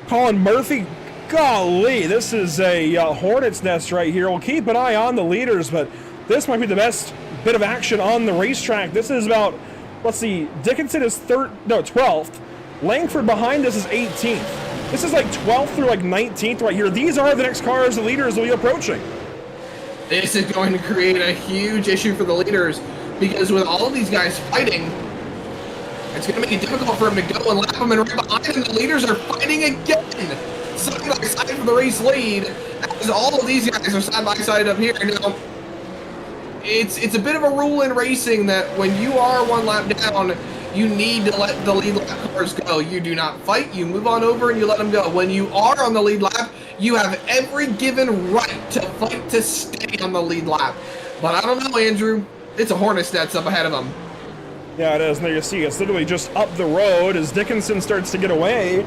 Colin Murphy. Golly, this is a hornet's nest right here. We'll keep an eye on the leaders, but this might be the best bit of action on the racetrack. This is about, let's see, Dickinson is 12th. Langford behind us is 18th. This is like 12th through like 19th right here. These are the next cars the leaders will be approaching. This is going to create a huge issue for the leaders, because with all of these guys fighting, it's going to make it difficult for them to go and lap them, and right behind them, the leaders are fighting again, side by side for the race lead, as all of these guys are side by side up here. Now, it's a bit of a rule in racing that when you are one lap down, you need to let the lead lap cars go. You do not fight, you move on over and you let them go. When you are on the lead lap, you have every given right to fight to stay on the lead lap. But I don't know, Andrew, it's a hornet's nest up ahead of them. Yeah, it is. And there you see, it's literally just up the road as Dickinson starts to get away.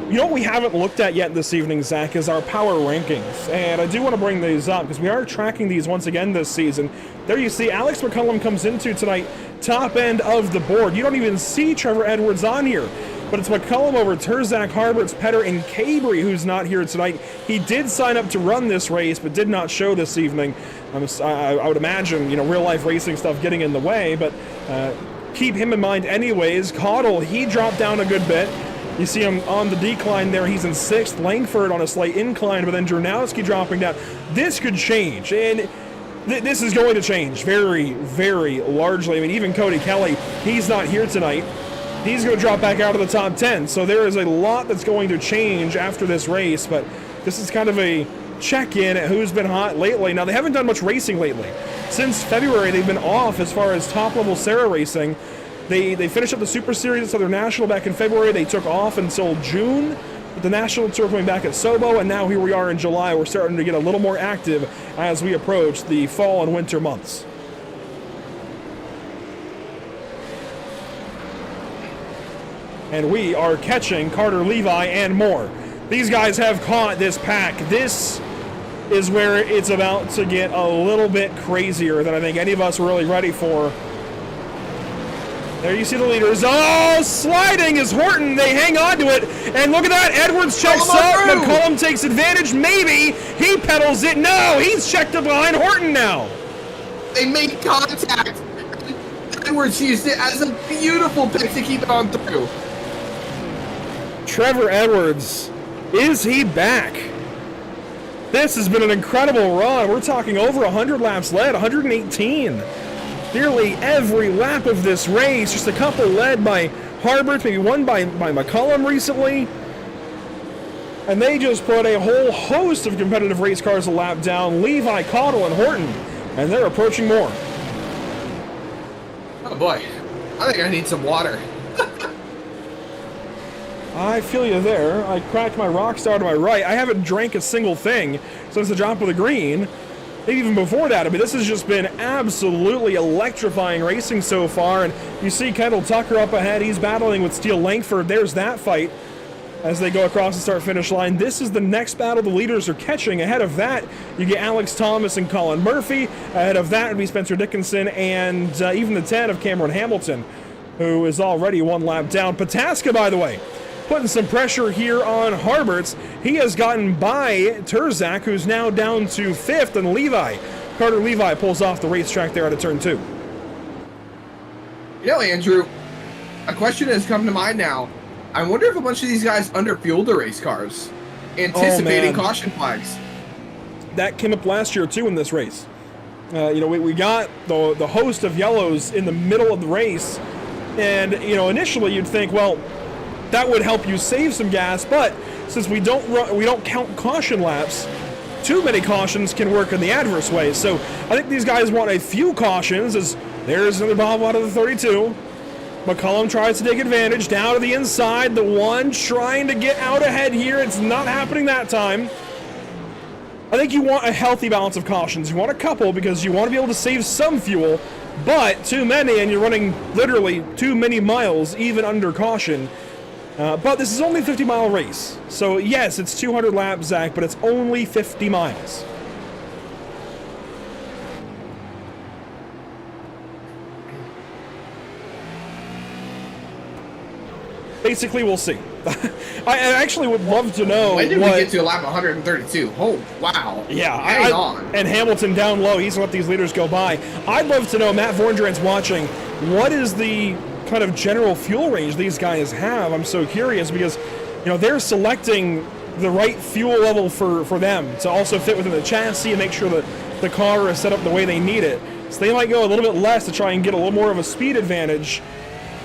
You know what we haven't looked at yet this evening, Zach, is our power rankings. And I do want to bring these up because we are tracking these once again this season. There you see Alex McCullum comes into tonight, top end of the board. You don't even see Trevor Edwards on here. But it's McCullum over Terzak, Harberts, Petter, and Cabry who's not here tonight. He did sign up to run this race, but did not show this evening. I would imagine, you know, real-life racing stuff getting in the way, but keep him in mind anyways. Cottle, he dropped down a good bit. You see him on the decline there. He's in 6th. Langford on a slight incline, but then Drunowski dropping down. This could change, and this is going to change very, very largely. I mean, even Cody Kelly, he's not here tonight. He's going to drop back out of the top 10. So there is a lot that's going to change after this race, but this is kind of a check-in at who's been hot lately. Now, they haven't done much racing lately. Since February, they've been off as far as top-level SARA racing. They finished up the Super Series at Southern National back in February. They took off until June, with the National Tour coming back at Sobo, and now here we are in July. We're starting to get a little more active as we approach the fall and winter months. And we are catching Carter Levi and more. These guys have caught this pack. This is where it's about to get a little bit crazier than I think any of us were really ready for. There you see the leaders. Oh, sliding is Horton. They hang on to it. And look at that. Edwards checks up. McCollum takes advantage. Maybe. He pedals it. No, he's checked up behind Horton now. They made contact. Edwards used it as a beautiful pick to keep it on through. Trevor Edwards. Is he back? This has been an incredible run. We're talking over 100 laps led, 118. Nearly every lap of this race. Just a couple led by Harbert, maybe one by McCollum recently. And they just put a whole host of competitive race cars a lap down. Levi, Caudle, and Horton. And they're approaching more. Oh boy. I think I need some water. I feel you there. I cracked my Rockstar to my right. I haven't drank a single thing since the drop of the green. Maybe even before that. I mean, this has just been absolutely electrifying racing so far. And you see Kendall Tucker up ahead. He's battling with Steele Langford. There's that fight as they go across the start-finish line. This is the next battle the leaders are catching. Ahead of that, you get Alex Thomas and Colin Murphy. Ahead of that would be Spencer Dickinson and even the 10 of Cameron Hamilton, who is already one lap down. Pataska, by the way, putting some pressure here on Harberts. He has gotten by Terzak, who's now down to 5th, and Levi. Carter Levi pulls off the racetrack there out of turn 2. You know, Andrew, a question has come to mind now. I wonder if a bunch of these guys underfueled the race cars, anticipating caution flags. That came up last year, too, in this race. You know, we got the host of yellows in the middle of the race, and, you know, initially you'd think, well, that would help you save some gas, but since we don't count caution laps, too many cautions can work in the adverse way. So I think these guys want a few cautions, as there's another Bob out of the 32. McCollum tries to take advantage, down to the inside, the one trying to get out ahead here. It's not happening that time. I think you want a healthy balance of cautions. You want a couple because you want to be able to save some fuel, but too many and you're running literally too many miles even under caution. But this is only a 50-mile race. So, yes, it's 200 laps, Zach, but it's only 50 miles. Basically, we'll see. I actually would love to know when did we get to a lap 132? Oh, wow. Yeah, hang on. And Hamilton down low. He's let these leaders go by. I'd love to know, Matt Vorndrant's watching, what is the kind of general fuel range these guys have? I'm so curious because, you know, they're selecting the right fuel level for them to also fit within the chassis and make sure that the car is set up the way they need it. So they might go a little bit less to try and get a little more of a speed advantage.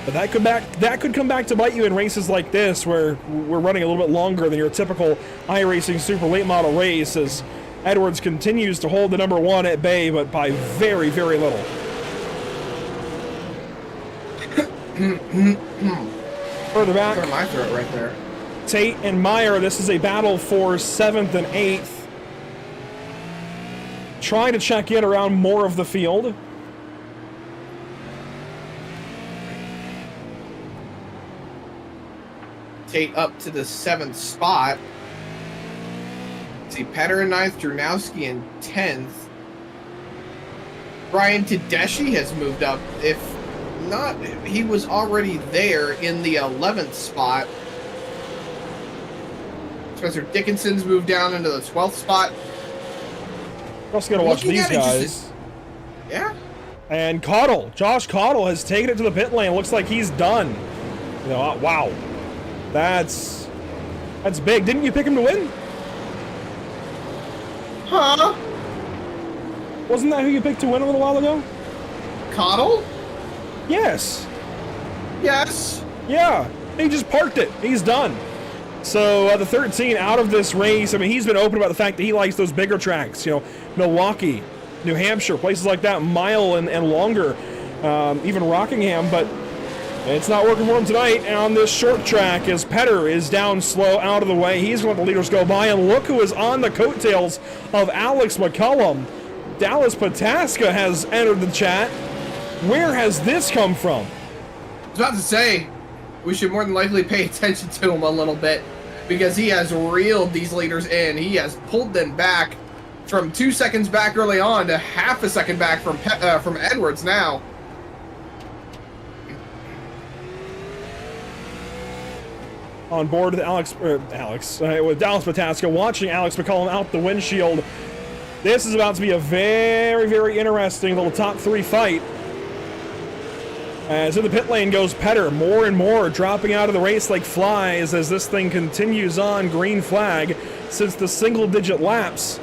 But that could come back to bite you in races like this, where we're running a little bit longer than your typical iRacing super late model race, as Edwards continues to hold the number 1 at bay, but by very, very little. Further back, Clear my throat right there. Tate and Meyer. This is a battle for 7th and 8th. Trying to check in around more of the field. Tate up to the 7th spot. See, Petter in 9th, Drunowski in 10th. Brian Tedeschi has moved up. If not, he was already there in the 11th spot. Spencer Dickinson's moved down into the 12th spot. We're also going to watch these guys. Yeah. And Josh Caudle has taken it to the pit lane. Looks like he's done. You know, wow. That's big. Didn't you pick him to win? Huh? Wasn't that who you picked to win a little while ago? Caudle? Yes. Yes. Yeah. He just parked it. He's done. So the 13 out of this race. I mean, he's been open about the fact that he likes those bigger tracks. You know, Milwaukee, New Hampshire, places like that, mile and longer. Even Rockingham, but it's not working for him tonight on this short track as Petter is down slow out of the way. He's going to let the leaders go by, and look who is on the coattails of Alex McCollum. Dallas Pataska has entered the chat. Where has this come from? I was about to say, we should more than likely pay attention to him a little bit. because he has reeled these leaders in. He has pulled them back from 2 seconds back early on to half a second back from Edwards now. On board with with Dallas Pataska, watching Alex McCollum out the windshield. This is about to be a very, very interesting little top 3 fight. As in the pit lane goes Petter, more and more dropping out of the race like flies as this thing continues on. Green flag since the single-digit laps.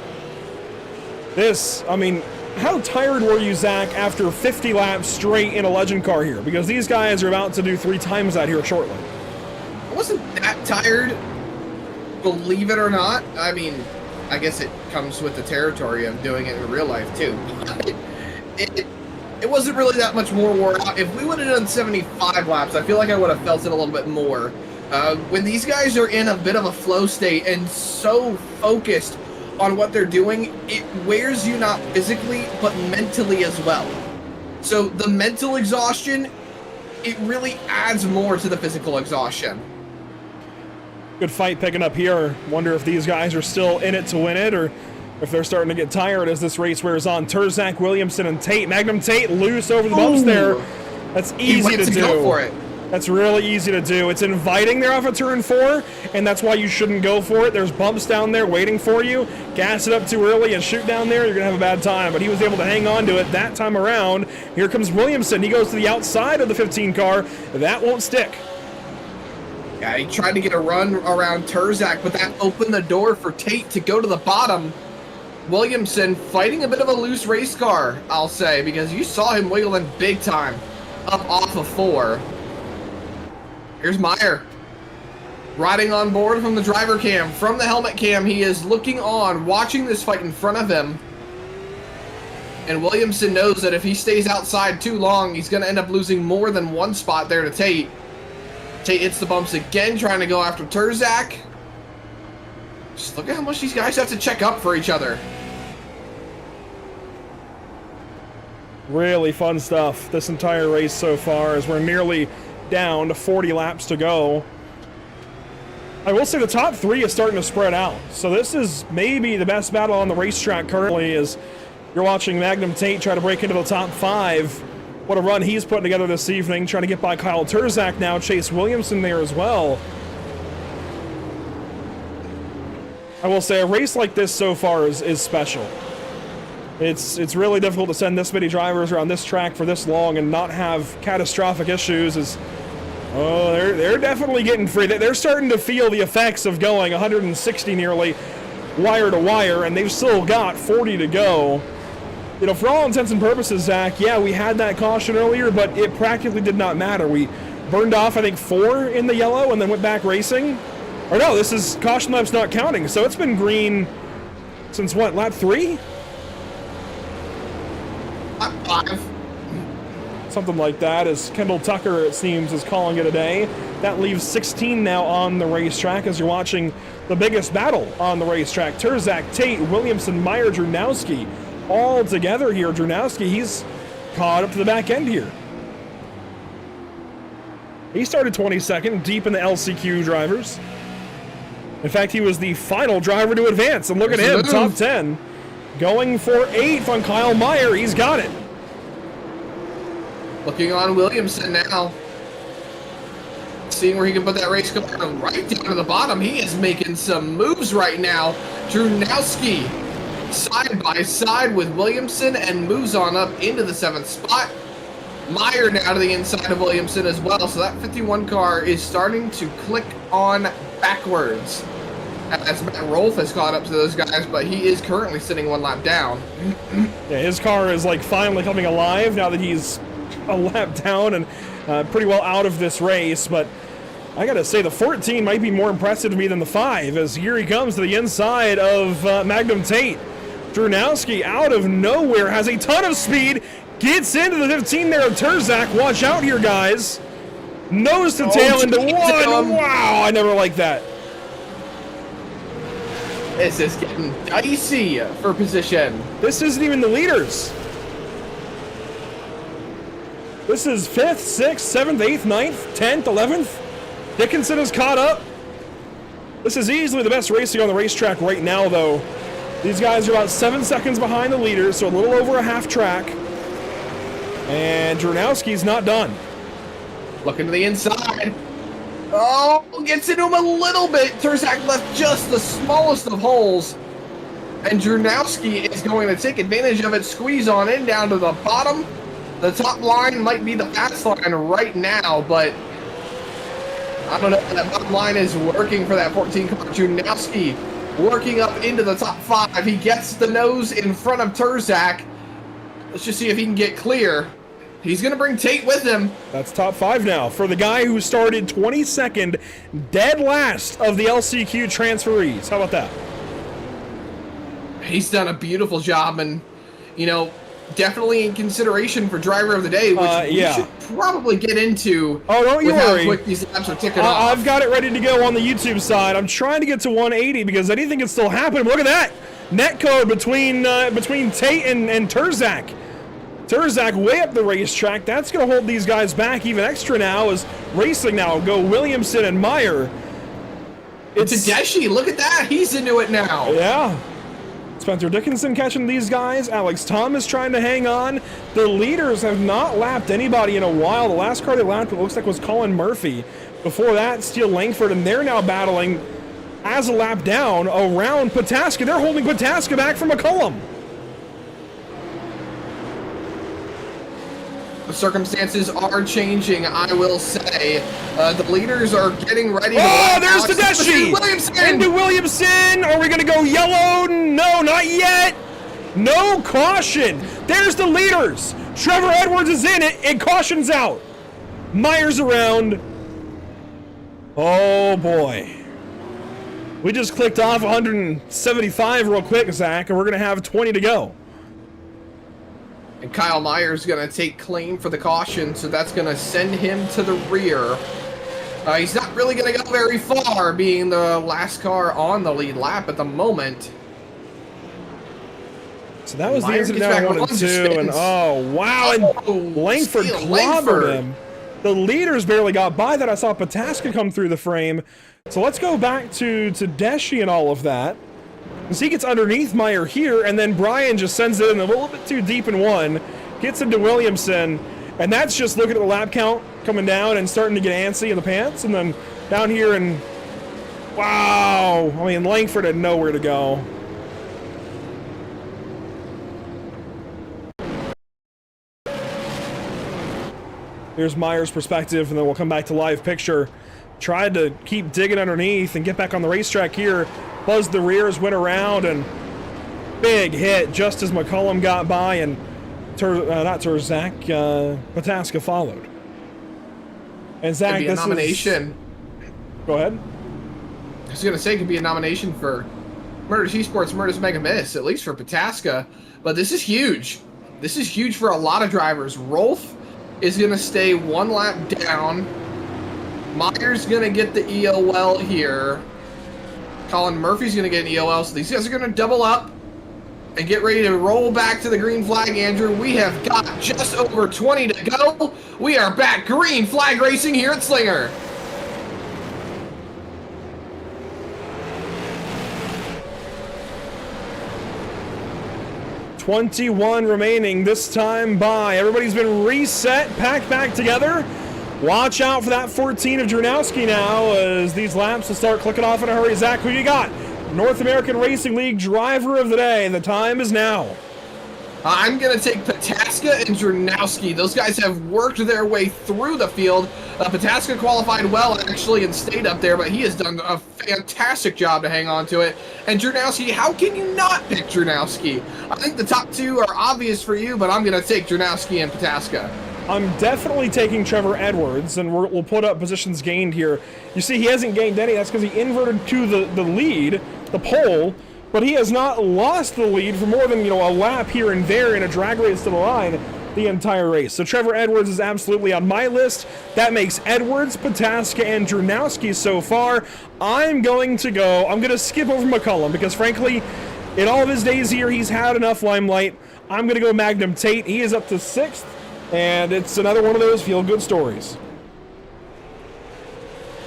I mean, how tired were you, Zach, after 50 laps straight in a legend car here? Because these guys are about to do 3 times that here shortly. I wasn't that tired, believe it or not. I mean, I guess it comes with the territory of doing it in real life, too. It wasn't really that much more wore out. If we would have done 75 laps, I feel like I would have felt it a little bit more. When these guys are in a bit of a flow state and so focused on what they're doing, it wears you not physically, but mentally as well. So the mental exhaustion, it really adds more to the physical exhaustion. Good fight picking up here. Wonder if these guys are still in it to win it, or if they're starting to get tired as this race wears on. Terzak, Williamson, and Tate. Magnum Tate loose over the bumps there. That's easy to do. Go for it. That's really easy to do. It's inviting there off of turn 4, and that's why you shouldn't go for it. There's bumps down there waiting for you. Gas it up too early and shoot down there, you're going to have a bad time. But he was able to hang on to it that time around. Here comes Williamson. He goes to the outside of the 15 car. That won't stick. Yeah, he tried to get a run around Terzak, but that opened the door for Tate to go to the bottom. Williamson fighting a bit of a loose race car, I'll say, because you saw him wiggling big time up off of 4. Here's Meyer riding on board from the driver cam. From the helmet cam, he is looking on, watching this fight in front of him. And Williamson knows that if he stays outside too long, he's going to end up losing more than 1 spot there to Tate. Tate hits the bumps again, trying to go after Terzak. Just look at how much these guys have to check up for each other. Really fun stuff this entire race so far, as we're nearly down to 40 laps to go. I will say the top 3 is starting to spread out. So this is maybe the best battle on the racetrack currently, as you're watching Magnum Tate try to break into the top 5. What a run he's putting together this evening, trying to get by Kyle Terzak now. Chase Williamson there as well. I will say a race like this so far is special. It's really difficult to send this many drivers around this track for this long and not have catastrophic issues. They're definitely getting free. They're starting to feel the effects of going 160 nearly wire to wire, and they've still got 40 to go. You know, for all intents and purposes, Zach, yeah, we had that caution earlier, but it practically did not matter. We burned off, I think, 4 in the yellow and then went back racing. Or no, this is caution laps not counting. So it's been green since what, lap 3? Lap 5. Something like that, as Kendall Tucker, it seems, is calling it a day. That leaves 16 now on the racetrack as you're watching the biggest battle on the racetrack. Terzak, Tate, Williamson, Meyer, Drunowski, all together here. Drunowski, he's caught up to the back end here. He started 22nd, deep in the LCQ drivers. In fact, he was the final driver to advance, and look at him, top 10. Going for 8th on Kyle Meyer, he's got it. Looking on Williamson now. Seeing where he can put that race car right down to the bottom. He is making some moves right now. Drunowski side by side with Williamson and moves on up into the 7th spot. Meyer now to the inside of Williamson as well. So that 51 car is starting to click on backwards. As Matt Rolfe has caught up to those guys, but he is currently sitting 1 lap down. Yeah, his car is like finally coming alive now that he's a lap down and pretty well out of this race. But I gotta say, the 14 might be more impressive to me than the 5, as here he comes to the inside of Magnum Tate. Drunowski out of nowhere has a ton of speed, gets into the 15 there of Terzak. Watch out here, guys. Nose to tail into 1. Wow, I never liked that. This is getting dicey for position. This isn't even the leaders. This is 5th, 6th, 7th, 8th, 9th, 10th, 11th. Dickinson is caught up. This is easily the best racing on the racetrack right now, though. These guys are about 7 seconds behind the leaders, so a little over a half track. And Dronowski's not done. Looking to the inside. Oh, gets into him a little bit. Terzak left just the smallest of holes. And Dronowski is going to take advantage of it, squeeze on in down to the bottom. The top line might be the fast line right now, but I don't know if that bottom line is working for that 14 car. Dronowski working up into the top 5. He gets the nose in front of Terzak. Let's just see if he can get clear. He's going to bring Tate with him. That's top 5 now for the guy who started 22nd, dead last of the LCQ transferees. How about that? He's done a beautiful job, and, you know, definitely in consideration for driver of the day, which we should probably get into. Oh, don't you worry. How quick these laps are ticking off. I've got it ready to go on the YouTube side. I'm trying to get to 180 because anything can still happen. Look at that net code between Tate and Terzak. Terzak way up the racetrack. That's going to hold these guys back even extra now as racing now go Williamson and Meyer. It's Tedeschi. Look at that. He's into it now. Yeah. Spencer Dickinson catching these guys. Alex Thomas trying to hang on. The leaders have not lapped anybody in a while. The last car they lapped, it looks like, was Colin Murphy. Before that, Steele Langford, and they're now battling as a lap down around Pataska. They're holding Pataska back from McCullum. The circumstances are changing, I will say. The leaders are getting ready. Oh, there's Tedeschi! Into Williamson! Are we going to go yellow? No, not yet! No caution! There's the leaders! Trevor Edwards is in it, and caution's out. Meyer's around. Oh, boy. We just clicked off 175 real quick, Zach, and we're going to have 20 to go. And Kyle Meyer's going to take claim for the caution, so that's going to send him to the rear. He's not really going to go very far, being the last car on the lead lap at the moment. So that was the incident down 1 and 2, and oh, wow, and Langford clobbered him. The leaders barely got by that. I saw Pataska come through the frame. So let's go back to Tedeschi and all of that. As he gets underneath Meyer here, and then Brian just sends it in a little bit too deep in one, gets into Williamson, and that's just looking at the lap count coming down and starting to get antsy in the pants, and then down here and wow, I mean, Langford had nowhere to go. Here's Meyer's perspective, and then we'll come back to live picture. Tried to keep digging underneath and get back on the racetrack here. Buzzed the rears, went around, and big hit just as McCullum got by, and not Terzak, Pataska followed. And Zach, could be a nomination. Go ahead. I was going to say it could be a nomination for Murder Esports Murder's Mega Miss, at least for Pataska. But this is huge. This is huge for a lot of drivers. Rolf is going to stay 1 lap down. Meyer's going to get the EOL here. Colin Murphy's going to get an EOL, so these guys are going to double up and get ready to roll back to the green flag, Andrew. We have got just over 20 to go. We are back green flag racing here at Slinger. .21 remaining this time by. Everybody's been reset, packed back together. Watch out for that 14 of Dronowski now as these laps will start clicking off in a hurry. Zach, who you got? North American Racing League driver of the day. The time is now. I'm going to take Pataska and Dronowski. Those guys have worked their way through the field. Pataska qualified well, actually, and stayed up there, but he has done a fantastic job to hang on to it. And Dronowski, how can you not pick Dronowski? I think the top 2 are obvious for you, but I'm going to take Dronowski and Pataska. I'm definitely taking Trevor Edwards, and we'll put up positions gained here. You see, he hasn't gained any. That's because he inverted to the lead, the pole, but he has not lost the lead for more than, a lap here and there in a drag race to the line the entire race. So Trevor Edwards is absolutely on my list. That makes Edwards, Pataska, and Dronowski so far. I'm going to skip over McCullum because, frankly, in all of his days here, he's had enough limelight. I'm going to go Magnum Tate. He is up to 6th. And it's another one of those feel-good stories.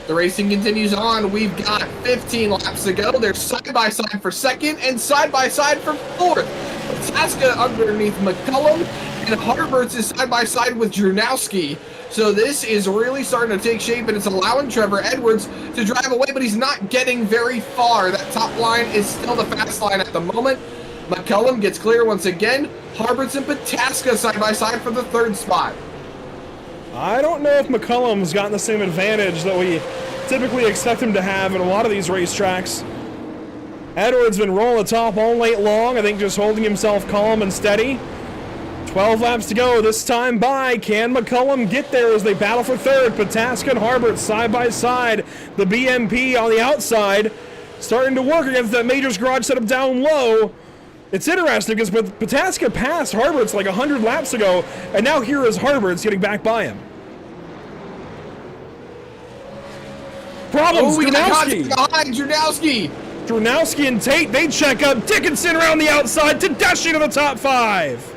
The racing continues on. We've got 15 laps to go. They're side by side for second and side by side for fourth. Taska underneath McCullum, and Harberts is side by side with Drunowski. So this is really starting to take shape, and it's allowing Trevor Edwards to drive away, but he's not getting very far. That top line is still the fast line at the moment. McCullum gets clear once again. Harberts and Pataska side by side for the third spot. I don't know if McCullum's gotten the same advantage that we typically expect him to have in a lot of these racetracks. Edwards been rolling the top all night long, I think just holding himself calm and steady. 12 laps to go this time by. Can McCullum get there as they battle for third? Pataska and Harbert side by side. The BMP on the outside starting to work against that Majors Garage setup down low. It's interesting because Pataska passed Harberts like 100 laps ago, and now here is Harberts getting back by him. Problems, we got Drunowski. behind Drunowski. Drunowski and Tate, they check up. Dickinson around the outside. Tedeschi to the top 5.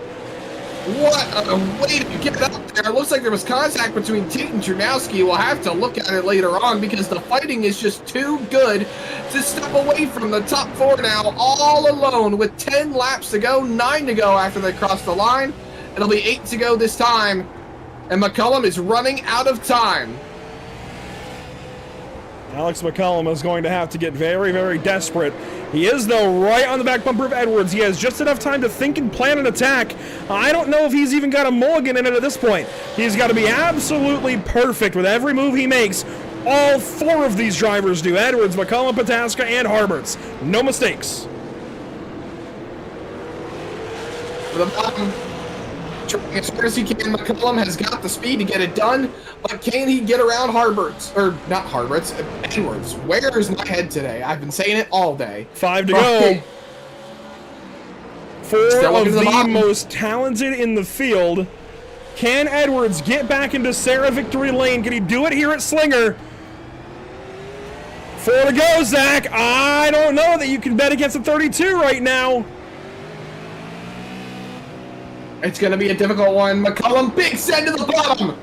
What a way to get up there. It looks like there was contact between Tate and Drunowski. We'll have to look at it later on because the fighting is just too good to step away from the top 4 now, all alone with 10 laps to go, 9 to go after they cross the line. It'll be 8 to go this time, and McCullum is running out of time. Alex McCullum is going to have to get very, very desperate. He is, though, right on the back bumper of Edwards. He has just enough time to think and plan an attack. I don't know if he's even got a mulligan in it at this point. He's got to be absolutely perfect with every move he makes. All 4 of these drivers do. Edwards, McCullum, Pataska, and Harberts. No mistakes. For the bottom, trying as hard as he can, McCullum has got the speed to get it done, but can he get around Harberts? Or, not Harberts, Edwards. Where is my head today? I've been saying it all day. 5 to go. 4 of the most talented in the field. Can Edwards get back into SARA victory lane? Can he do it here at Slinger? 4 to go, Zach. I don't know that you can bet against the 32 right now. It's going to be a difficult one. McCullum, big send to the bottom.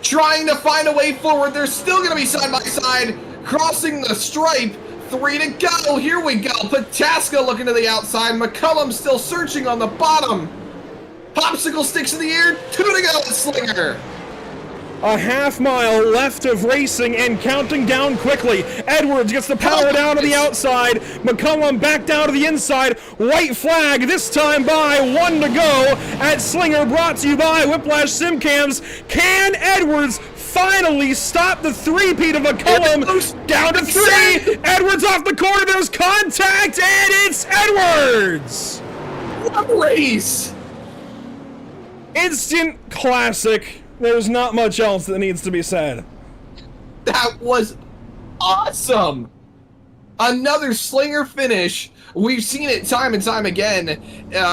Trying to find a way forward. They're still going to be side by side. Crossing the stripe. 3 to go. Here we go. Pataska looking to the outside. McCullum still searching on the bottom. Popsicle sticks in the air. 2 to go at Slinger. A half mile left of racing and counting down quickly. Edwards gets the power down to the outside. McCullum back down to the inside. White flag this time by. 1 to go at Slinger, brought to you by Whiplash Simcams. Can Edwards finally stop the three-peat of McCullum? Down to 3. Edwards off the corner. There's contact, and it's Edwards. What a race. Instant classic. There's not much else that needs to be said. That was awesome. Another Slinger finish. We've seen it time and time again.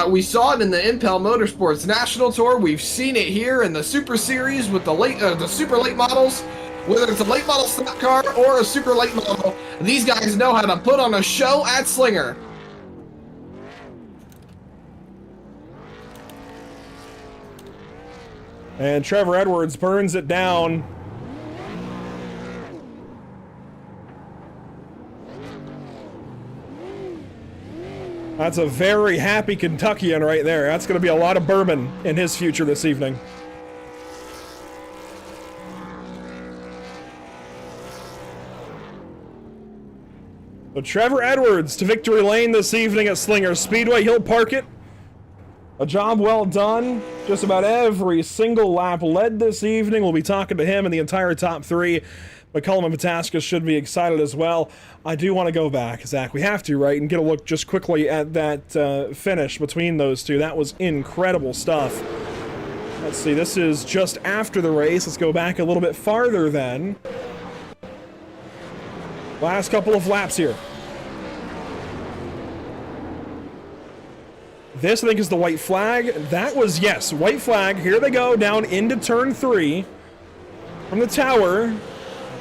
We saw it in the Impel Motorsports National Tour. We've seen it here in the Super Series with the super late models. Whether it's a late model stock car or a super late model, these guys know how to put on a show at Slinger. And Trevor Edwards burns it down. That's a very happy Kentuckian right there. That's going to be a lot of bourbon in his future this evening. So Trevor Edwards to victory lane this evening at Slinger Speedway. He'll park it. A job well done. Just about every single lap led this evening. We'll be talking to him and the entire top 3. McCullum and Pataska should be excited as well. I do want to go back, Zach. We have to, right? And get a look just quickly at that finish between those two. That was incredible stuff. Let's see. This is just after the race. Let's go back a little bit farther then. Last couple of laps here. This, I think, is the white flag. That was, yes, white flag. Here they go, down into turn 3. From the tower.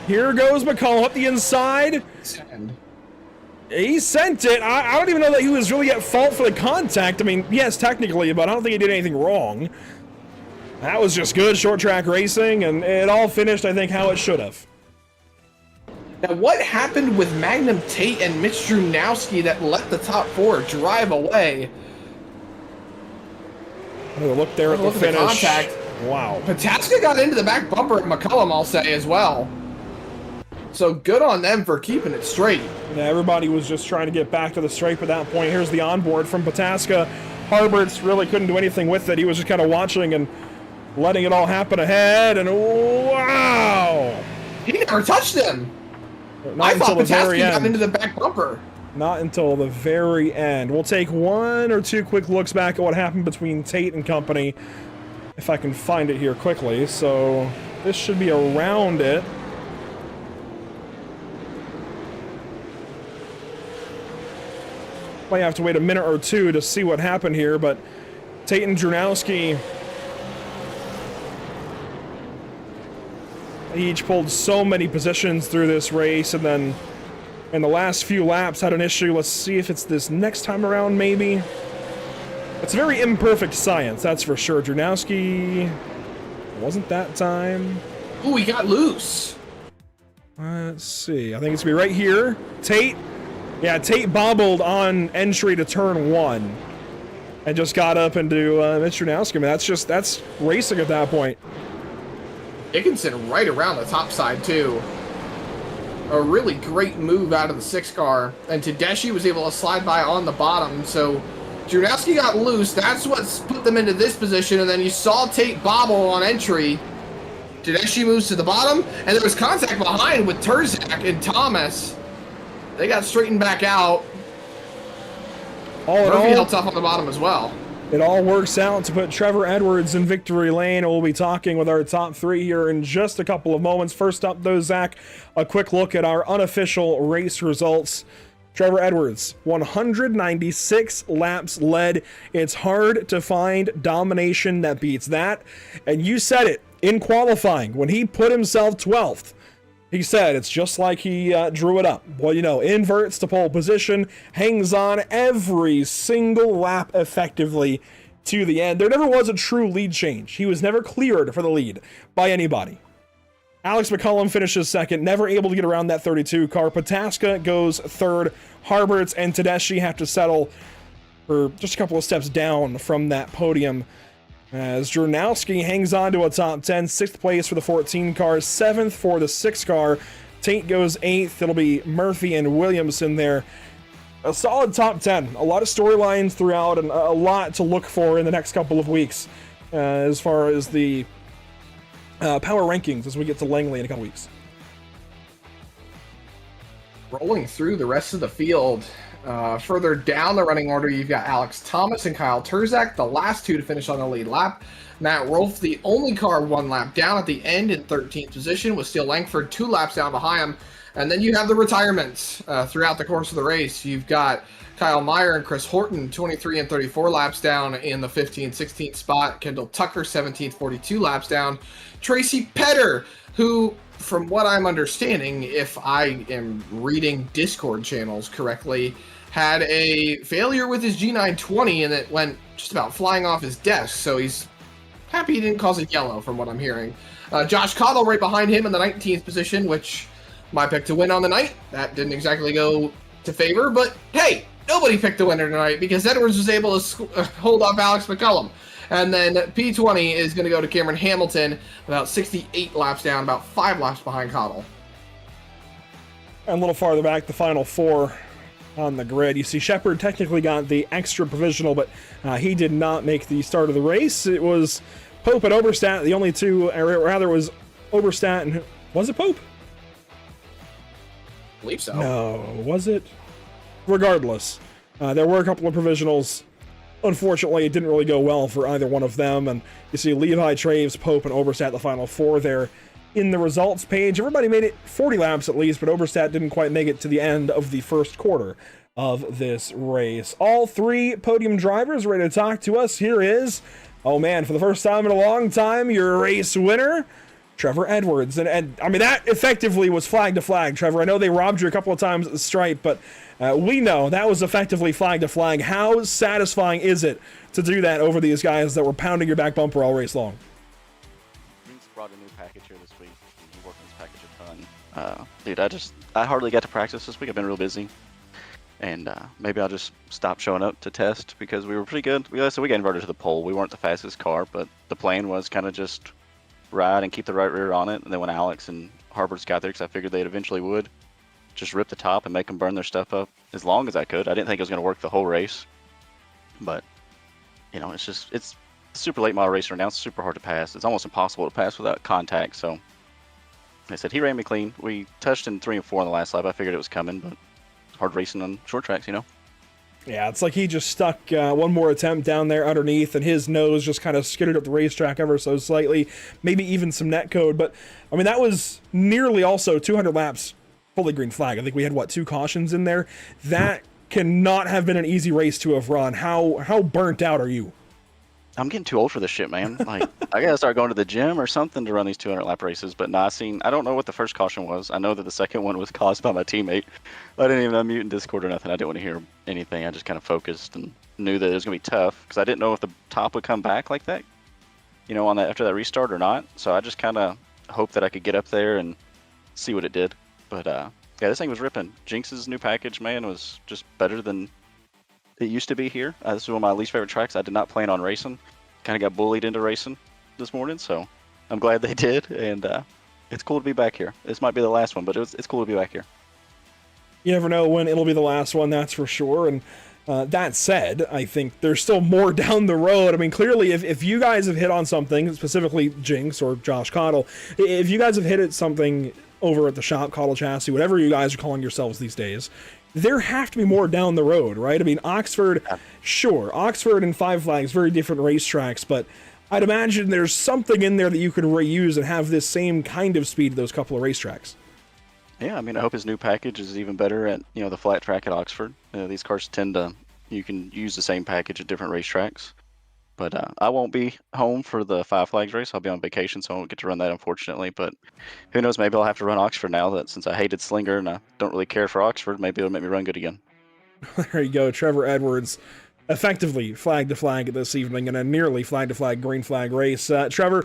Here goes McCullum up the inside. He sent it. I don't even know that he was really at fault for the contact. I mean, yes, technically, but I don't think he did anything wrong. That was just good short track racing, and it all finished, I think, how it should have. Now, what happened with Magnum Tate and Mitch Drunowski that let the top four drive away? Look there at the finish. Contact. Wow. Pataska got into the back bumper of McCullum, I'll say, as well. So good on them for keeping it straight. Yeah, everybody was just trying to get back to the stripe at that point. Here's the onboard from Pataska. Harberts really couldn't do anything with it. He was just kind of watching and letting it all happen ahead. And wow! He never touched him. Not I thought until the very Pataska got end. into the back bumper. Not until the very end. We'll take one or two quick looks back at what happened between Tate and company, if I can find it here quickly. So this should be around it. Might have to wait a minute or two to see what happened here, but Tate and Drunowski each pulled so many positions through this race, and then in the last few laps had an issue. Let's see if it's this next time around, maybe. It's very imperfect science, that's for sure. Drunowski wasn't that time. Ooh, he got loose. Let's see. I think it's gonna be right here. Tate. Yeah, Tate bobbled on entry to turn one and just got up into Mitch Drunowski. I mean, that's racing at that point. Dickinson right around the top side, too. A really great move out of the 6 car. And Tedeschi was able to slide by on the bottom. So Drunowski got loose. That's what's put them into this position. And then you saw Tate bobble on entry. Tedeschi moves to the bottom. And there was contact behind with Terzak and Thomas. They got straightened back out. Murphy held tough on the bottom as well. It all works out to put Trevor Edwards in victory lane. We'll be talking with our top three here in just a couple of moments. First up, though, Zach, a quick look at our unofficial race results. Trevor Edwards, 196 laps led. It's hard to find domination that beats that. And you said it in qualifying when he put himself 12th. He said it's just like he drew it up. Well, you know, inverts to pole position, hangs on every single lap effectively to the end. There never was a true lead change. He was never cleared for the lead by anybody. Alex McCullum finishes second, never able to get around that 32 car. Pataska goes third. Harberts and Tedeschi have to settle for just a couple of steps down from that podium, as Drunowski hangs on to a top 10, 6th place for the 14 car, 7th for the 6 car. Tate goes 8th. It'll be Murphy and Williamson there. A solid top 10. A lot of storylines throughout and a lot to look for in the next couple of weeks as far as the power rankings as we get to Langley in a couple weeks. Rolling through the rest of the field. Further down the running order, you've got Alex Thomas and Kyle Terzak, the last two to finish on the lead lap. Matt Rolfe, the only car 1 lap down at the end in 13th position, with Steele Langford 2 laps down behind him. And then you have the retirements throughout the course of the race. You've got Kyle Meyer and Chris Horton, 23 and 34 laps down in the 15th, 16th spot. Kendall Tucker, 17th, 42 laps down. Tracy Petter, who, from what I'm understanding, if I am reading Discord channels correctly, had a failure with his G920 and it went just about flying off his desk. So he's happy he didn't cause a yellow, from what I'm hearing. Josh Cottle right behind him in the 19th position, which my pick to win on the night. That didn't exactly go to favor, but hey, nobody picked the winner tonight because Edwards was able to hold off Alex McCullum. And then P20 is going to go to Cameron Hamilton, about 68 laps down, about 5 laps behind Cottle. And a little farther back, the final 4 on the grid. You see Shepard technically got the extra provisional, but he did not make the start of the race. It was Pope and Oberstadt, the only two, or rather it was Oberstadt and... Was it Pope? I believe so. No, was it? Regardless, there were a couple of provisionals. Unfortunately, it didn't really go well for either one of them, and you see Levi, Traves, Pope, and Oberstadt, the final 4 there in the results page. Everybody made it 40 laps at least, but Oberstadt didn't quite make it to the end of the first quarter of this race. All 3 podium drivers ready to talk to us. Here is, oh man, for the first time in a long time, your race winner, Trevor Edwards. And I mean, that effectively was flag to flag, Trevor. I know they robbed you a couple of times at the stripe, but we know that was effectively flag to flag. How satisfying is it to do that over these guys that were pounding your back bumper all race long? brought a new package here this week. You worked on this package a ton. Dude, I hardly got to practice this week. I've been real busy. And maybe I'll just stop showing up to test because we were pretty good. We got inverted to the pole. We weren't the fastest car, but the plan was kind of just ride and keep the right rear on it. And then when Alex and Harvard's got there, because I figured they'd eventually would, just rip the top and make them burn their stuff up as long as I could. I didn't think it was going to work the whole race. But, it's super late model racer now. It's super hard to pass. It's almost impossible to pass without contact. So I said, he ran me clean. We touched in 3 and 4 on the last lap. I figured it was coming, but hard racing on short tracks, Yeah, it's like he just stuck one more attempt down there underneath, and his nose just kind of skidded up the racetrack ever so slightly, maybe even some netcode. But, I mean, that was nearly also 200 laps fully green flag. I think we had, 2 cautions in there? That cannot have been an easy race to have run. How burnt out are you? I'm getting too old for this shit, man. Like, I gotta start going to the gym or something to run these 200 lap races. But I don't know what the first caution was. I know that the second one was caused by my teammate. I didn't even unmute in Discord or nothing. I didn't want to hear anything. I just kind of focused and knew that it was gonna be tough because I didn't know if the top would come back like that, on that after that restart or not. So I just kind of hoped that I could get up there and see what it did. But yeah, this thing was ripping. Jinx's new package, man, was just better than it used to be here. This is one of my least favorite tracks. I did not plan on racing. Kind of got bullied into racing this morning, so I'm glad they did. And it's cool to be back here. This might be the last one, but it's cool to be back here. You never know when it'll be the last one, that's for sure. And that said, I think there's still more down the road. I mean, clearly, if you guys have hit on something, specifically Jinx or Josh Cottle, if you guys have hit at something over at the shop, Cottle Chassis, whatever you guys are calling yourselves these days, there have to be more down the road, right? I mean, Oxford, sure, Oxford and Five Flags, very different racetracks, but I'd imagine there's something in there that you could reuse and have this same kind of speed at those couple of racetracks. Yeah, I mean, I hope his new package is even better at, the flat track at Oxford. These cars you can use the same package at different racetracks. But I won't be home for the Five Flags race. I'll be on vacation, so I won't get to run that, unfortunately. But who knows, maybe I'll have to run Oxford now, that since I hated Slinger and I don't really care for Oxford, maybe it'll make me run good again. There you go, Trevor Edwards effectively flag to flag this evening in a nearly flag to flag green flag race. Trevor,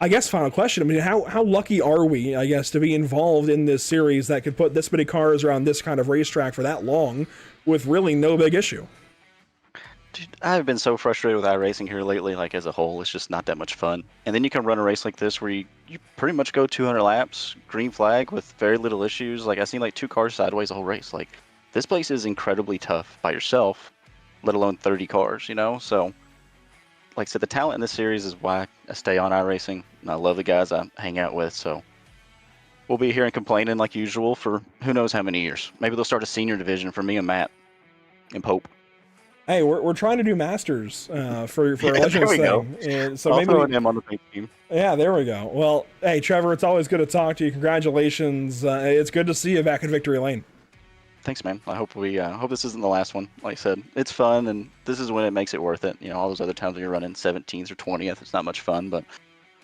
I guess final question. I mean, how lucky are we, I guess, to be involved in this series that could put this many cars around this kind of racetrack for that long with really no big issue? Dude, I've been so frustrated with iRacing here lately, like as a whole. It's just not that much fun. And then you can run a race like this where you pretty much go 200 laps, green flag with very little issues. Like, I've seen like 2 cars sideways the whole race. Like, this place is incredibly tough by yourself, let alone 30 cars, So, like I said, the talent in this series is why I stay on iRacing. And I love the guys I hang out with. So, we'll be here and complaining like usual for who knows how many years. Maybe they'll start a senior division for me and Matt and Pope. Hey, we're trying to do Masters for a Legends thing. And so I'll maybe throw him on the big team. Yeah, there we go. Well, hey, Trevor, it's always good to talk to you. Congratulations. It's good to see you back in Victory Lane. Thanks, man. I hope hope this isn't the last one. Like I said, it's fun, and this is when it makes it worth it. All those other times when you're running 17th or 20th, it's not much fun. But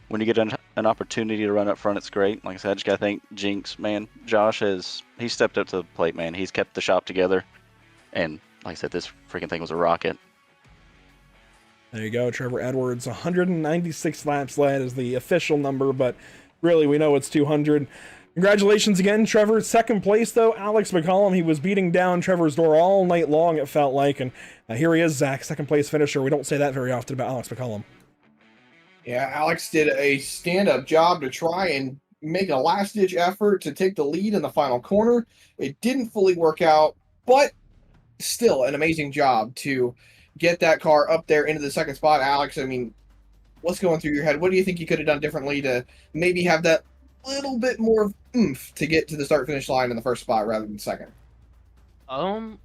when you get an opportunity to run up front, it's great. Like I said, I just got to thank Jinx, man. Josh he stepped up to the plate, man. He's kept the shop together. And like I said, this freaking thing was a rocket. There you go, Trevor Edwards. 196 laps led is the official number, but really we know it's 200. Congratulations again, Trevor. Second place, though, Alex McCollum. He was beating down Trevor's door all night long, it felt like. And here he is, Zach, second place finisher. We don't say that very often about Alex McCollum. Yeah, Alex did a stand-up job to try and make a last-ditch effort to take the lead in the final corner. It didn't fully work out, but still an amazing job to get that car up there into the second spot. Alex, I mean, what's going through your head? What do you think you could have done differently to maybe have that little bit more oomph to get to the start-finish line in the first spot rather than second? I don't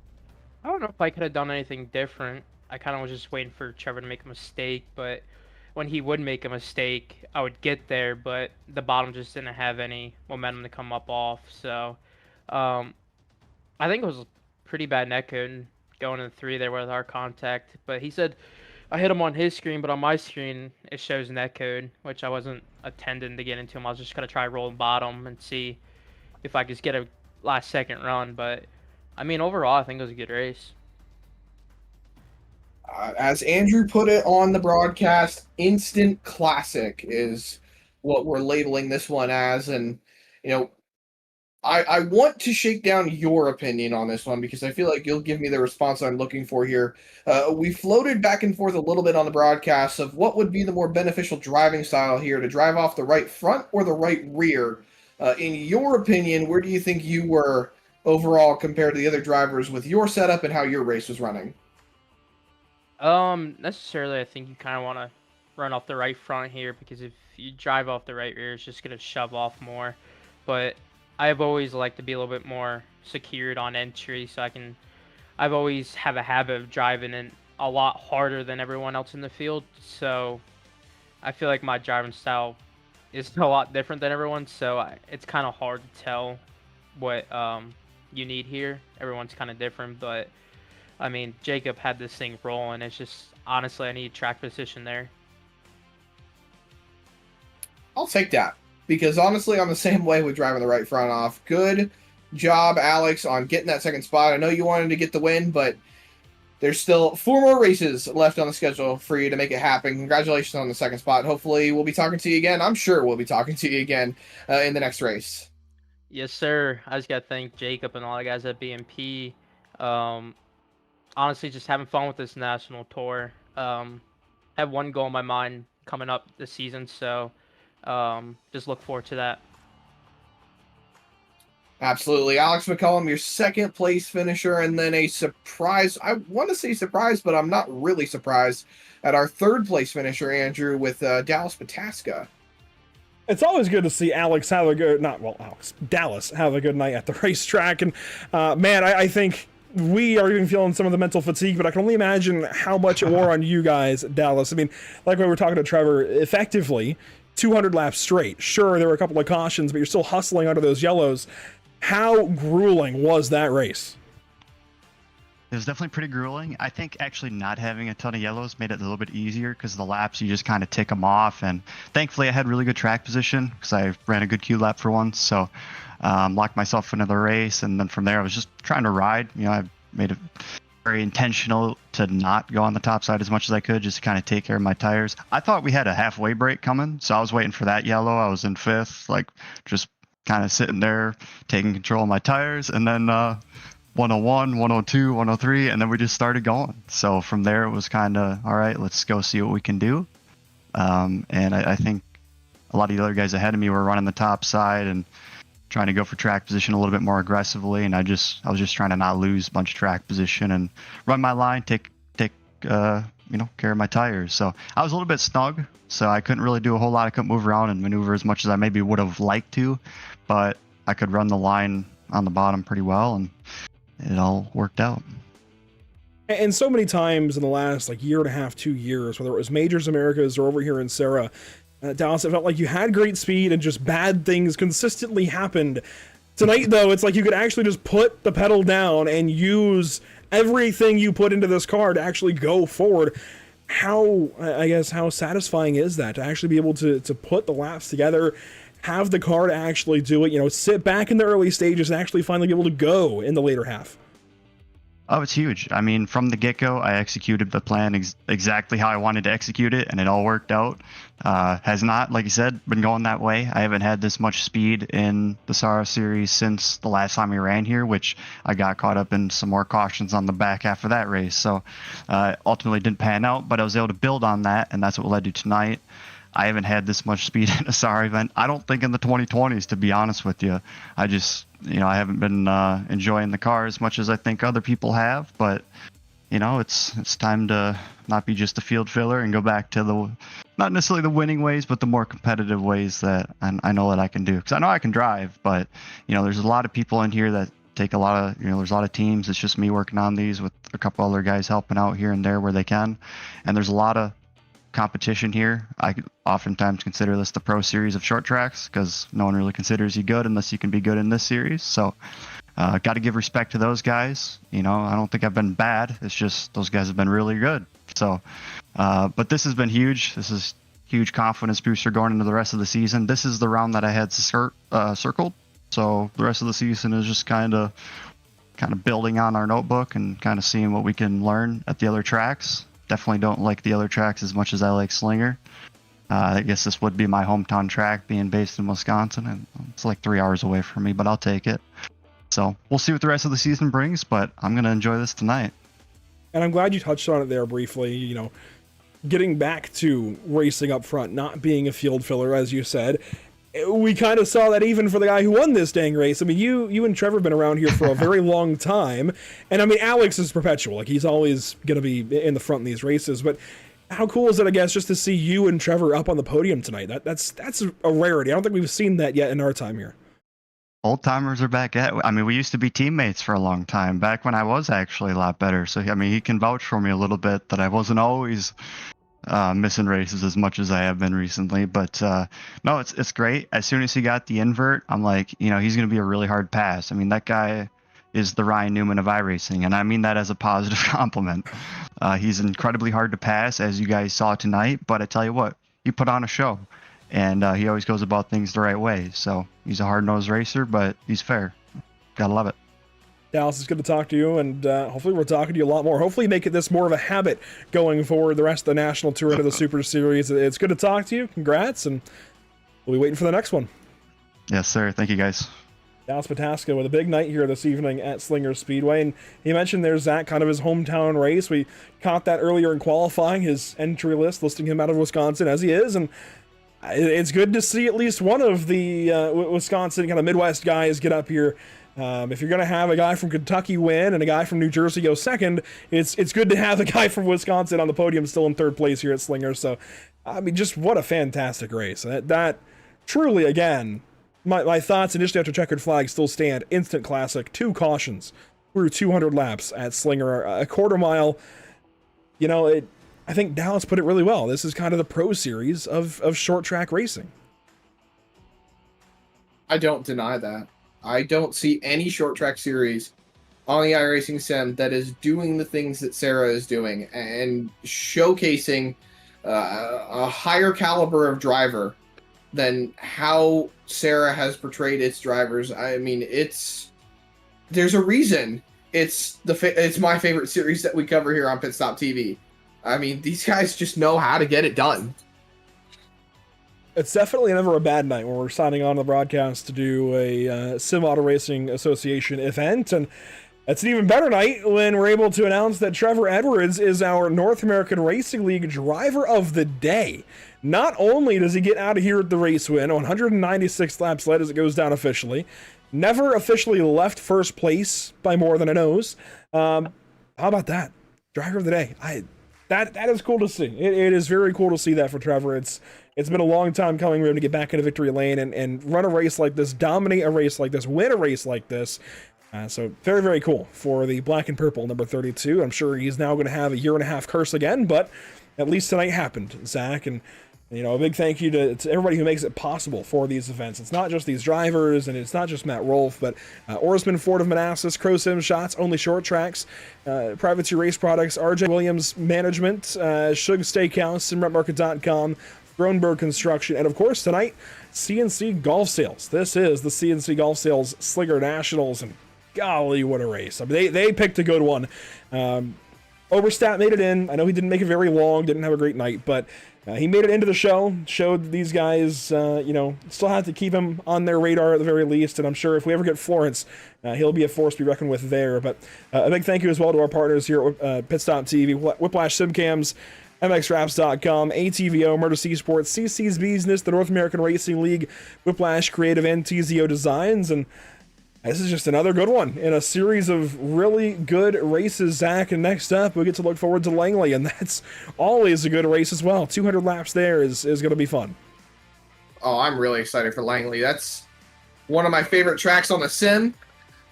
know if I could have done anything different. I kind of was just waiting for Trevor to make a mistake, but when he would make a mistake, I would get there, but the bottom just didn't have any momentum to come up off. So I think it was pretty bad netcode going in 3 there with our contact, but he said I hit him on his screen, but on my screen it shows netcode, which I wasn't attending to get into him. I was just gonna try rolling bottom and see if I could just get a last second run. But I mean, overall, I think it was a good race. As Andrew put it on the broadcast, instant classic is what we're labeling this one as. And, you know, I want to shake down your opinion on this one because I feel like you'll give me the response I'm looking for here. We floated back and forth a little bit on the broadcast of what would be the more beneficial driving style here, to drive off the right front or the right rear. In your opinion, where do you think you were overall compared to the other drivers with your setup and how your race was running? Necessarily, I think you kind of want to run off the right front here because if you drive off the right rear, it's just gonna shove off more. But I've always liked to be a little bit more secured on entry, so I've always have a habit of driving in a lot harder than everyone else in the field. So I feel like my driving style is a lot different than everyone's. So it's kind of hard to tell what you need here. Everyone's kind of different, but I mean, Jacob had this thing rolling. It's just honestly, I need track position there. I'll take that because honestly, I'm the same way with driving the right front off. Good job, Alex, on getting that second spot. I know you wanted to get the win, but there's still 4 more races left on the schedule for you to make it happen. Congratulations on the second spot. Hopefully, we'll be talking to you again. I'm sure we'll be talking to you again in the next race. Yes, sir. I just got to thank Jacob and all the guys at BMP. Honestly, just having fun with this national tour. Have one goal in my mind coming up this season, so just look forward to that. Absolutely. Alex McCollum, your second place finisher, and then a surprise. I want to say surprise, but I'm not really surprised at our third place finisher, Andrew, with Dallas Pataska. It's always good to see Alex have a good, not, well, Alex, Dallas have a good night at the racetrack. And man, I think we are even feeling some of the mental fatigue, but I can only imagine how much it wore on you guys, Dallas. I mean, like we were talking to Trevor, effectively 200 laps straight. Sure, there were a couple of cautions, but you're still hustling under those yellows. How grueling was that race? It was definitely pretty grueling. I think actually not having a ton of yellows made it a little bit easier because the laps, you just kind of tick them off. And thankfully, I had really good track position because I ran a good Q lap for once. So locked myself into the race. And then from there, I was just trying to ride. You know, I made it very intentional to not go on the top side as much as I could, just to kind of take care of my tires. I thought we had a halfway break coming. So I was waiting for that yellow. I was in 5th, like just kind of sitting there, taking control of my tires. And then 101, 102, 103, and then we just started going. So from there, it was kind of, all right, let's go see what we can do. And I think a lot of the other guys ahead of me were running the top side and trying to go for track position a little bit more aggressively. And I was just trying to not lose a bunch of track position and run my line, take care of my tires. So I was a little bit snug, so I couldn't really do a whole lot. I couldn't move around and maneuver as much as I maybe would have liked to, but I could run the line on the bottom pretty well, and it all worked out. And so many times in the last year and a half, 2 years, whether it was Majors Americas or over here in SARA, Dallas, it felt like you had great speed and just bad things consistently happened. Tonight, though, it's like you could actually just put the pedal down and use everything you put into this car to actually go forward. How satisfying is that to actually be able to put the laps together, have the car to actually do it, sit back in the early stages and actually finally be able to go in the later half? Oh, it's huge. I mean, from the get-go, I executed the plan exactly how I wanted to execute it, and it all worked out. Has not, like you said, been going that way. I haven't had this much speed in the SARA series since the last time we ran here, which I got caught up in some more cautions on the back half of that race. So ultimately didn't pan out, but I was able to build on that, and that's what led to tonight. I haven't had this much speed in a SARA event, I don't think, in the 2020s, to be honest with you. I just, I haven't been enjoying the car as much as I think other people have, but, it's time to not be just a field filler and go back to not necessarily the winning ways, but the more competitive ways that I know that I can do. Because I know I can drive, but, there's a lot of people in here that take a lot of, there's a lot of teams. It's just me working on these with a couple other guys helping out here and there where they can. And there's a lot of competition here. I oftentimes consider this the pro series of short tracks because no one really considers you good unless you can be good in this series. So got to give respect to those guys. I don't think I've been bad. It's just those guys have been really good. So but this has been huge. This is huge confidence booster going into the rest of the season. This is the round that I had circled. So the rest of the season is just kind of building on our notebook and kind of seeing what we can learn at the other tracks. Definitely don't like the other tracks as much as I like Slinger. I guess this would be my hometown track, being based in Wisconsin, and it's like 3 hours away from me, but I'll take it. So we'll see what the rest of the season brings, but I'm going to enjoy this tonight. And I'm glad you touched on it there briefly, you know, getting back to racing up front, not being a field filler, as you said. We kind of saw that even for the guy who won this dang race. I mean, you and Trevor have been around here for a very long time. And I mean, Alex is perpetual. Like, he's always going to be in the front in these races. But how cool is it, I guess, just to see you and Trevor up on the podium tonight? That's a rarity. I don't think we've seen that yet in our time here. Old timers are back at. I mean, we used to be teammates for a long time, back when I was actually a lot better. So, I mean, he can vouch for me a little bit that I wasn't always missing races as much as I have been recently. But no, it's great. As soon as he got the invert, I'm like, you know, he's going to be a really hard pass. I mean, that guy is the Ryan Newman of iRacing, and I mean that as a positive compliment. He's incredibly hard to pass, as you guys saw tonight, but I tell you what, he put on a show, and he always goes about things the right way. So he's a hard-nosed racer, but he's fair. Gotta love it. Dallas, it's good to talk to you, and hopefully we're talking to you a lot more. Hopefully make it this more of a habit going forward the rest of the National Tour into the Super Series. It's good to talk to you. Congrats, and we'll be waiting for the next one. Yes, sir. Thank you, guys. Dallas Pataska with a big night here this evening at Slinger Speedway. And he mentioned there's that kind of his hometown race. We caught that earlier in qualifying, his entry list listing him out of Wisconsin as he is. And it's good to see at least one of the Wisconsin kind of Midwest guys get up here. If you're going to have a guy from Kentucky win and a guy from New Jersey go second, it's good to have a guy from Wisconsin on the podium still in third place here at Slinger. So, I mean, just what a fantastic race. That truly, again, my thoughts initially after checkered flag still stand. Instant classic, 2 cautions through 200 laps at Slinger, a quarter mile. You know, I think Dallas put it really well. This is kind of the pro series of short track racing. I don't deny that. I don't see any short track series on the iRacing sim that is doing the things that SARA is doing and showcasing a higher caliber of driver than how SARA has portrayed its drivers. I mean, there's a reason it's my favorite series that we cover here on Pit Stop TV. I mean, these guys just know how to get it done. It's definitely never a bad night when we're signing on the broadcast to do a Sim Auto Racing Association event, and it's an even better night when we're able to announce that Trevor Edwards is our North American Racing League Driver of the Day. Not only does he get out of here at the race win, 196 laps led as it goes down officially, never officially left first place by more than a nose. How about that? Driver of the Day. That is cool to see. It is very cool to see that for Trevor. It's been a long time coming for him to get back into victory lane and run a race like this, dominate a race like this, win a race like this. So very, very cool for the black and purple number 32. I'm sure he's now going to have a 1.5-year curse again, but at least tonight happened, Zach. And, you know, a big thank you to everybody who makes it possible for these events. It's not just these drivers, and it's not just Matt Rolfe, but Ourisman, Ford of Manassas, Crow Sim Shots, Only Short Tracks, Privateer Race Products, RJ Williams Management, Shug Steakhouse, SimRepMarket.com, Thronberg Construction, and of course tonight, CNC Golf Sales. This is the CNC Golf Sales Slinger Nationals, and golly, what a race. I mean, they picked a good one. Oberstat made it in. I know he didn't make it very long, didn't have a great night, but he made it into the show, showed these guys, you know, still have to keep him on their radar at the very least, and I'm sure if we ever get Florence, he'll be a force to be reckoned with there. But a big thank you as well to our partners here at Pit Stop TV, Whiplash Simcams, MXWraps.com, ATVO, Murder C Sports, CC's Business, the North American Racing League, Whiplash Creative, and TZO Designs, and this is just another good one in a series of really good races, Zach. And next up, we get to look forward to Langley, and that's always a good race as well. 200 laps there is going to be fun. Oh, I'm really excited for Langley. That's one of my favorite tracks on the sim.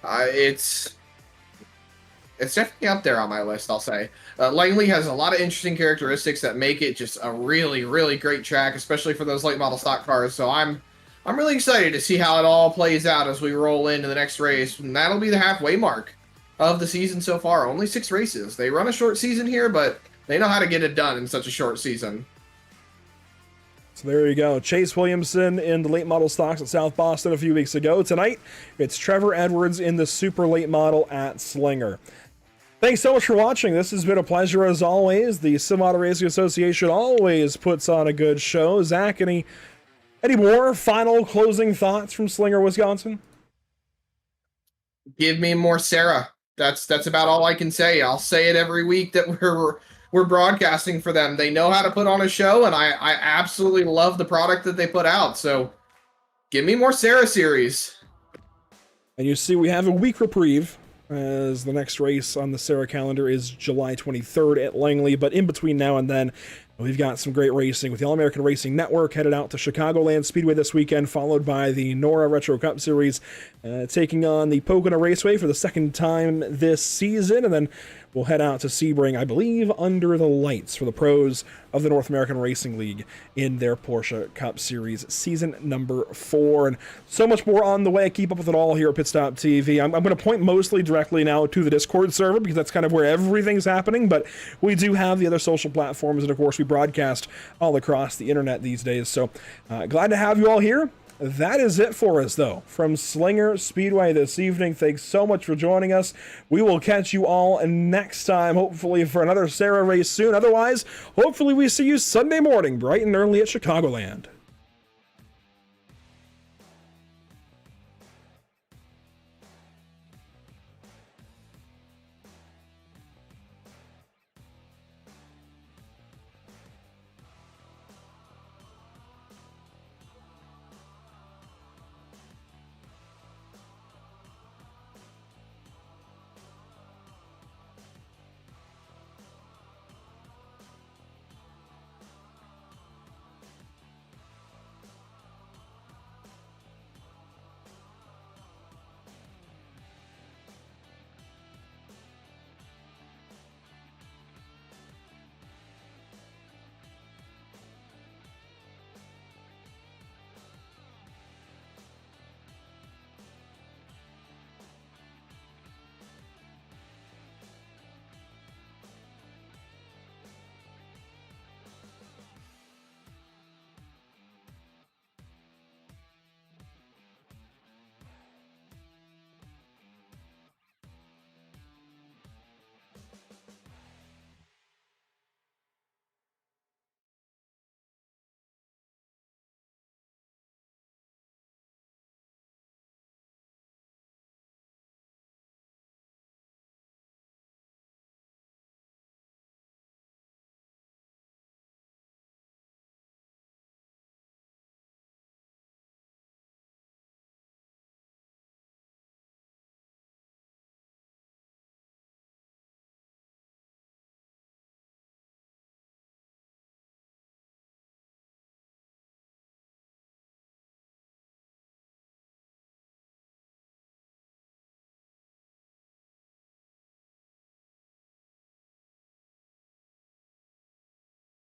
It's definitely up there on my list, I'll say. Langley has a lot of interesting characteristics that make it just a really, really great track, especially for those late model stock cars. So I'm really excited to see how it all plays out as we roll into the next race, and that'll be the halfway mark of the season so far. Only 6 races. They run a short season here, but they know how to get it done in such a short season. So there you go. Chase Williamson in the late model stocks at South Boston a few weeks ago. Tonight, it's Trevor Edwards in the super late model at Slinger. Thanks so much for watching. This has been a pleasure as always. The Sim Auto Racing Association always puts on a good show. Zach, any more final closing thoughts from Slinger, Wisconsin? Give me more SARA. That's about all I can say. I'll say it every week that we're broadcasting for them. They know how to put on a show, and I absolutely love the product that they put out. So give me more SARA series. And you see we have a week reprieve, as the next race on the SARA calendar is July 23rd at Langley. But in between now and then, we've got some great racing with the All-American Racing Network headed out to Chicagoland Speedway this weekend, followed by the NORA Retro Cup Series, taking on the Pocono Raceway for the second time this season. And then we'll head out to Sebring, I believe, under the lights for the pros of the North American Racing League in their Porsche Cup Series season number 4. And so much more on the way. Keep up with it all here at Pit Stop TV. I'm going to point mostly directly now to the Discord server because that's kind of where everything's happening, but we do have the other social platforms, and of course we broadcast all across the internet these days. So glad to have you all here. That is it for us, though, from Slinger Speedway this evening. Thanks so much for joining us. We will catch you all next time, hopefully for another SARA race soon. Otherwise, hopefully we see you Sunday morning, bright and early at Chicagoland.